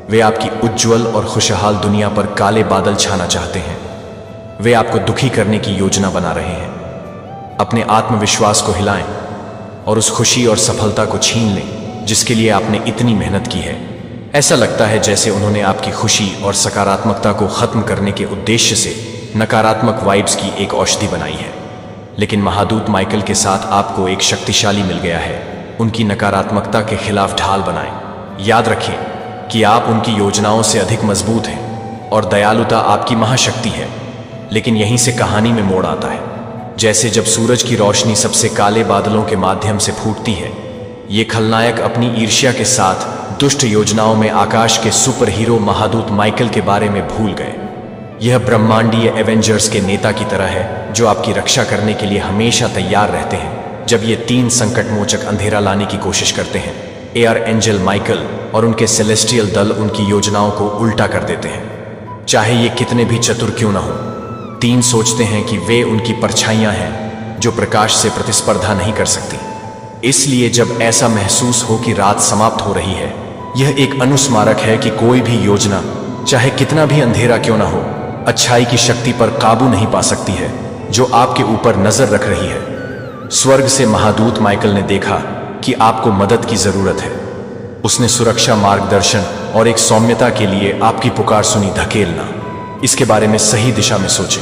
वे आपकी उज्जवल और खुशहाल दुनिया पर काले बादल छाना चाहते हैं। वे आपको दुखी करने की योजना बना रहे हैं। अपने आत्मविश्वास को हिलाएं और उस खुशी और सफलता को छीन लें जिसके लिए आपने इतनी मेहनत की है। ऐसा लगता है जैसे उन्होंने आपकी खुशी और सकारात्मकता को खत्म करने के उद्देश्य से नकारात्मक वाइब्स की एक औषधि बनाई है। लेकिन महादूत माइकल के साथ आपको एक शक्तिशाली मिल गया है। उनकी नकारात्मकता के खिलाफ ढाल बनाएं। याद रखें कि आप उनकी योजनाओं से अधिक मजबूत हैं और दयालुता आपकी महाशक्ति है। लेकिन यहीं से कहानी में मोड़ आता है। जैसे जब सूरज की रोशनी सबसे काले बादलों के माध्यम से फूटती है, ये खलनायक अपनी ईर्ष्या के साथ दुष्ट योजनाओं में आकाश के सुपर हीरो महादूत माइकल के बारे में भूल गए। यह ब्रह्मांडीय एवेंजर्स के नेता की तरह है जो आपकी रक्षा करने के लिए हमेशा तैयार रहते हैं जब ये 3 संकटमोचक अंधेरा लाने की कोशिश करते हैं। एयर एंजल माइकल और उनके सेलेस्टियल दल उनकी योजनाओं को उल्टा कर देते हैं, चाहे ये कितने भी चतुर क्यों न हो। 3 सोचते हैं कि वे उनकी परछाइयां हैं जो प्रकाश से प्रतिस्पर्धा नहीं कर सकती। इसलिए जब ऐसा महसूस हो कि रात समाप्त हो रही है, यह एक अनुस्मारक है कि कोई भी योजना, चाहे कितना भी अंधेरा क्यों ना हो, अच्छाई की शक्ति पर काबू नहीं पा सकती है जो आपके ऊपर नजर रख रही है। स्वर्ग से महादूत माइकल ने देखा कि आपको मदद की जरूरत है। उसने सुरक्षा, मार्गदर्शन और एक सौम्यता के लिए आपकी पुकार सुनी। धकेलना, इसके बारे में सही दिशा में सोचें।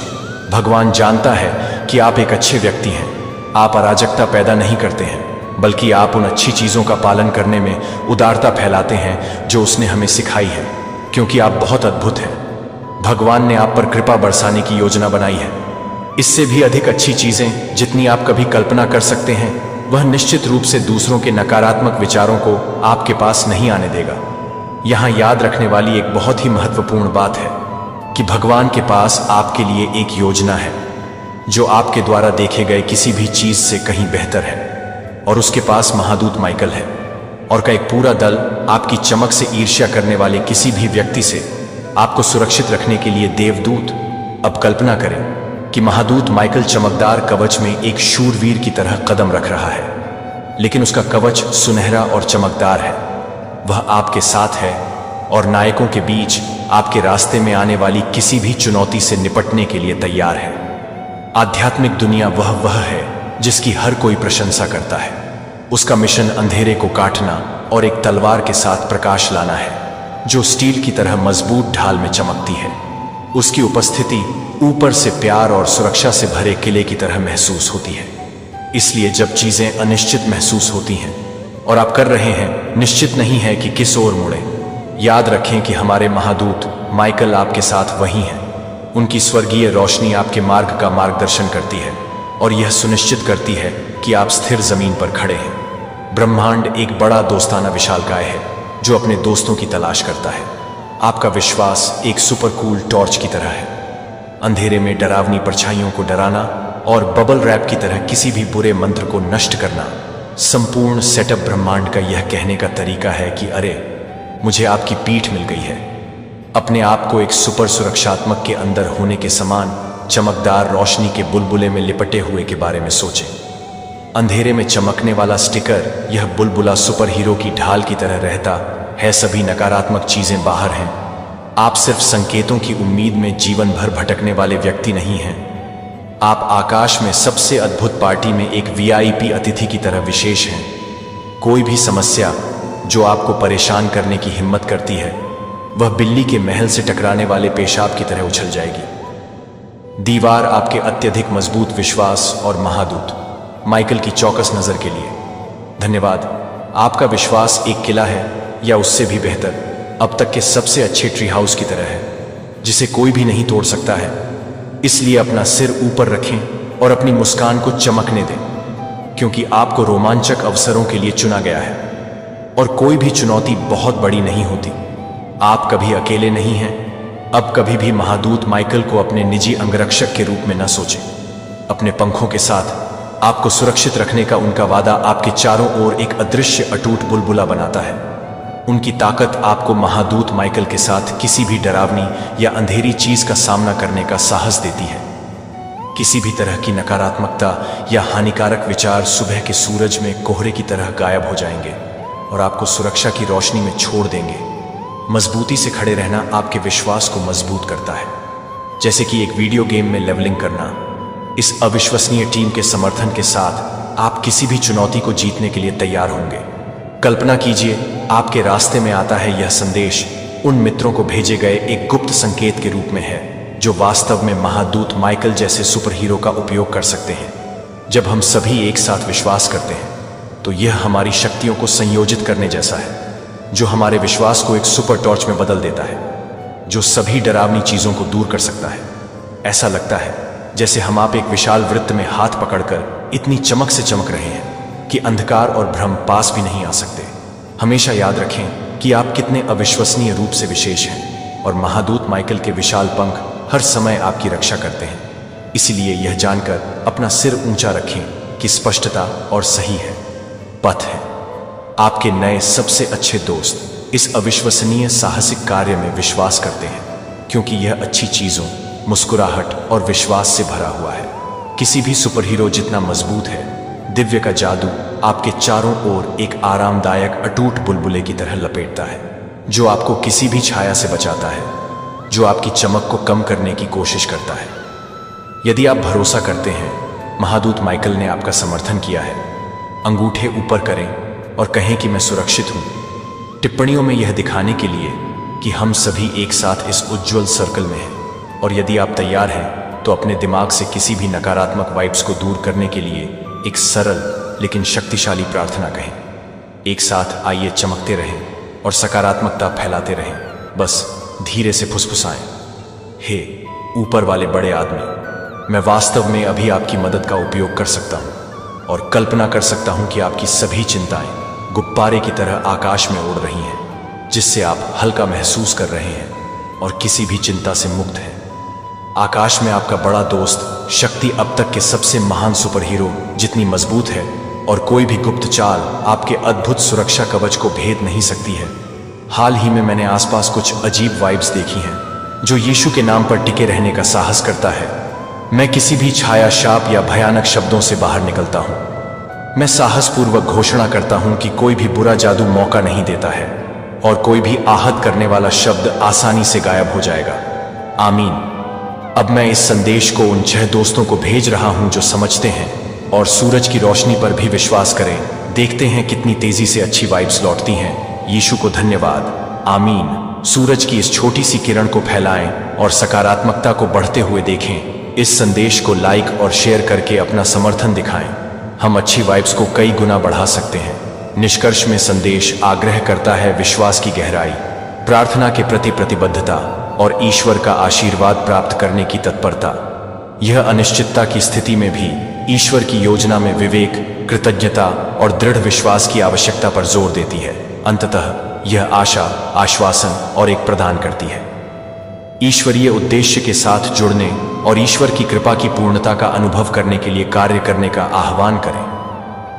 भगवान जानता है कि आप एक अच्छे व्यक्ति हैं। आप अराजकता पैदा नहीं करते हैं, बल्कि आप उन अच्छी चीजों का पालन करने में उदारता फैलाते हैं जो उसने हमें सिखाई है, क्योंकि आप बहुत अद्भुत हैं। भगवान ने आप पर कृपा बरसाने की योजना बनाई है। इससे भी अधिक अच्छी चीजें जितनी आप कभी कल्पना कर सकते हैं, वह निश्चित रूप से दूसरों के नकारात्मक विचारों को आपके पास नहीं आने देगा। यहां याद रखने वाली एक बहुत ही महत्वपूर्ण बात है कि भगवान के पास आपके लिए एक योजना है जो आपके द्वारा देखे गए किसी भी चीज से कहीं बेहतर है, और उसके पास महादूत माइकल है और का एक पूरा दल आपकी चमक से ईर्ष्या करने वाले किसी भी व्यक्ति से आपको सुरक्षित रखने के लिए देवदूत। अब कल्पना करें कि महादूत माइकल चमकदार कवच में एक शूरवीर की तरह कदम रख रहा है, लेकिन उसका कवच सुनहरा और चमकदार है। वह आपके साथ है और नायकों के बीच आपके रास्ते में आने वाली किसी भी चुनौती से निपटने के लिए तैयार है। आध्यात्मिक दुनिया वह है जिसकी हर कोई प्रशंसा करता है। उसका मिशन अंधेरे को काटना और एक तलवार के साथ प्रकाश लाना है जो स्टील की तरह मजबूत ढाल में चमकती है। उसकी उपस्थिति ऊपर से प्यार और सुरक्षा से भरे किले की तरह महसूस होती है। इसलिए जब चीजें अनिश्चित महसूस होती हैं और आप कर रहे हैं, निश्चित नहीं है कि किस ओर मुड़े, याद रखें कि हमारे महादूत माइकल आपके साथ वहीं हैं। उनकी स्वर्गीय रोशनी आपके मार्ग का मार्गदर्शन करती है और यह सुनिश्चित करती है कि आप स्थिर जमीन पर खड़े हैं। ब्रह्मांड एक बड़ा दोस्ताना विशालकाय है जो अपने दोस्तों की तलाश करता है। आपका विश्वास एक सुपर कूल टॉर्च की तरह है। अंधेरे में डरावनी परछाइयों को डराना और बबल रैप की तरह किसी भी बुरे मंत्र को नष्ट करना। संपूर्ण सेटअप ब्रह्मांड का यह कहने का तरीका है कि अरे, मुझे आपकी पीठ मिल गई है। अपने आप को एक सुपर सुरक्षात्मक के अंदर होने के समान चमकदार रोशनी के बुलबुले में लिपटे हुए के बारे में सोचें। अंधेरे में चमकने वाला स्टिकर, यह बुलबुला सुपर हीरो की ढाल की तरह रहता है। सभी नकारात्मक चीजें बाहर हैं। आप सिर्फ संकेतों की उम्मीद में जीवन भर भटकने वाले व्यक्ति नहीं हैं। आप आकाश में सबसे अद्भुत पार्टी में एक वीआईपी अतिथि की तरह विशेष हैं। कोई भी समस्या जो आपको परेशान करने की हिम्मत करती है, वह बिल्ली के महल से टकराने वाले पेशाब की तरह उछल जाएगी। दीवार आपके अत्यधिक मजबूत विश्वास और महादूत माइकल की चौकस नजर के लिए धन्यवाद। आपका विश्वास एक किला है या उससे भी बेहतर, अब तक के सबसे अच्छे ट्री हाउस की तरह है जिसे कोई भी नहीं तोड़ सकता है। इसलिए अपना सिर ऊपर रखें और अपनी मुस्कान को चमकने दें, क्योंकि आपको रोमांचक अवसरों के लिए चुना गया है और कोई भी चुनौती बहुत बड़ी नहीं होती। आप कभी अकेले नहीं हैं। अब कभी भी महादूत माइकल को अपने निजी अंगरक्षक के रूप में न सोचें। अपने पंखों के साथ आपको सुरक्षित रखने का उनका वादा आपके चारों ओर एक अदृश्य अटूट बुलबुला बनाता है। उनकी ताकत आपको महादूत माइकल के साथ किसी भी डरावनी या अंधेरी चीज का सामना करने का साहस देती है। किसी भी तरह की नकारात्मकता या हानिकारक विचार सुबह के सूरज में कोहरे की तरह गायब हो जाएंगे और आपको सुरक्षा की रोशनी में छोड़ देंगे। मजबूती से खड़े रहना आपके विश्वास को मजबूत करता है, जैसे कि एक वीडियो गेम में लेवलिंग करना। इस अविश्वसनीय टीम के समर्थन के साथ आप किसी भी चुनौती को जीतने के लिए तैयार होंगे। कल्पना कीजिए, आपके रास्ते में आता है यह संदेश उन मित्रों को भेजे गए एक गुप्त संकेत के रूप में है जो वास्तव में महादूत माइकल जैसे सुपर हीरो का उपयोग कर सकते हैं। जब हम सभी एक साथ विश्वास करते हैं तो यह हमारी शक्तियों को संयोजित करने जैसा है, जो हमारे विश्वास को एक सुपर टॉर्च में बदल देता है जो सभी डरावनी चीजों को दूर कर सकता है। ऐसा लगता है जैसे हम आप एक विशाल वृत्त में हाथ पकड़कर इतनी चमक से चमक रहे हैं कि अंधकार और भ्रम पास भी नहीं आ सकते। हमेशा याद रखें कि आप कितने अविश्वसनीय रूप से विशेष हैं और महादूत माइकल के विशाल पंख हर समय आपकी रक्षा करते हैं। इसलिए यह जानकर अपना सिर ऊंचा रखें कि स्पष्टता और सही है पथ है। आपके नए सबसे अच्छे दोस्त इस अविश्वसनीय साहसिक कार्य में विश्वास करते हैं, क्योंकि यह अच्छी चीजों, मुस्कुराहट और विश्वास से भरा हुआ है। किसी भी सुपर हीरो जितना मजबूत है, दिव्य का जादू आपके चारों ओर एक आरामदायक अटूट बुलबुले की तरह लपेटता है जो आपको किसी भी छाया से बचाता है, जो आपकी चमक को कम करने की कोशिश करता है। यदि आप भरोसा करते हैं, महादूत माइकल ने आपका समर्थन किया है। अंगूठे ऊपर करें और कहें कि मैं सुरक्षित हूं। टिप्पणियों में यह दिखाने के लिए कि हम सभी एक साथ इस उज्जवल सर्कल में हैं। और यदि आप तैयार हैं तो अपने दिमाग से किसी भी नकारात्मक वाइब्स को दूर करने के लिए एक सरल लेकिन शक्तिशाली प्रार्थना कहें। एक साथ आइए चमकते रहें और सकारात्मकता फैलाते रहें। बस धीरे से फुसफुसाएं, हे ऊपर वाले बड़े आदमी, मैं वास्तव में अभी आपकी मदद का उपयोग कर सकता हूं और कल्पना कर सकता हूं कि आपकी सभी चिंताएं गुब्बारे की तरह आकाश में उड़ रही हैं, जिससे आप हल्का महसूस कर रहे हैं और किसी भी चिंता से मुक्त हैं। आकाश में आपका बड़ा दोस्त शक्ति अब तक के सबसे महान सुपर हीरो जितनी मजबूत है और कोई भी गुप्त चाल आपके अद्भुत सुरक्षा कवच को भेद नहीं सकती है। हाल ही में मैंने आसपास कुछ अजीब वाइब्स देखी हैं जो यीशु के नाम पर टिके रहने का साहस करता है। मैं किसी भी छाया, शाप या भयानक शब्दों से बाहर निकलता हूं। मैं साहसपूर्वक घोषणा करता हूं कि कोई भी बुरा जादू मौका नहीं देता है और कोई भी आहत करने वाला शब्द आसानी से गायब हो जाएगा। आमीन। अब मैं इस संदेश को उन 6 दोस्तों को भेज रहा हूं जो समझते हैं और सूरज की रोशनी पर भी विश्वास करें। देखते हैं कितनी तेजी से अच्छी वाइब्स लौटती हैं। यीशु को धन्यवाद। आमीन। सूरज की इस छोटी सी किरण को फैलाएं और सकारात्मकता को बढ़ते हुए देखें। इस संदेश को लाइक और शेयर करके अपना समर्थन दिखाएं। हम अच्छी वाइब्स को कई गुना बढ़ा सकते हैं। निष्कर्ष में संदेश आग्रह करता है विश्वास की गहराई, प्रार्थना के प्रति प्रतिबद्धता और ईश्वर का आशीर्वाद प्राप्त करने की तत्परता। यह अनिश्चितता की स्थिति में भी ईश्वर की योजना में विवेक, कृतज्ञता और दृढ़ विश्वास की आवश्यकता पर जोर देती है। अंततः यह आशा, आश्वासन और एक प्रदान करती है। ईश्वरीय उद्देश्य के साथ जुड़ने और ईश्वर की कृपा की पूर्णता का अनुभव करने के लिए कार्य करने का आह्वान करें।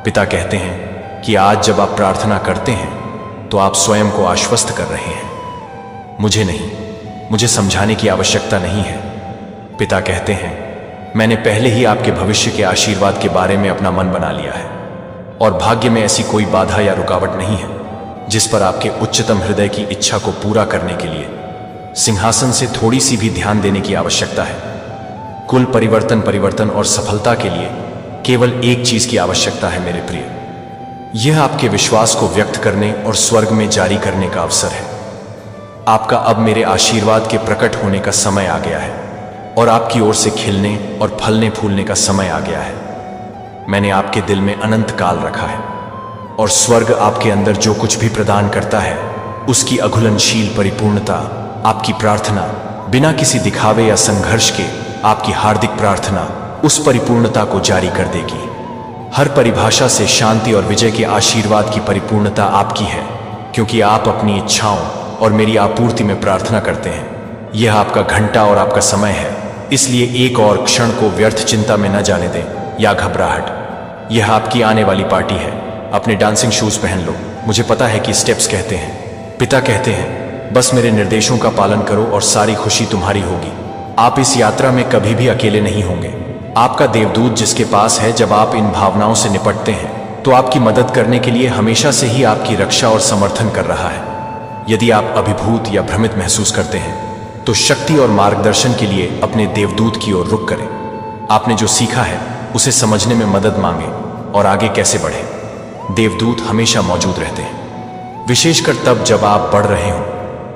पिता कहते हैं कि आज जब आप प्रार्थना करते हैं तो आप स्वयं को आश्वस्त कर रहे हैं, मुझे नहीं। मुझे समझाने की आवश्यकता नहीं है। पिता कहते हैं, मैंने पहले ही आपके भविष्य के आशीर्वाद के बारे में अपना मन बना लिया है और भाग्य में ऐसी कोई बाधा या रुकावट नहीं है जिस पर आपके उच्चतम हृदय की इच्छा को पूरा करने के लिए सिंहासन से थोड़ी सी भी ध्यान देने की आवश्यकता है। कुल परिवर्तन और सफलता के लिए केवल एक चीज की आवश्यकता है मेरे प्रिय। यह आपके विश्वास को व्यक्त करने और स्वर्ग में जारी करने का अवसर है। आपका अब मेरे आशीर्वाद के प्रकट होने का समय आ गया है और आपकी ओर से खिलने और फलने फूलने का समय आ गया है। मैंने आपके दिल में अनंत काल रखा है और स्वर्ग आपके अंदर जो कुछ भी प्रदान करता है उसकी अघुलनशील परिपूर्णता, आपकी प्रार्थना बिना किसी दिखावे या संघर्ष के, आपकी हार्दिक प्रार्थना उस परिपूर्णता को जारी कर देगी। हर परिभाषा से शांति और विजय के आशीर्वाद की परिपूर्णता आपकी है, क्योंकि आप अपनी इच्छाओं और मेरी आपूर्ति में प्रार्थना करते हैं। यह आपका घंटा और आपका समय है, इसलिए एक और क्षण को व्यर्थ चिंता में न जाने दें या घबराहट। यह आपकी आने वाली पार्टी है। अपने डांसिंग शूज पहन लो। मुझे पता है कि स्टेप्स कहते हैं, पिता कहते हैं, बस मेरे निर्देशों का पालन करो और सारी खुशी तुम्हारी होगी। आप इस यात्रा में कभी भी अकेले नहीं होंगे। आपका देवदूत जिसके पास है, जब आप इन भावनाओं से निपटते हैं तो आपकी मदद करने के लिए हमेशा से ही आपकी रक्षा और समर्थन कर रहा है। यदि आप अभिभूत या भ्रमित महसूस करते हैं तो शक्ति और मार्गदर्शन के लिए अपने देवदूत की ओर रुख करें। आपने जो सीखा है उसे समझने में मदद मांगे और आगे कैसे बढ़े। देवदूत हमेशा मौजूद रहते हैं, विशेषकर तब जब आप बढ़ रहे हों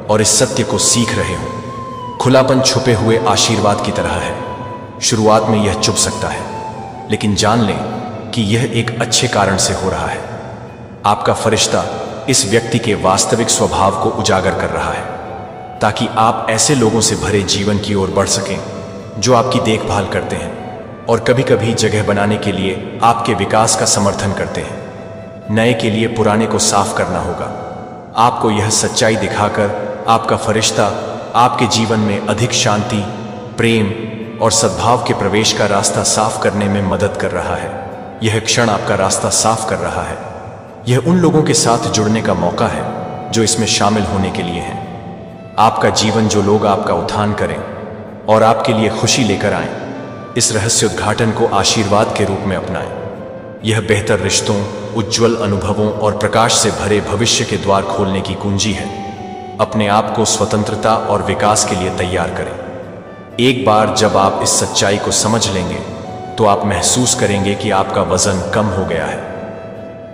और इस सत्य को सीख रहे हों। खुलापन छुपे हुए आशीर्वाद की तरह है। शुरुआत में यह चुभ सकता है, लेकिन जान लें कि यह एक अच्छे कारण से हो रहा है। आपका फरिश्ता इस व्यक्ति के वास्तविक स्वभाव को उजागर कर रहा है, ताकि आप ऐसे लोगों से भरे जीवन की ओर बढ़ सकें जो आपकी देखभाल करते हैं और कभी-कभी जगह बनाने के लिए आपके विकास का समर्थन करते हैं। नए के लिए पुराने को साफ करना होगा। आपको यह सच्चाई दिखाकर आपका फरिश्ता आपके जीवन में अधिक शांति, प्रेम और सद्भाव के प्रवेश का रास्ता साफ करने में मदद कर रहा है। यह क्षण आपका रास्ता साफ कर रहा है। यह उन लोगों के साथ जुड़ने का मौका है जो इसमें शामिल होने के लिए हैं। आपका जीवन जो लोग आपका उत्थान करें और आपके लिए खुशी लेकर आएं, इस रहस्योद्घाटन को आशीर्वाद के रूप में अपनाएं। यह बेहतर रिश्तों, उज्ज्वल अनुभवों और प्रकाश से भरे भविष्य के द्वार खोलने की कुंजी है। अपने आप को स्वतंत्रता और विकास के लिए तैयार करें। एक बार जब आप इस सच्चाई को समझ लेंगे तो आप महसूस करेंगे कि आपका वजन कम हो गया है।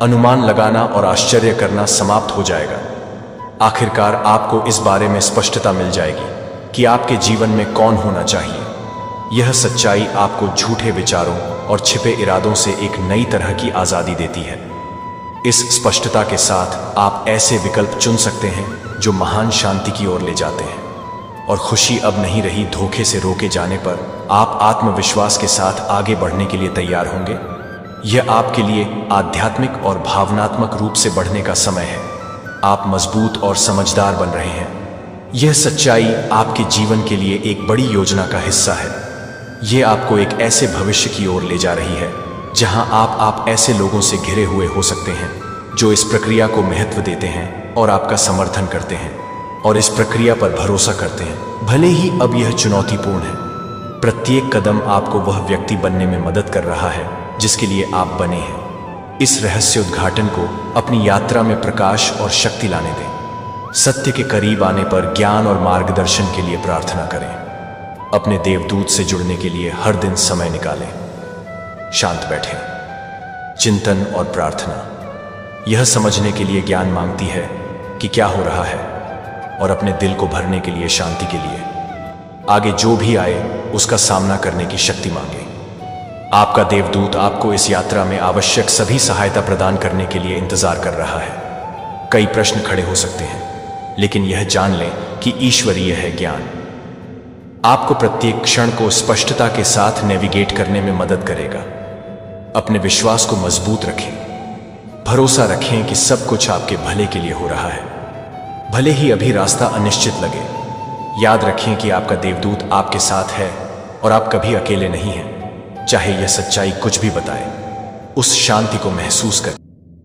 अनुमान लगाना और आश्चर्य करना समाप्त हो जाएगा। आखिरकार आपको इस बारे में स्पष्टता मिल जाएगी कि आपके जीवन में कौन होना चाहिए। यह सच्चाई आपको झूठे विचारों और छिपे इरादों से एक नई तरह की आज़ादी देती है। इस स्पष्टता के साथ आप ऐसे विकल्प चुन सकते हैं जो महान शांति की ओर ले जाते हैं, और खुशी अब नहीं रही धोखे से रोके जाने पर आप आत्मविश्वास के साथ आगे बढ़ने के लिए तैयार होंगे। यह आपके लिए आध्यात्मिक और भावनात्मक रूप से बढ़ने का समय है। आप मजबूत और समझदार बन रहे हैं। यह सच्चाई आपके जीवन के लिए एक बड़ी योजना का हिस्सा है। यह आपको एक ऐसे भविष्य की ओर ले जा रही है जहां आप ऐसे लोगों से घिरे हुए हो सकते हैं जो इस प्रक्रिया को महत्व देते हैं और आपका समर्थन करते हैं। और इस प्रक्रिया पर भरोसा करते हैं, भले ही अब यह चुनौतीपूर्ण है। प्रत्येक कदम आपको वह व्यक्ति बनने में मदद कर रहा है जिसके लिए आप बने हैं। इस रहस्य उद्घाटन को अपनी यात्रा में प्रकाश और शक्ति लाने दें। सत्य के करीब आने पर ज्ञान और मार्गदर्शन के लिए प्रार्थना करें। अपने देवदूत से जुड़ने के लिए हर दिन समय निकालें। शांत बैठें। चिंतन और प्रार्थना यह समझने के लिए ज्ञान मांगती है कि क्या हो रहा है, और अपने दिल को भरने के लिए शांति के लिए आगे जो भी आए उसका सामना करने की शक्ति मांगे। आपका देवदूत आपको इस यात्रा में आवश्यक सभी सहायता प्रदान करने के लिए इंतजार कर रहा है। कई प्रश्न खड़े हो सकते हैं, लेकिन यह जान लें कि ईश्वरीय है ज्ञान आपको प्रत्येक क्षण को स्पष्टता के साथ नेविगेट करने में मदद करेगा। अपने विश्वास को मजबूत रखें। भरोसा रखें कि सब कुछ आपके भले के लिए हो रहा है, भले ही अभी रास्ता अनिश्चित लगे। याद रखें कि आपका देवदूत आपके साथ है और आप कभी अकेले नहीं हैं। चाहे यह सच्चाई कुछ भी बताए, उस शांति को महसूस करें।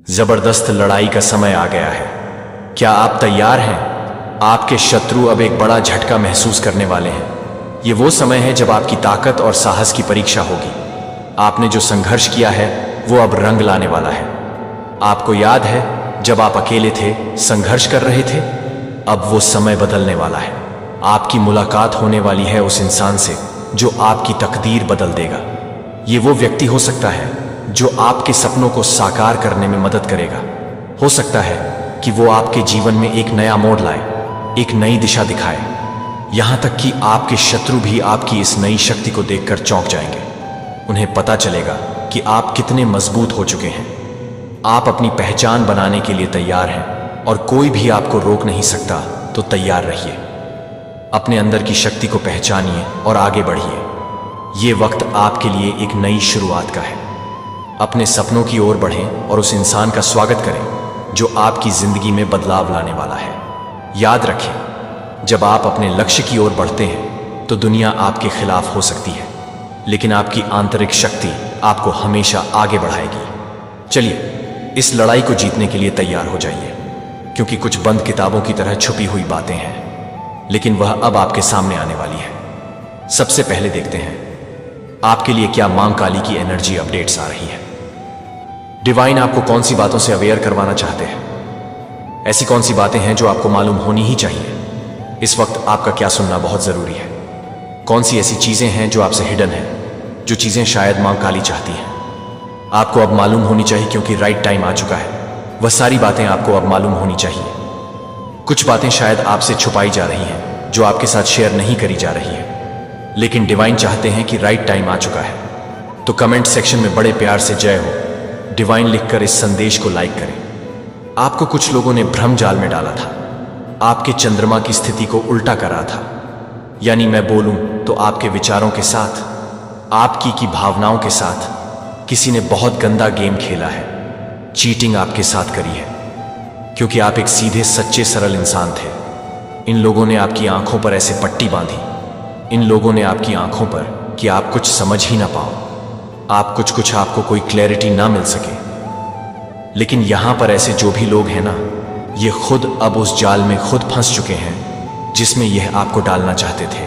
जबरदस्त लड़ाई का समय आ गया है। क्या आप तैयार हैं? आपके शत्रु अब एक बड़ा झटका महसूस करने वाले हैं। ये वो समय है जब आपकी ताकत और साहस की परीक्षा होगी। आपने जो संघर्ष किया है वो अब रंग लाने वाला है। आपको याद है जब आप अकेले थे, संघर्ष कर रहे थे? अब वो समय बदलने वाला है। आपकी मुलाकात होने वाली है उस इंसान से जो आपकी तकदीर बदल देगा। ये वो व्यक्ति हो सकता है जो आपके सपनों को साकार करने में मदद करेगा। हो सकता है कि वो आपके जीवन में एक नया मोड़ लाए, एक नई दिशा दिखाए। यहां तक कि आपके शत्रु भी आपकी इस नई शक्ति को देखकर चौंक जाएंगे। उन्हें पता चलेगा कि आप कितने मजबूत हो चुके हैं। आप अपनी पहचान बनाने के लिए तैयार हैं और कोई भी आपको रोक नहीं सकता, तो तैयार रहिए। अपने अंदर की शक्ति को पहचानिए और आगे बढ़िए। ये वक्त आपके लिए एक नई शुरुआत का है। अपने सपनों की ओर बढ़ें और उस इंसान का स्वागत करें जो आपकी जिंदगी में बदलाव लाने वाला है। याद रखें, जब आप अपने लक्ष्य की ओर बढ़ते हैं तो दुनिया आपके खिलाफ हो सकती है, लेकिन आपकी आंतरिक शक्ति आपको हमेशा आगे बढ़ाएगी। चलिए, इस लड़ाई को जीतने के लिए तैयार हो जाइए, क्योंकि कुछ बंद किताबों की तरह छुपी हुई बातें हैं, लेकिन वह अब आपके सामने आने वाली है। सबसे पहले देखते हैं आपके लिए क्या मां काली की एनर्जी अपडेट्स आ रही है। डिवाइन आपको कौन सी बातों से अवेयर करवाना चाहते हैं? ऐसी कौन सी बातें हैं जो आपको मालूम होनी ही चाहिए? इस वक्त आपका क्या सुनना बहुत जरूरी है? कौन सी ऐसी चीजें हैं जो आपसे हिडन हैं, जो चीजें शायद मां काली चाहती हैं? आपको अब मालूम होनी चाहिए, क्योंकि राइट टाइम आ चुका है। वह सारी बातें आपको अब मालूम होनी चाहिए। कुछ बातें शायद आपसे छुपाई जा रही हैं, जो आपके साथ शेयर नहीं करी जा रही है, लेकिन डिवाइन चाहते हैं कि राइट टाइम आ चुका है। तो कमेंट सेक्शन में बड़े प्यार से जय हो डिवाइन लिखकर इस संदेश को लाइक करें। आपको कुछ लोगों ने भ्रम जाल में डाला था, आपके चंद्रमा की स्थिति को उल्टा करा था। यानी मैं बोलूं तो आपके विचारों के साथ, आपकी की भावनाओं के साथ किसी ने बहुत गंदा गेम खेला है, चीटिंग आपके साथ करी है, क्योंकि आप एक सीधे सच्चे सरल इंसान थे। इन लोगों ने आपकी आंखों पर ऐसे पट्टी बांधी, इन लोगों ने आपकी आंखों पर कि आप कुछ समझ ही ना पाओ, आप कुछ आपको कोई क्लैरिटी ना मिल सके। लेकिन यहां पर ऐसे जो भी लोग हैं ना, ये खुद अब उस जाल में खुद फंस चुके हैं जिसमें यह आपको डालना चाहते थे।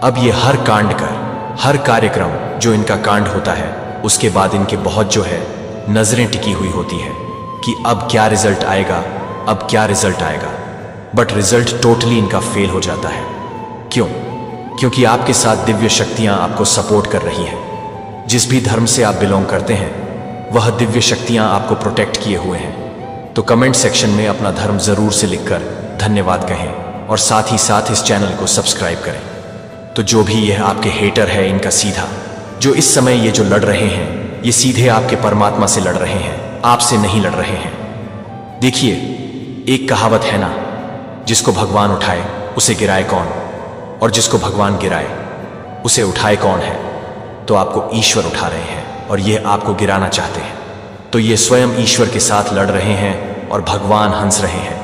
अब ये हर कांड कर, हर कार्यक्रम जो इनका कांड होता है, उसके बाद इनके बहुत जो है नजरें टिकी हुई होती है कि अब क्या रिजल्ट आएगा, अब क्या रिजल्ट आएगा। बट रिजल्ट टोटली इनका फेल हो जाता है। क्यों? क्योंकि आपके साथ दिव्य शक्तियां आपको सपोर्ट कर रही हैं। जिस भी धर्म से आप बिलोंग करते हैं, वह दिव्य शक्तियां आपको प्रोटेक्ट किए हुए हैं। तो कमेंट सेक्शन में अपना धर्म जरूर से लिखकर धन्यवाद कहें, और साथ ही साथ इस चैनल को सब्सक्राइब करें। तो जो भी यह आपके हेटर है, इनका सीधा, जो इस समय ये जो लड़ रहे हैं, ये सीधे आपके परमात्मा से लड़ रहे हैं, आपसे नहीं लड़ रहे हैं। देखिए, एक कहावत है ना, जिसको भगवान उठाए उसे गिराए कौन, और जिसको भगवान गिराए उसे उठाए कौन है। तो आपको ईश्वर उठा रहे हैं और ये आपको गिराना चाहते हैं। तो ये स्वयं ईश्वर के साथ लड़ रहे हैं और भगवान हंस रहे हैं।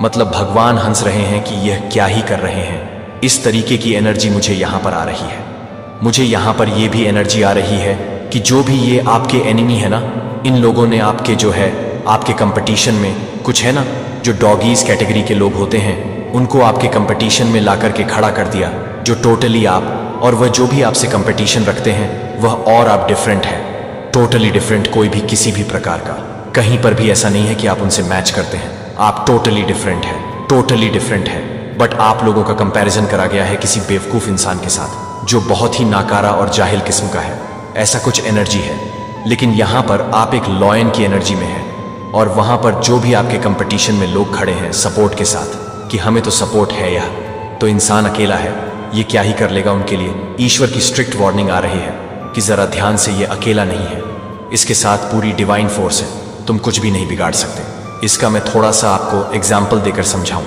मतलब भगवान हंस रहे हैं कि यह क्या ही कर रहे हैं। इस तरीके की एनर्जी मुझे यहां पर आ रही है। मुझे यहां पर यह भी एनर्जी आ रही है कि जो भी ये आपके एनिमी है ना, इन लोगों ने आपके जो है आपके कंपटीशन में कुछ है ना, जो डॉगीज कैटेगरी के लोग होते हैं, उनको आपके कंपटीशन में ला करके खड़ा कर दिया, जो टोटली आप और वह जो भी आपसे कंपटीशन रखते हैं वह और आप डिफरेंट है, टोटली डिफरेंट, कोई भी किसी भी प्रकार का कहीं पर भी ऐसा नहीं है कि आप उनसे मैच करते हैं। आप टोटली डिफरेंट है, टोटली डिफरेंट है। बट आप लोगों का कंपैरिजन करा गया है किसी बेवकूफ़ इंसान के साथ जो बहुत ही नाकारा और जाहिल किस्म का है। ऐसा कुछ एनर्जी है, लेकिन यहाँ पर आप एक लॉयन की एनर्जी में हैं और वहाँ पर जो भी आपके कंपटीशन में लोग खड़े हैं सपोर्ट के साथ कि हमें तो सपोर्ट है, यह तो इंसान अकेला है, ये क्या ही कर लेगा उनके लिए। ईश्वर की स्ट्रिक्ट वार्निंग आ रही है कि ज़रा ध्यान से, ये अकेला नहीं है, इसके साथ पूरी डिवाइन फोर्स है, तुम कुछ भी नहीं बिगाड़ सकते। इसका मैं थोड़ा सा आपको एग्जाम्पल देकर समझाऊं।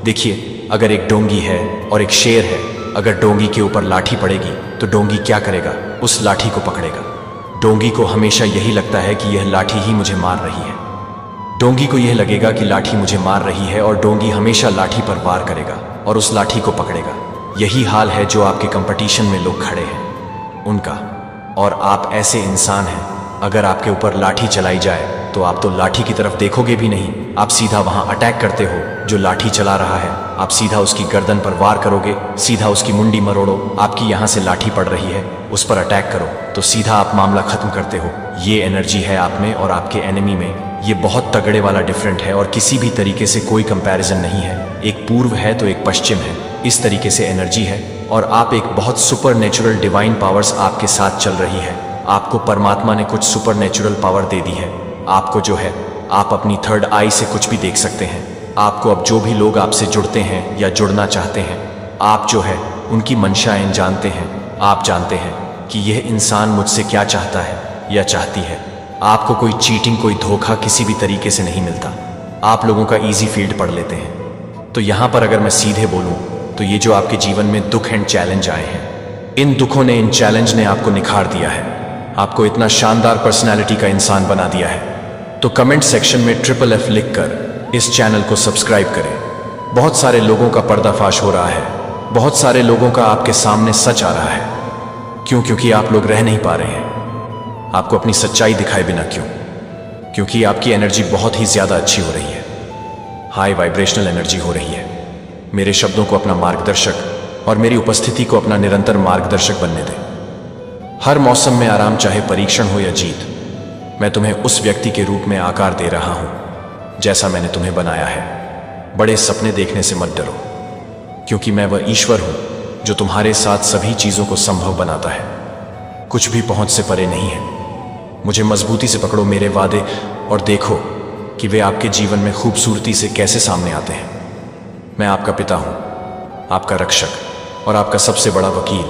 देखिए, अगर एक डोंगी है और एक शेर है, अगर डोंगी के ऊपर लाठी पड़ेगी तो डोंगी क्या करेगा, उस लाठी को पकड़ेगा। डोंगी को हमेशा यही लगता है कि यह लाठी ही मुझे मार रही है। डोंगी को यह लगेगा कि लाठी मुझे मार रही है और डोंगी हमेशा लाठी पर वार करेगा और उस लाठी को पकड़ेगा। यही हाल है जो आपके कंपटीशन में लोग खड़े हैं उनका, और आप ऐसे इंसान हैं, अगर आपके ऊपर लाठी चलाई जाए तो आप तो लाठी की तरफ देखोगे भी नहीं, आप सीधा वहां अटैक करते हो जो लाठी चला रहा है, आप सीधा उसकी गर्दन पर वार करोगे, सीधा उसकी मुंडी मरोड़ो। आपकी यहाँ से लाठी पड़ रही है, उस पर अटैक करो तो सीधा आप मामला खत्म करते हो। ये एनर्जी है आप में और आपके एनिमी में, ये बहुत तगड़े वाला डिफरेंट है और किसी भी तरीके से कोई कंपैरिजन नहीं है। एक पूर्व है तो एक पश्चिम है, इस तरीके से एनर्जी है और आप एक बहुत सुपर नेचुरल डिवाइन पावर्स आपके साथ चल रही है। आपको परमात्मा ने कुछ सुपर नेचुरल पावर दे दी है। आपको जो है, आप अपनी थर्ड आई से कुछ भी देख सकते हैं। आपको अब जो भी लोग आपसे जुड़ते हैं या जुड़ना चाहते हैं, आप जो है उनकी मंशाएं जानते हैं। आप जानते हैं कि यह इंसान मुझसे क्या चाहता है या चाहती है। आपको कोई चीटिंग, कोई धोखा किसी भी तरीके से नहीं मिलता। आप लोगों का ईजी फील्ड पढ़ लेते हैं। तो यहाँ पर अगर मैं सीधे बोलूँ तो ये जो आपके जीवन में दुख एंड चैलेंज आए हैं, इन दुखों ने, इन चैलेंज ने आपको निखार दिया है, आपको इतना शानदार पर्सनैलिटी का इंसान बना दिया है। तो कमेंट सेक्शन में FFF लिखकर इस चैनल को सब्सक्राइब करें। बहुत सारे लोगों का पर्दाफाश हो रहा है, बहुत सारे लोगों का आपके सामने सच आ रहा है। क्यों? क्योंकि आप लोग रह नहीं पा रहे हैं आपको अपनी सच्चाई दिखाए बिना। क्यों? क्योंकि आपकी एनर्जी बहुत ही ज़्यादा अच्छी हो रही है, हाई वाइब्रेशनल एनर्जी हो रही है। मेरे शब्दों को अपना मार्गदर्शक और मेरी उपस्थिति को अपना निरंतर मार्गदर्शक बनने दें। हर मौसम में आराम, चाहे परीक्षण हो या जीत, मैं तुम्हें उस व्यक्ति के रूप में आकार दे रहा हूं जैसा मैंने तुम्हें बनाया है। बड़े सपने देखने से मत डरो, क्योंकि मैं वह ईश्वर हूं जो तुम्हारे साथ सभी चीजों को संभव बनाता है। कुछ भी पहुंच से परे नहीं है। मुझे मजबूती से पकड़ो, मेरे वादे, और देखो कि वे आपके जीवन में खूबसूरती से कैसे सामने आते हैं। मैं आपका पिता हूं, आपका रक्षक और आपका सबसे बड़ा वकील।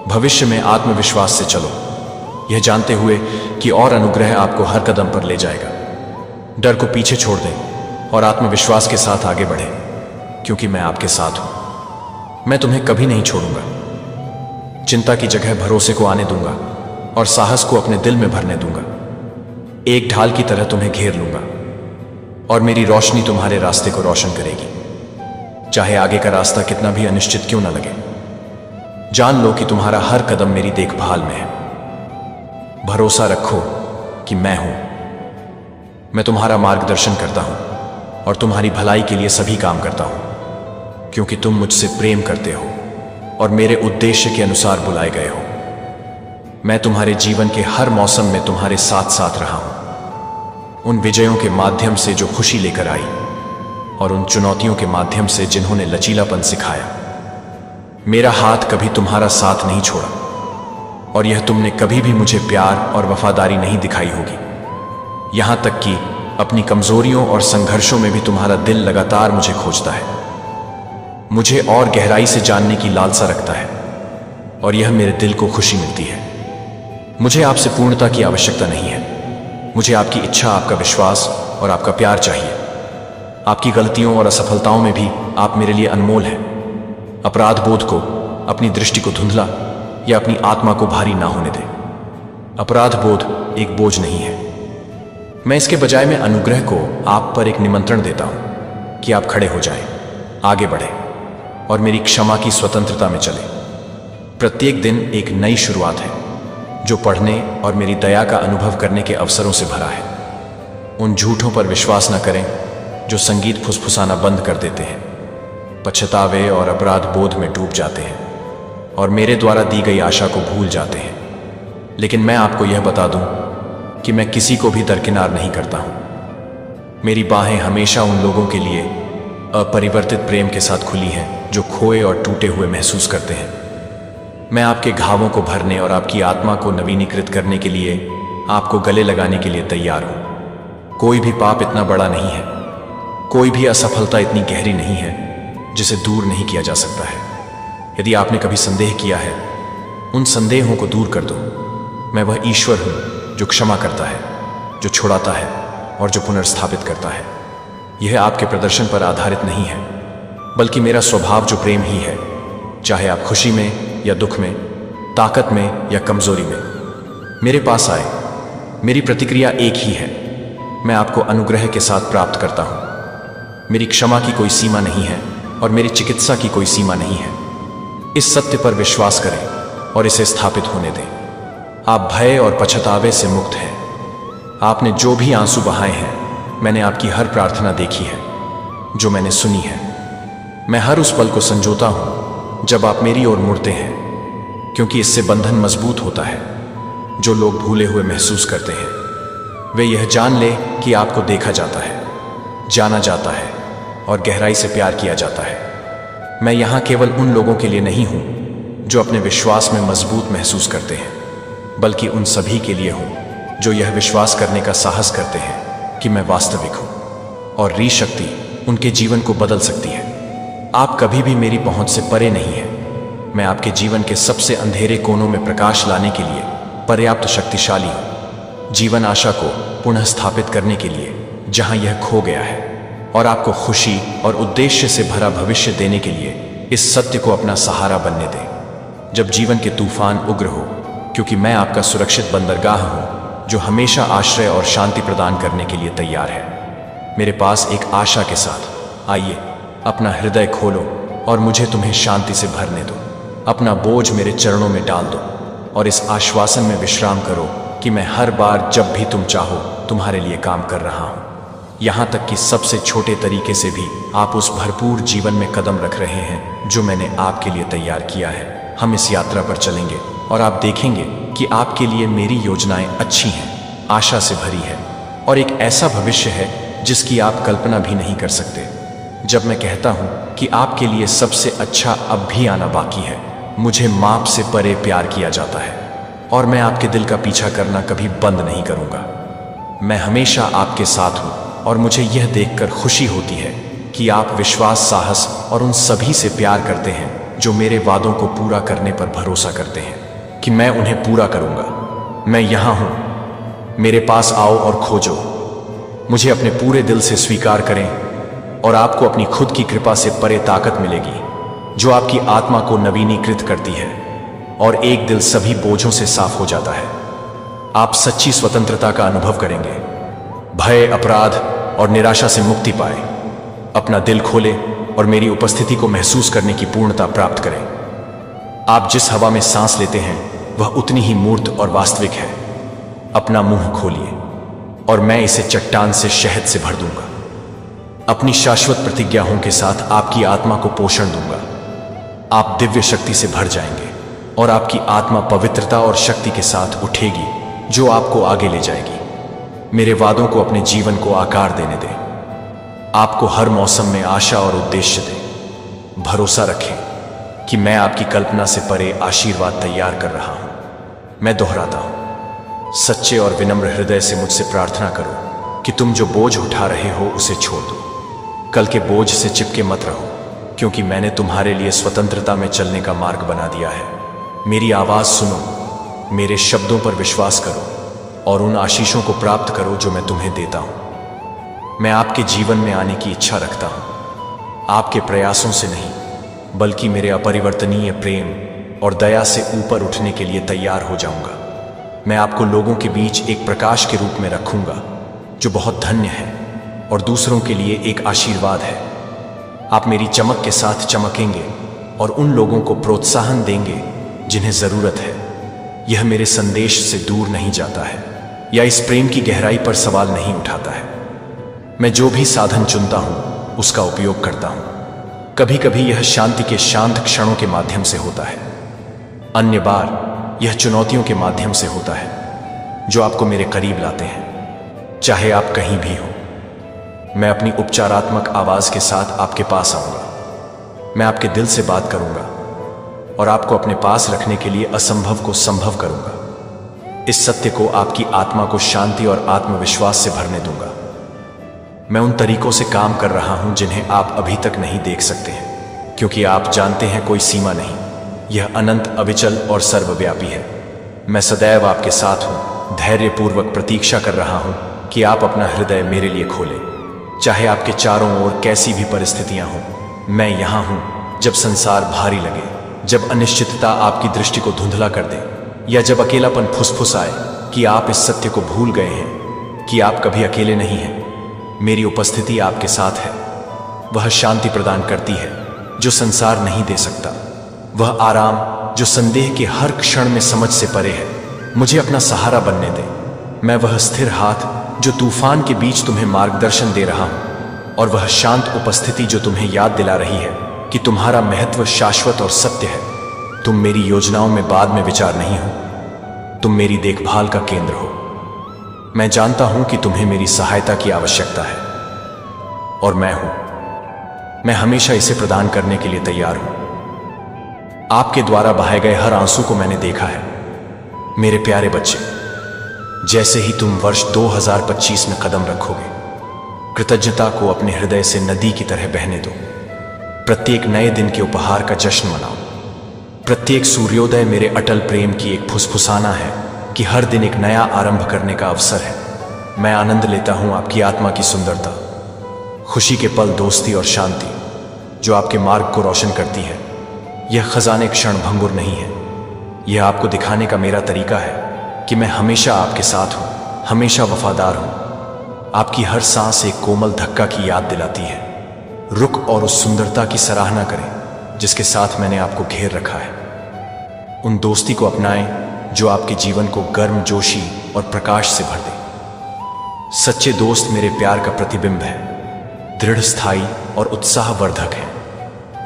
भविष्य में आत्मविश्वास से चलो, यह जानते हुए कि और अनुग्रह आपको हर कदम पर ले जाएगा। डर को पीछे छोड़ दें और आत्मविश्वास के साथ आगे बढ़ें, क्योंकि मैं आपके साथ हूं। मैं तुम्हें कभी नहीं छोड़ूंगा। चिंता की जगह भरोसे को आने दूंगा और साहस को अपने दिल में भरने दूंगा। एक ढाल की तरह तुम्हें घेर लूंगा और मेरी रोशनी तुम्हारे रास्ते को रोशन करेगी, चाहे आगे का रास्ता कितना भी अनिश्चित क्यों न लगे। जान लो कि तुम्हारा हर कदम मेरी देखभाल में है। भरोसा रखो कि मैं हूं। मैं तुम्हारा मार्गदर्शन करता हूं और तुम्हारी भलाई के लिए सभी काम करता हूं, क्योंकि तुम मुझसे प्रेम करते हो और मेरे उद्देश्य के अनुसार बुलाए गए हो। मैं तुम्हारे जीवन के हर मौसम में तुम्हारे साथ साथ रहा हूं, उन विजयों के माध्यम से जो खुशी लेकर आई और उन चुनौतियों के माध्यम से जिन्होंने लचीलापन सिखाया। मेरा हाथ कभी तुम्हारा साथ नहीं छोड़ा और यह तुमने कभी भी मुझे प्यार और वफादारी नहीं दिखाई होगी। यहां तक कि अपनी कमजोरियों और संघर्षों में भी तुम्हारा दिल लगातार मुझे खोजता है, मुझे और गहराई से जानने की लालसा रखता है और यह मेरे दिल को खुशी मिलती है। मुझे आपसे पूर्णता की आवश्यकता नहीं है। मुझे आपकी इच्छा, आपका विश्वास और आपका प्यार चाहिए। आपकी गलतियों और असफलताओं में भी आप मेरे लिए अनमोल हैं। अपराध बोध को, अपनी दृष्टि को धुंधला या अपनी आत्मा को भारी ना होने दें। अपराध बोध एक बोझ नहीं है। मैं इसके बजाय में अनुग्रह को आप पर एक निमंत्रण देता हूं कि आप खड़े हो जाएं, आगे बढ़ें और मेरी क्षमा की स्वतंत्रता में चलें। प्रत्येक दिन एक नई शुरुआत है जो पढ़ने और मेरी दया का अनुभव करने के अवसरों से भरा है। उन झूठों पर विश्वास न करें जो संगीत फुसफुसाना बंद कर देते हैं। पछतावे और अपराध बोध में डूब जाते हैं और मेरे द्वारा दी गई आशा को भूल जाते हैं। लेकिन मैं आपको यह बता दूं कि मैं किसी को भी दरकिनार नहीं करता हूं। मेरी बाहें हमेशा उन लोगों के लिए अपरिवर्तित प्रेम के साथ खुली हैं जो खोए और टूटे हुए महसूस करते हैं। मैं आपके घावों को भरने और आपकी आत्मा को नवीनीकृत करने के लिए आपको गले लगाने के लिए तैयार हूं। कोई भी पाप इतना बड़ा नहीं है, कोई भी असफलता इतनी गहरी नहीं है जिसे दूर नहीं किया जा सकता है। यदि आपने कभी संदेह किया है, उन संदेहों को दूर कर दो। मैं वह ईश्वर हूं जो क्षमा करता है, जो छुड़ाता है और जो पुनर्स्थापित करता है। यह आपके प्रदर्शन पर आधारित नहीं है, बल्कि मेरा स्वभाव जो प्रेम ही है। चाहे आप खुशी में या दुख में, ताकत में या कमजोरी में मेरे पास आए, मेरी प्रतिक्रिया एक ही है। मैं आपको अनुग्रह के साथ प्राप्त करता हूं। मेरी क्षमा की कोई सीमा नहीं है और मेरी चिकित्सा की कोई सीमा नहीं है। इस सत्य पर विश्वास करें और इसे स्थापित होने दें। आप भय और पछतावे से मुक्त हैं। आपने जो भी आंसू बहाए हैं, मैंने आपकी हर प्रार्थना देखी है जो मैंने सुनी है। मैं हर उस पल को संजोता हूं जब आप मेरी ओर मुड़ते हैं, क्योंकि इससे बंधन मजबूत होता है। जो लोग भूले हुए महसूस करते हैं, वे यह जान ले कि आपको देखा जाता है, जाना जाता है और गहराई से प्यार किया जाता है। मैं यहां केवल उन लोगों के लिए नहीं हूं जो अपने विश्वास में मजबूत महसूस करते हैं, बल्कि उन सभी के लिए हूं जो यह विश्वास करने का साहस करते हैं कि मैं वास्तविक हूं और री शक्ति उनके जीवन को बदल सकती है। आप कभी भी मेरी पहुंच से परे नहीं हैं। मैं आपके जीवन के सबसे अंधेरे कोनों में प्रकाश लाने के लिए पर्याप्त शक्तिशाली हूं। जीवन आशा को पुनः स्थापित करने के लिए जहां यह खो गया है, और आपको खुशी और उद्देश्य से भरा भविष्य देने के लिए इस सत्य को अपना सहारा बनने दें जब जीवन के तूफान उग्र हो, क्योंकि मैं आपका सुरक्षित बंदरगाह हूं जो हमेशा आश्रय और शांति प्रदान करने के लिए तैयार है। मेरे पास एक आशा के साथ आइए, अपना हृदय खोलो और मुझे तुम्हें शांति से भरने दो। अपना बोझ मेरे चरणों में डाल दो और इस आश्वासन में विश्राम करो कि मैं हर बार जब भी तुम चाहो तुम्हारे लिए काम कर रहा हूं। यहां तक कि सबसे छोटे तरीके से भी आप उस भरपूर जीवन में कदम रख रहे हैं जो मैंने आपके लिए तैयार किया है। हम इस यात्रा पर चलेंगे और आप देखेंगे कि आपके लिए मेरी योजनाएं अच्छी हैं, आशा से भरी है और एक ऐसा भविष्य है जिसकी आप कल्पना भी नहीं कर सकते। जब मैं कहता हूं कि आपके लिए सबसे अच्छा अब भी आना बाकी है, मुझे माप से परे प्यार किया जाता है और मैं आपके दिल का पीछा करना कभी बंद नहीं करूंगा। मैं हमेशा आपके साथ हूं और मुझे यह देखकर खुशी होती है कि आप विश्वास, साहस और उन सभी से प्यार करते हैं जो मेरे वादों को पूरा करने पर भरोसा करते हैं कि मैं उन्हें पूरा करूंगा। मैं यहां हूं, मेरे पास आओ और खोजो। मुझे अपने पूरे दिल से स्वीकार करें और आपको अपनी खुद की कृपा से परे ताकत मिलेगी जो आपकी आत्मा को नवीनीकृत करती है और एक दिल सभी बोझों से साफ हो जाता है। आप सच्ची स्वतंत्रता का अनुभव करेंगे, भय, अपराध और निराशा से मुक्ति पाए। अपना दिल खोले और मेरी उपस्थिति को महसूस करने की पूर्णता प्राप्त करें। आप जिस हवा में सांस लेते हैं वह उतनी ही मूर्त और वास्तविक है। अपना मुंह खोलिए और मैं इसे चट्टान से शहद से भर दूंगा। अपनी शाश्वत प्रतिज्ञाओं के साथ आपकी आत्मा को पोषण दूंगा। आप दिव्य शक्ति से भर जाएंगे और आपकी आत्मा पवित्रता और शक्ति के साथ उठेगी जो आपको आगे ले जाएगी। मेरे वादों को अपने जीवन को आकार देने दें। आपको हर मौसम में आशा और उद्देश्य दें। भरोसा रखें कि मैं आपकी कल्पना से परे आशीर्वाद तैयार कर रहा हूं। मैं दोहराता हूं, सच्चे और विनम्र हृदय से मुझसे प्रार्थना करो कि तुम जो बोझ उठा रहे हो उसे छोड़ दो। कल के बोझ से चिपके मत रहो, क्योंकि मैंने तुम्हारे लिए स्वतंत्रता में चलने का मार्ग बना दिया है। मेरी आवाज सुनो, मेरे शब्दों पर विश्वास करो और उन आशीषों को प्राप्त करो जो मैं तुम्हें देता हूं। मैं आपके जीवन में आने की इच्छा रखता हूं, आपके प्रयासों से नहीं, बल्कि मेरे अपरिवर्तनीय प्रेम और दया से ऊपर उठने के लिए तैयार हो जाऊंगा। मैं आपको लोगों के बीच एक प्रकाश के रूप में रखूंगा जो बहुत धन्य है और दूसरों के लिए एक आशीर्वाद है। आप मेरी चमक के साथ चमकेंगे और उन लोगों को प्रोत्साहन देंगे जिन्हें जरूरत है। यह मेरे संदेश से दूर नहीं जाता है या इस प्रेम की गहराई पर सवाल नहीं उठाता है। मैं जो भी साधन चुनता हूं उसका उपयोग करता हूं। कभी कभी यह शांति के शांत क्षणों के माध्यम से होता है, अन्य बार यह चुनौतियों के माध्यम से होता है जो आपको मेरे करीब लाते हैं। चाहे आप कहीं भी हो, मैं अपनी उपचारात्मक आवाज के साथ आपके पास आऊंगा। मैं आपके दिल से बात करूंगा और आपको अपने पास रखने के लिए असंभव को संभव करूंगा। इस सत्य को आपकी आत्मा को शांति और आत्मविश्वास से भरने दूंगा। मैं उन तरीकों से काम कर रहा हूं जिन्हें आप अभी तक नहीं देख सकते हैं, क्योंकि आप जानते हैं कोई सीमा नहीं, यह अनंत, अविचल और सर्वव्यापी है। मैं सदैव आपके साथ हूं, धैर्यपूर्वक प्रतीक्षा कर रहा हूं कि आप अपना हृदय मेरे लिए खोलें। चाहे आपके चारों ओर कैसी भी परिस्थितियां हों, मैं यहां हूं। जब संसार भारी लगे, जब अनिश्चितता आपकी दृष्टि को धुंधला कर दे, या जब अकेलापन फुसफुसाए कि आप इस सत्य को भूल गए हैं कि आप कभी अकेले नहीं हैं, मेरी उपस्थिति आपके साथ है। वह शांति प्रदान करती है जो संसार नहीं दे सकता, वह आराम जो संदेह के हर क्षण में समझ से परे है। मुझे अपना सहारा बनने दे। मैं वह स्थिर हाथ जो तूफान के बीच तुम्हें मार्गदर्शन दे रहा हूं, और वह शांत उपस्थिति जो तुम्हें याद दिला रही है कि तुम्हारा महत्व शाश्वत और सत्य है। तुम मेरी योजनाओं में बाद में विचार नहीं हो, तुम मेरी देखभाल का केंद्र हो। मैं जानता हूं कि तुम्हें मेरी सहायता की आवश्यकता है, और मैं हूं। मैं हमेशा इसे प्रदान करने के लिए तैयार हूं। आपके द्वारा बहाए गए हर आंसू को मैंने देखा है, मेरे प्यारे बच्चे। जैसे ही तुम वर्ष 2025 में कदम रखोगे, कृतज्ञता को अपने हृदय से नदी की तरह बहने दो। प्रत्येक नए दिन के उपहार का जश्न मनाओ। प्रत्येक सूर्योदय मेरे अटल प्रेम की एक फुसफुसाना है कि हर दिन एक नया आरंभ करने का अवसर है। मैं आनंद लेता हूं आपकी आत्मा की सुंदरता, खुशी के पल, दोस्ती और शांति जो आपके मार्ग को रोशन करती है। यह खजाने क्षण भंगुर नहीं है। यह आपको दिखाने का मेरा तरीका है कि मैं हमेशा आपके साथ हूं, हमेशा वफादार हूं। आपकी हर सांस एक कोमल धक्का की याद दिलाती है। रुक और उस सुंदरता की सराहना करें जिसके साथ मैंने आपको घेर रखा है। उन दोस्ती को अपनाएं जो आपके जीवन को गर्म, जोशी और प्रकाश से भर दे। सच्चे दोस्त मेरे प्यार का प्रतिबिंब है, दृढ़, स्थायी और उत्साहवर्धक है।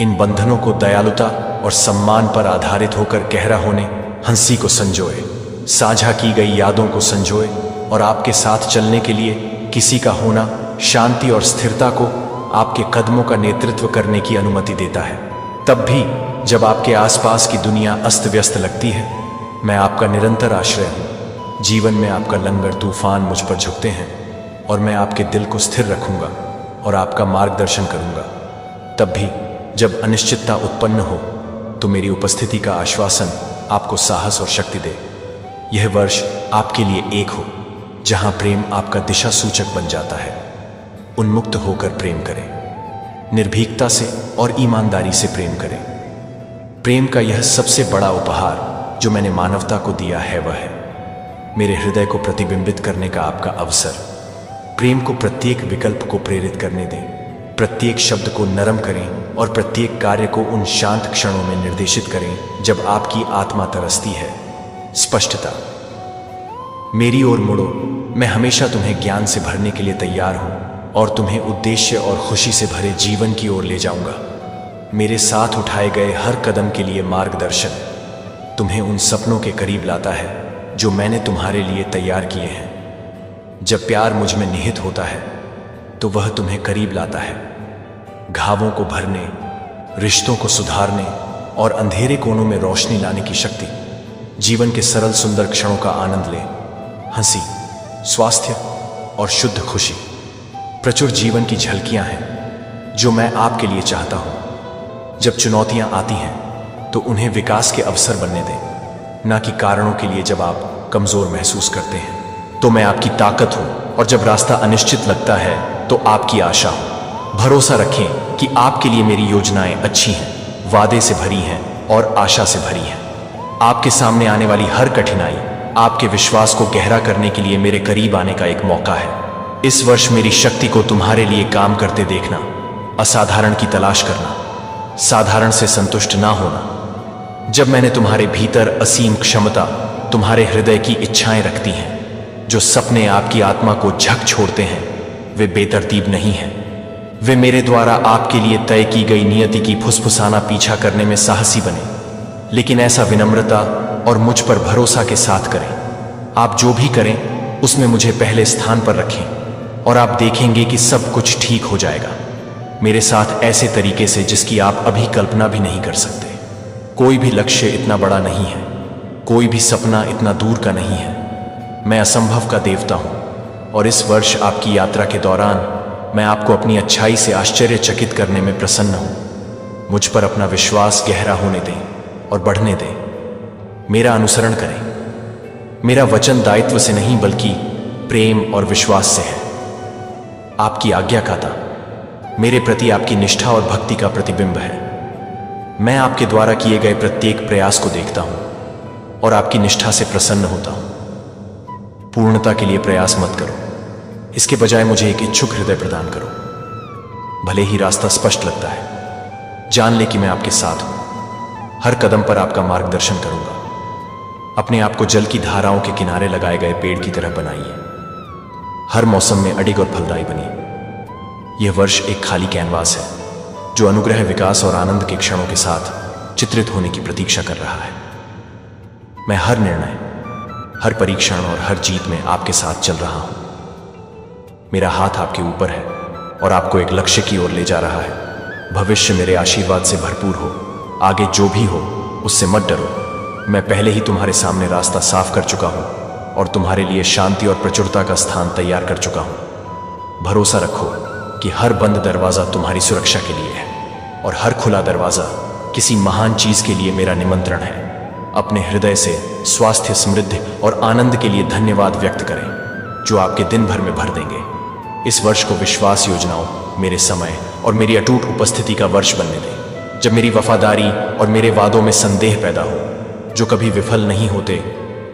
इन बंधनों को दयालुता और सम्मान पर आधारित होकर गहरा होने, हंसी को संजोए, साझा की गई यादों को संजोए, और आपके साथ चलने के लिए किसी का होना शांति और स्थिरता को आपके कदमों का नेतृत्व करने की अनुमति देता है। तब भी जब आपके आसपास की दुनिया अस्त व्यस्त लगती है, मैं आपका निरंतर आश्रय हूं। जीवन में आपका लंगर तूफान मुझ पर झुकते हैं, और मैं आपके दिल को स्थिर रखूंगा और आपका मार्गदर्शन करूंगा। तब भी जब अनिश्चितता उत्पन्न हो, तो मेरी उपस्थिति का आश्वासन आपको साहस और शक्ति दे। यह वर्ष आपके लिए एक हो जहां प्रेम आपका दिशा सूचक बन जाता है। उन्मुक्त होकर प्रेम करें, निर्भीकता से और ईमानदारी से प्रेम करें। प्रेम का यह सबसे बड़ा उपहार जो मैंने मानवता को दिया है, वह है मेरे हृदय को प्रतिबिंबित करने का आपका अवसर। प्रेम को प्रत्येक विकल्प को प्रेरित करने दें, प्रत्येक शब्द को नरम करें और प्रत्येक कार्य को उन शांत क्षणों में निर्देशित करें जब आपकी आत्मा तरसती है। स्पष्टता, मेरी ओर मुड़ो। मैं हमेशा तुम्हें ज्ञान से भरने के लिए तैयार हूं और तुम्हें उद्देश्य और खुशी से भरे जीवन की ओर ले जाऊंगा। मेरे साथ उठाए गए हर कदम के लिए मार्गदर्शन तुम्हें उन सपनों के करीब लाता है जो मैंने तुम्हारे लिए तैयार किए हैं। जब प्यार मुझ में निहित होता है तो वह तुम्हें करीब लाता है। घावों को भरने, रिश्तों को सुधारने और अंधेरे कोनों में रोशनी लाने की शक्ति। जीवन के सरल सुंदर क्षणों का आनंद ले। हंसी, स्वास्थ्य और शुद्ध खुशी प्रचुर जीवन की झलकियां हैं जो मैं आपके लिए चाहता हूं। जब चुनौतियां आती हैं तो उन्हें विकास के अवसर बनने दें, ना कि कारणों के लिए। जब आप कमजोर महसूस करते हैं तो मैं आपकी ताकत हूं, और जब रास्ता अनिश्चित लगता है तो आपकी आशा हूं। भरोसा रखें कि आपके लिए मेरी योजनाएं अच्छी हैं, वादे से भरी हैं और आशा से भरी हैं। आपके सामने आने वाली हर कठिनाई आपके विश्वास को गहरा करने के लिए मेरे करीब आने का एक मौका है। इस वर्ष मेरी शक्ति को तुम्हारे लिए काम करते देखना, असाधारण की तलाश करना, साधारण से संतुष्ट ना होना। जब मैंने तुम्हारे भीतर असीम क्षमता, तुम्हारे हृदय की इच्छाएं रखती हैं, जो सपने आपकी आत्मा को झक छोड़ते हैं, वे बेतरतीब नहीं हैं, वे मेरे द्वारा आपके लिए तय की गई नियति की फुसफुसाना पीछा करने में साहसी बने, लेकिन ऐसा विनम्रता और मुझ पर भरोसा के साथ करें। आप जो भी करें उसमें मुझे पहले स्थान पर रखें और आप देखेंगे कि सब कुछ ठीक हो जाएगा, मेरे साथ ऐसे तरीके से जिसकी आप अभी कल्पना भी नहीं कर सकते। कोई भी लक्ष्य इतना बड़ा नहीं है, कोई भी सपना इतना दूर का नहीं है। मैं असंभव का देवता हूं और इस वर्ष आपकी यात्रा के दौरान मैं आपको अपनी अच्छाई से आश्चर्यचकित करने में प्रसन्न हूं। मुझ पर अपना विश्वास गहरा होने दें और बढ़ने दें। मेरा अनुसरण करें। मेरा वचन दायित्व से नहीं बल्कि प्रेम और विश्वास से है। आपकी आज्ञाकाता मेरे प्रति आपकी निष्ठा और भक्ति का प्रतिबिंब है। मैं आपके द्वारा किए गए प्रत्येक प्रयास को देखता हूं और आपकी निष्ठा से प्रसन्न होता हूं। पूर्णता के लिए प्रयास मत करो, इसके बजाय मुझे एक इच्छुक हृदय प्रदान करो। भले ही रास्ता स्पष्ट लगता है, जान ले कि मैं आपके साथ हूं। हर कदम पर आपका मार्गदर्शन करूंगा। अपने आप को जल की धाराओं के किनारे लगाए गए पेड़ की तरह बनाइए। हर मौसम में अडिग और फलदायी बनिए। यह वर्ष एक खाली कैनवास है जो अनुग्रह, विकास और आनंद के क्षणों के साथ चित्रित होने की प्रतीक्षा कर रहा है। मैं हर निर्णय, हर परीक्षण और हर जीत में आपके साथ चल रहा हूं। मेरा हाथ आपके ऊपर है और आपको एक लक्ष्य की ओर ले जा रहा है। भविष्य मेरे आशीर्वाद से भरपूर हो। आगे जो भी हो उससे मत डरो। मैं पहले ही तुम्हारे सामने रास्ता साफ कर चुका हूं और तुम्हारे लिए शांति और प्रचुरता का स्थान तैयार कर चुका हूं। भरोसा रखो कि हर बंद दरवाजा तुम्हारी सुरक्षा के लिए है और हर खुला दरवाजा किसी महान चीज के लिए मेरा निमंत्रण है। अपने हृदय से स्वास्थ्य, समृद्धि और आनंद के लिए धन्यवाद व्यक्त करें जो आपके दिन भर में भर देंगे। इस वर्ष को विश्वास योजनाओं, मेरे समय और मेरी अटूट उपस्थिति का वर्ष बनने दें, जब मेरी वफादारी और मेरे वादों में संदेह पैदा हो जो कभी विफल नहीं होते।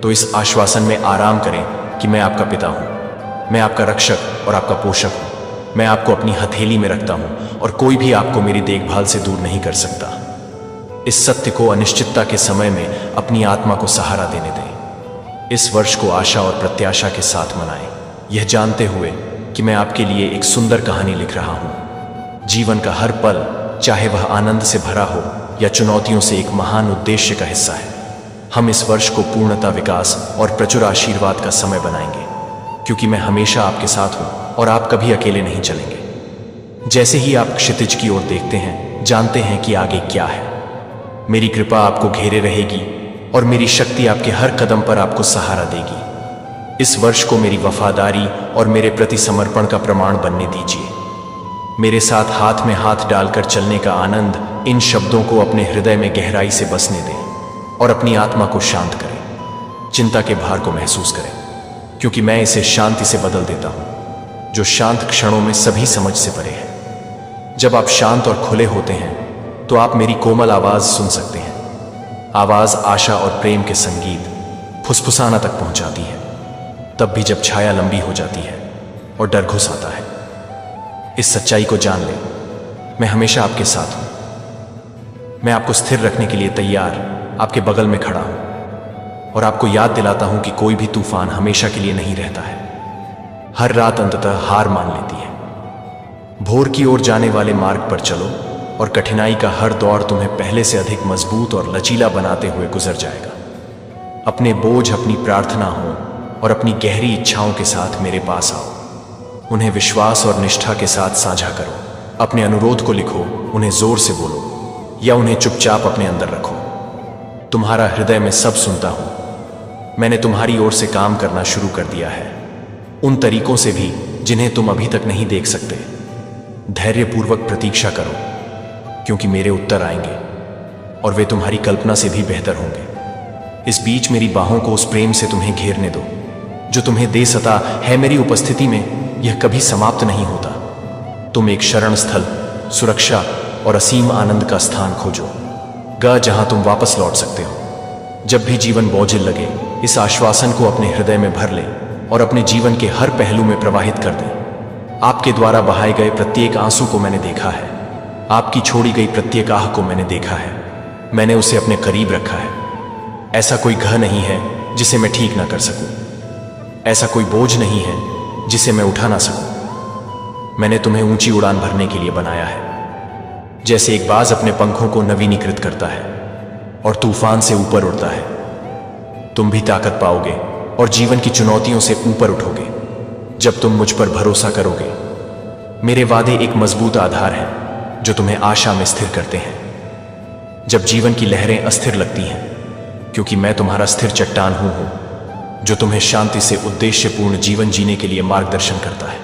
तो इस आश्वासन में आराम करें कि मैं आपका पिता हूं, मैं आपका रक्षक और आपका पोषक हूं। मैं आपको अपनी हथेली में रखता हूं और कोई भी आपको मेरी देखभाल से दूर नहीं कर सकता। इस सत्य को अनिश्चितता के समय में अपनी आत्मा को सहारा देने दें। इस वर्ष को आशा और प्रत्याशा के साथ मनाएं, यह जानते हुए कि मैं आपके लिए एक सुंदर कहानी लिख रहा हूं। जीवन का हर पल, चाहे वह आनंद से भरा हो या चुनौतियों से, एक महान उद्देश्य का हिस्सा है। हम इस वर्ष को पूर्णता, विकास और प्रचुर आशीर्वाद का समय बनाएंगे, क्योंकि मैं हमेशा आपके साथ हूं और आप कभी अकेले नहीं चलेंगे। जैसे ही आप क्षितिज की ओर देखते हैं, जानते हैं कि आगे क्या है। मेरी कृपा आपको घेरे रहेगी और मेरी शक्ति आपके हर कदम पर आपको सहारा देगी। इस वर्ष को मेरी वफादारी और मेरे प्रति समर्पण का प्रमाण बनने दीजिए। मेरे साथ हाथ में हाथ डालकर चलने का आनंद, इन शब्दों को अपने हृदय में गहराई से बसने दें और अपनी आत्मा को शांत करें। चिंता के भार को महसूस करें, क्योंकि मैं इसे शांति से बदल देता हूं, जो शांत क्षणों में सभी समझ से परे है। जब आप शांत और खुले होते हैं तो आप मेरी कोमल आवाज सुन सकते हैं। आवाज आशा और प्रेम के संगीत फुसफुसाना तक पहुंचाती है, तब भी जब छाया लंबी हो जाती है और डर घुस आता है। इस सच्चाई को जान ले, मैं हमेशा आपके साथ हूं। मैं आपको स्थिर रखने के लिए तैयार आपके बगल में खड़ा हूं और आपको याद दिलाता हूं कि कोई भी तूफान हमेशा के लिए नहीं रहता है। हर रात अंततः हार मान लेती है। भोर की ओर जाने वाले मार्ग पर चलो और कठिनाई का हर दौर तुम्हें पहले से अधिक मजबूत और लचीला बनाते हुए गुजर जाएगा। अपने बोझ अपनी प्रार्थना हो और अपनी गहरी इच्छाओं के साथ मेरे पास आओ। उन्हें विश्वास और निष्ठा के साथ साझा करो। अपने अनुरोध को लिखो, उन्हें जोर से बोलो या उन्हें चुपचाप अपने अंदर रखो। तुम्हारा हृदय मैं सब सुनता हूं। मैंने तुम्हारी ओर से काम करना शुरू कर दिया है, उन तरीकों से भी जिन्हें तुम अभी तक नहीं देख सकते। धैर्यपूर्वक प्रतीक्षा करो, क्योंकि मेरे उत्तर आएंगे और वे तुम्हारी कल्पना से भी बेहतर होंगे। इस बीच मेरी बाहों को उस प्रेम से तुम्हें घेरने दो जो तुम्हें दे सता है। मेरी उपस्थिति में यह कभी समाप्त नहीं होता। तुम एक शरण स्थल, सुरक्षा और असीम आनंद का स्थान खोजो, जहां तुम वापस लौट सकते हो जब भी जीवन बोझिल लगे। इस आश्वासन को अपने हृदय में भर ले और अपने जीवन के हर पहलू में प्रवाहित कर दे। आपके द्वारा बहाए गए प्रत्येक आंसू को मैंने देखा है, आपकी छोड़ी गई प्रत्येक आह को मैंने देखा है। मैंने उसे अपने करीब रखा है। ऐसा कोई घ नहीं है जिसे मैं ठीक ना कर सकूं, ऐसा कोई बोझ नहीं है जिसे मैं उठा ना सकूं। मैंने तुम्हें ऊंची उड़ान भरने के लिए बनाया है। जैसे एक बाज अपने पंखों को नवीनीकृत करता है और तूफान से ऊपर उड़ता है, तुम भी ताकत पाओगे और जीवन की चुनौतियों से ऊपर उठोगे जब तुम मुझ पर भरोसा करोगे। मेरे वादे एक मजबूत आधार हैं जो तुम्हें आशा में स्थिर करते हैं जब जीवन की लहरें अस्थिर लगती हैं, क्योंकि मैं तुम्हारा स्थिर चट्टान हूं जो तुम्हें शांति से उद्देश्यपूर्ण जीवन जीने के लिए मार्गदर्शन करता है।